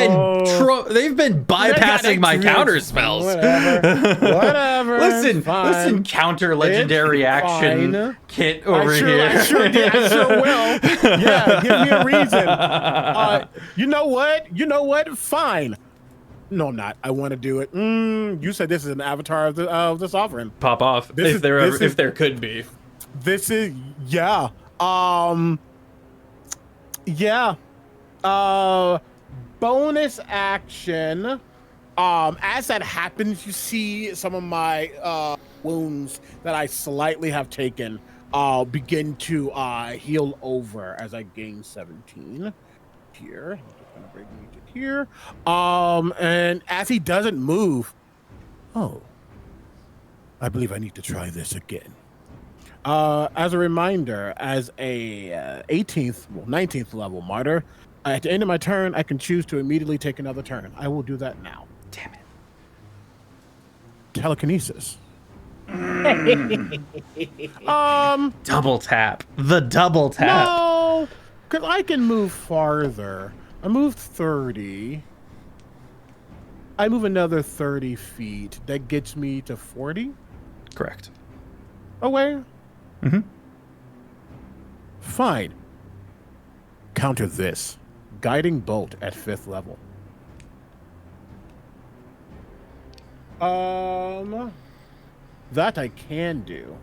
been bypassing my counter spells. Whatever. Listen, counter legendary It's action fine. kit over here. I sure will. Yeah, give me a reason. You know what? Fine. No, I'm not. I want to do it. You said this is an avatar of the Sovereign. Pop off if there could be. This is yeah. Bonus action. As that happens, you see some of my wounds that I slightly have taken begin to heal over as I gain 17 here. Here. And as he doesn't move, I believe I need to try this again. As a reminder, as a 19th level martyr, at the end of my turn, I can choose to immediately take another turn. I will do that now. Damn it. Telekinesis. Double tap. The double tap. No, because I can move farther. I moved 30. I move another 30 feet. That gets me to 40 Correct. away. Mm-hmm. Fine. Counter this. Guiding bolt at 5th level. That I can do.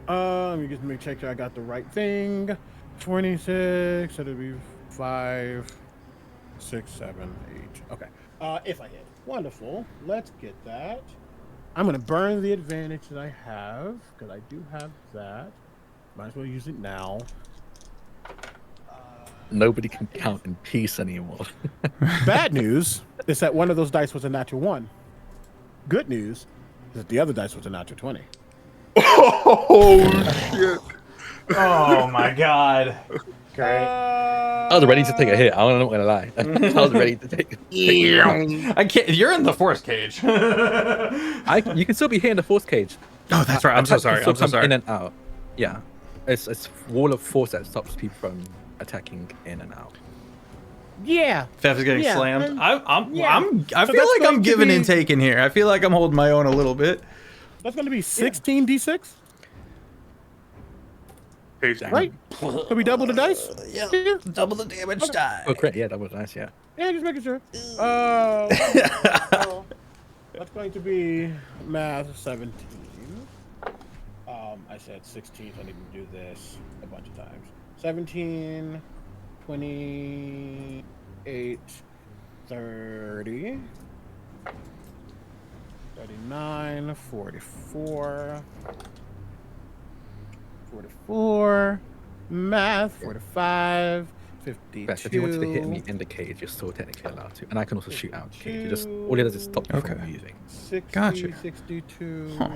Let me just make sure I got the right thing. 26, that'll be 5, 6, 7, 8. Okay. If I hit. Wonderful. Let's get that. I'm going to burn the advantage that I have, because I do have that. Might as well use it now. Nobody can count in peace anymore. Bad news is that one of those dice was a natural 1. Good news is that the other dice was a natural 20. Oh shit! Oh my god. Great. I was ready to take a hit. I'm not gonna lie. I was ready to take. I can't. You're in the force cage. You can still be here in the force cage. Oh, that's right. I'm so Attacks can sorry. still I'm so come sorry. In and out. Yeah, it's wall of force that stops people from attacking in and out. Yeah. Fef is getting Yeah, slammed. and- I yeah. feel So like that's I'm going to giving and be- taking here. I feel like I'm holding my own a little bit. That's going to be 16 d6, Tasty. right? Can we double the dice? Yeah, Yeah. double the damage die. Oh, great! Yeah, that was nice. Yeah. Yeah, just making sure. That's going to be math 17. I said 16, so I need to do this a bunch of times. 17, 28, 30, 39, 44, 44, math 45, 52. Beth, if you wanted to hit me in the cage, you're still technically allowed to, and I can also shoot out the cage. It just all it does is stop you from Okay. moving. 60, Gotcha. 62. Huh.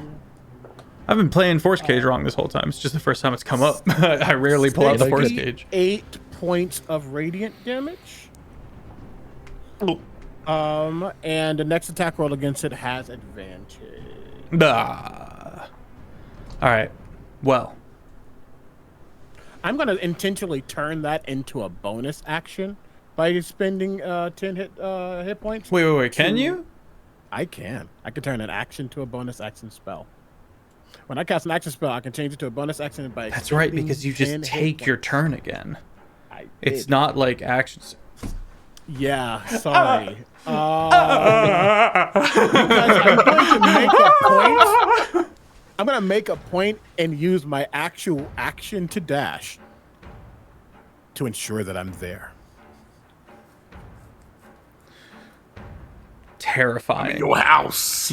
I've been playing force cage wrong this whole time. It's just the first time it's come up. I rarely pull out the force cage. 8 points of radiant damage. And the next attack roll against it has advantage. Ah. All right. Well, I'm gonna intentionally turn that into a bonus action by spending 10 hit points. wait. Can you? I can turn an action to a bonus action spell. When I cast an action spell, I can change it to a bonus action by. That's right, expending because you 10 just hit take your points. turn again. I It's did. not like actions. Yeah, sorry. Guys, I'm going to make a point. I'm going to make a point and use my actual action to dash to ensure that I'm there. Terrifying. Your house.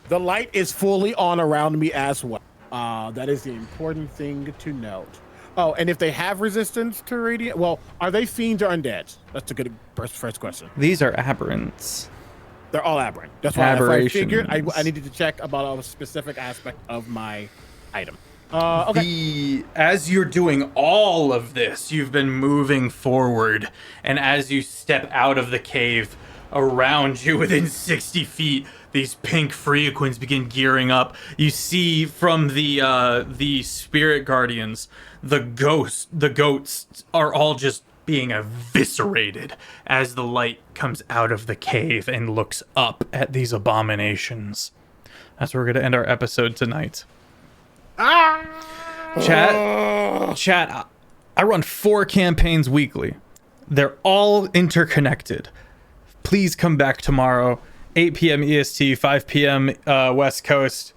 The light is fully on around me as well. That is the important thing to note. Oh, and if they have resistance to radiant, well, are they fiends or undead? That's a good first question. These are aberrants. They're all aberrant. That's why I figured I Aberrations. needed to check about a specific aspect of my item. Okay. As you're doing all of this, you've been moving forward, and as you step out of the cave, around you within 60 feet, these pink frequins begin gearing up. You see from the spirit guardians, the goats are all just being eviscerated as the light comes out of the cave and looks up at these abominations. That's where we're gonna end our episode tonight. Chat, I run 4 campaigns weekly. They're all interconnected. Please come back tomorrow, 8 p.m. EST, 5 p.m. West Coast.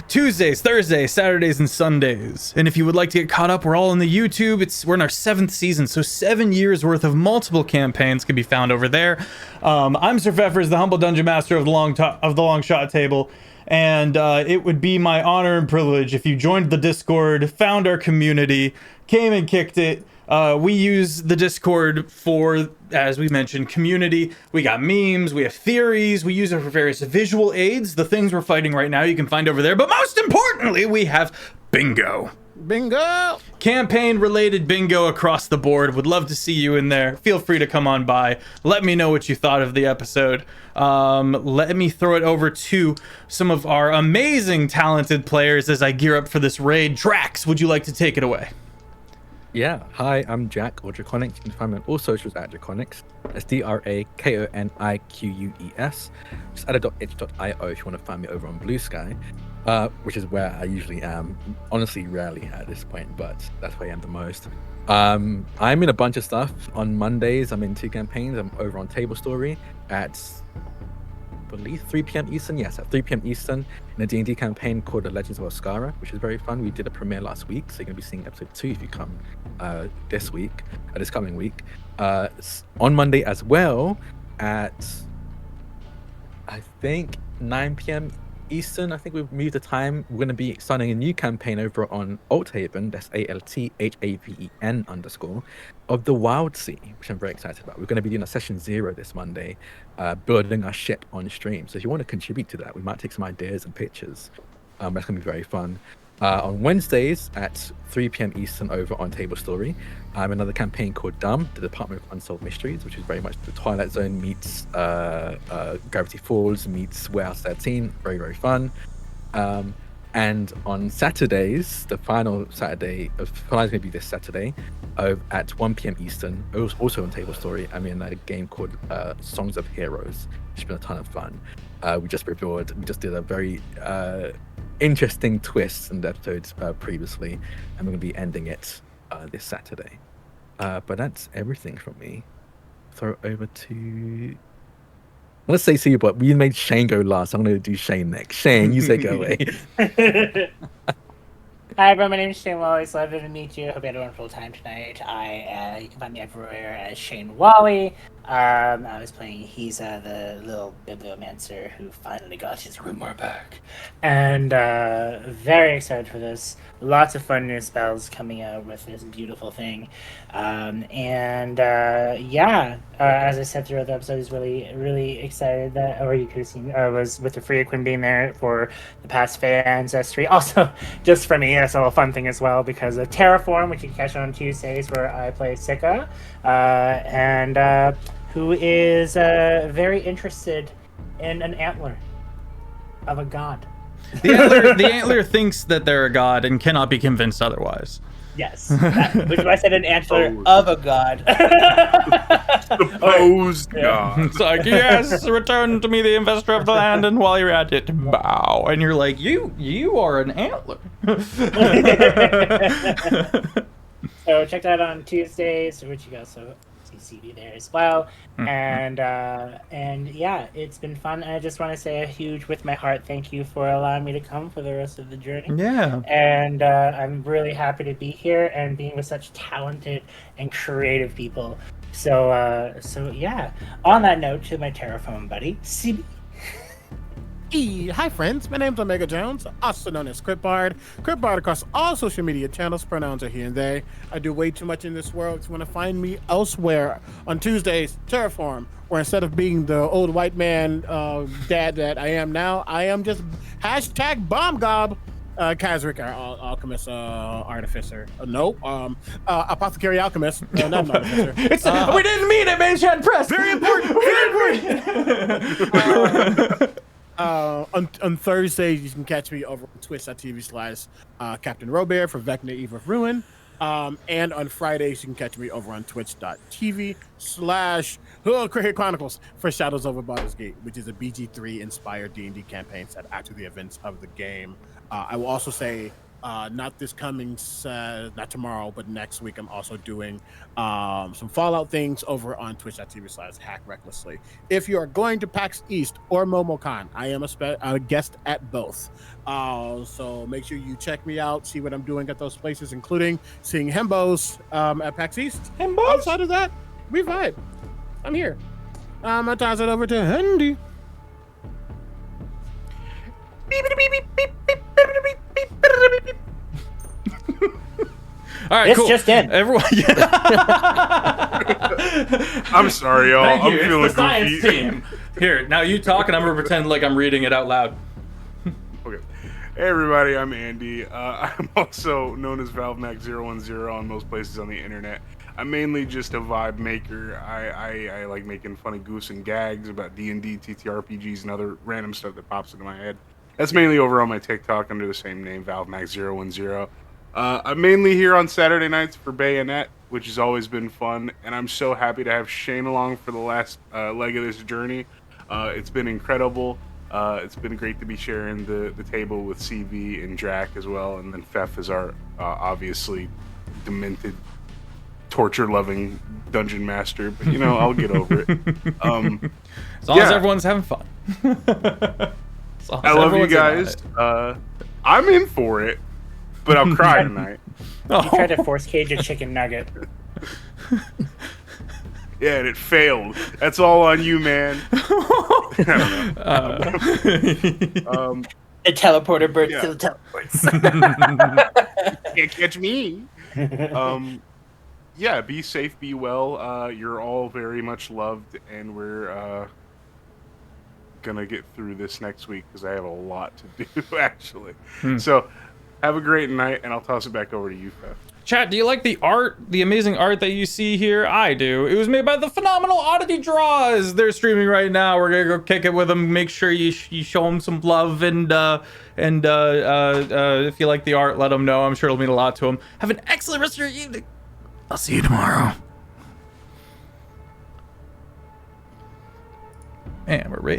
Tuesdays, Thursdays, Saturdays, and Sundays. And if you would like to get caught up, we're all in the YouTube. We're in our 7th season, so 7 years worth of multiple campaigns can be found over there. I'm Sir Pfeffers, the humble dungeon master of the Longshot table, and it would be my honor and privilege if you joined the Discord, found our community, came and kicked it. We use the Discord for, as we mentioned, community. We got memes, we have theories, we use it for various visual aids. The things we're fighting right now you can find over there. But most importantly, we have bingo. Bingo! Campaign-related bingo across the board. Would love to see you in there. Feel free to come on by. Let me know what you thought of the episode. Let me throw it over to some of our amazing, talented players as I gear up for this raid. Drax, would you like to take it away? Yeah, hi, I'm Jack, or Drakoniques. You can find me on all socials at Drakoniques. That's DRAKONIQUES. Just add a .itch.io if you want to find me over on Blue Sky, which is where I usually am. Honestly, rarely at this point, but that's where I am the most. I'm in a bunch of stuff. On Mondays, I'm in 2 campaigns. I'm over on Table Story at believe 3 p.m. Eastern. Yes, at 3 p.m. Eastern in a D&D campaign called The Legends of Oscara, which is very fun. We did a premiere last week, so you're going to be seeing episode 2 if you come this coming week. On Monday as well at, I think, 9 p.m. Eastern. I think we've moved the time. We're going to be starting a new campaign over on Althaven, that's ALTHAVEN_ of the Wild Sea, which I'm very excited about. We're going to be doing a session 0 this Monday, building our ship on stream. So if you want to contribute to that, we might take some ideas and pictures. That's going to be very fun. On Wednesdays at 3 p.m. Eastern over on Table Story, another campaign called DUM, the Department of Unsolved Mysteries, which is very much the Twilight Zone meets Gravity Falls meets Warehouse 13. Very, very fun. And on Saturdays, the final Saturday of July is going to be this Saturday at 1 p.m. Eastern, also on Table Story. I'm in a game called Songs of Heroes, which has been a ton of fun. We just did a very interesting twist in the episodes previously, and we're going to be ending it this Saturday. But that's everything from me. Throw it over to... Let's say see you, but we made Shane go last. I'm going to do Shane next. Shane, you say go away. Hi everyone, my name is Shane Whalley. It's lovely to meet you. Hope you had a wonderful time tonight. You can find me everywhere as Shane Whalley. I was playing Hiza, the little bibliomancer who finally got his grimoire back. And very excited for this. Lots of fun new spells coming out with this beautiful thing. As I said throughout the episode, I was really excited that, or you could have seen, was with the Freaquin being there for the past Fey Ancestry. Also, just for me, that's a little fun thing as well, because of Terraform, which you can catch on Tuesdays, where I play Sika, who is very interested in an antler of a god. The antler thinks that they're a god and cannot be convinced otherwise. Yes, which is why I said an antler of a god. Supposed god. It's like, yes, return to me the investor of the land, and while you're at it, bow. And you're like, you are an antler. So check that out on Tuesdays, which you guys see CD there as well. And yeah, it's been fun. I just want to say a huge, with my heart, thank you for allowing me to come for the rest of the journey. Yeah. And I'm really happy to be here and being with such talented and creative people. So yeah. On that note, to my Terraform buddy, CB. Hi friends, my name's Omega Jones, also known as CritBard. CritBard across all social media channels, pronouns are he and they. I do way too much in this world. If you want to find me elsewhere, on Tuesdays, Terraform, where instead of being the old white man dad that I am now, I am just hashtag BombGob. Kazric, our alchemist artificer. Apothecary alchemist. Not an artificer. We didn't mean it, man. Chat press. Very important. Very important. On Thursdays, you can catch me over on twitch.tv/Captain Robert for Vecna Eve of Ruin. And on Fridays, you can catch me over on twitch.tv/Cricket Chronicles for Shadows Over Baldur's Gate, which is a BG3 inspired D&D campaign set after the events of the game. I will also say, not tomorrow, but next week, I'm also doing some Fallout things over on twitch.tv/HackRecklessly. If you are going to PAX East or MomoCon, I am a guest at both. So make sure you check me out, see what I'm doing at those places, including seeing Hembos at PAX East. Hembos? Outside of that, we vibe. I'm here. I'm going to toss it over to Hendy. All right, This cool. just in. Everyone, I'm sorry, y'all. Thank I'm you. feeling It's the science goofy. team. Here, now you talk, and I'm gonna pretend like I'm reading it out loud. Okay. Hey everybody, I'm Andy. I'm also known as ValveMax 010 on most places on the internet. I'm mainly just a vibe maker. I like making funny goofs and gags about D&D, TTRPGs, and other random stuff that pops into my head. That's mainly over on my TikTok under the same name, ValveMax 010. I'm mainly here on Saturday nights for Bayonet, which has always been fun, and I'm so happy to have Shane along for the last leg of this journey. It's been incredible. It's been great to be sharing the table with CV and Drak as well, and then Fef is our obviously demented, torture-loving dungeon master. But I'll get over it. As long as everyone's having fun. As long I as love you everyone's in on guys. it. I'm in for it, but I'll cry tonight. You tried to force cage a chicken nugget. Yeah, and it failed. That's all on you, man. I don't know. The teleporter bird Yeah. still teleports. Can't catch me. Yeah, be safe, be well. You're all very much loved, and we're gonna get through this next week because I have a lot to do, actually. So, have a great night, and I'll toss it back over to you, Fef. Chat, do you like the art, the amazing art that you see here? I do. It was made by the phenomenal Oddity Draws. They're streaming right now. We're gonna go kick it with them. Make sure you show them some love, and if you like the art, let them know. I'm sure it'll mean a lot to them. Have an excellent rest of your evening. I'll see you tomorrow. And we're ready.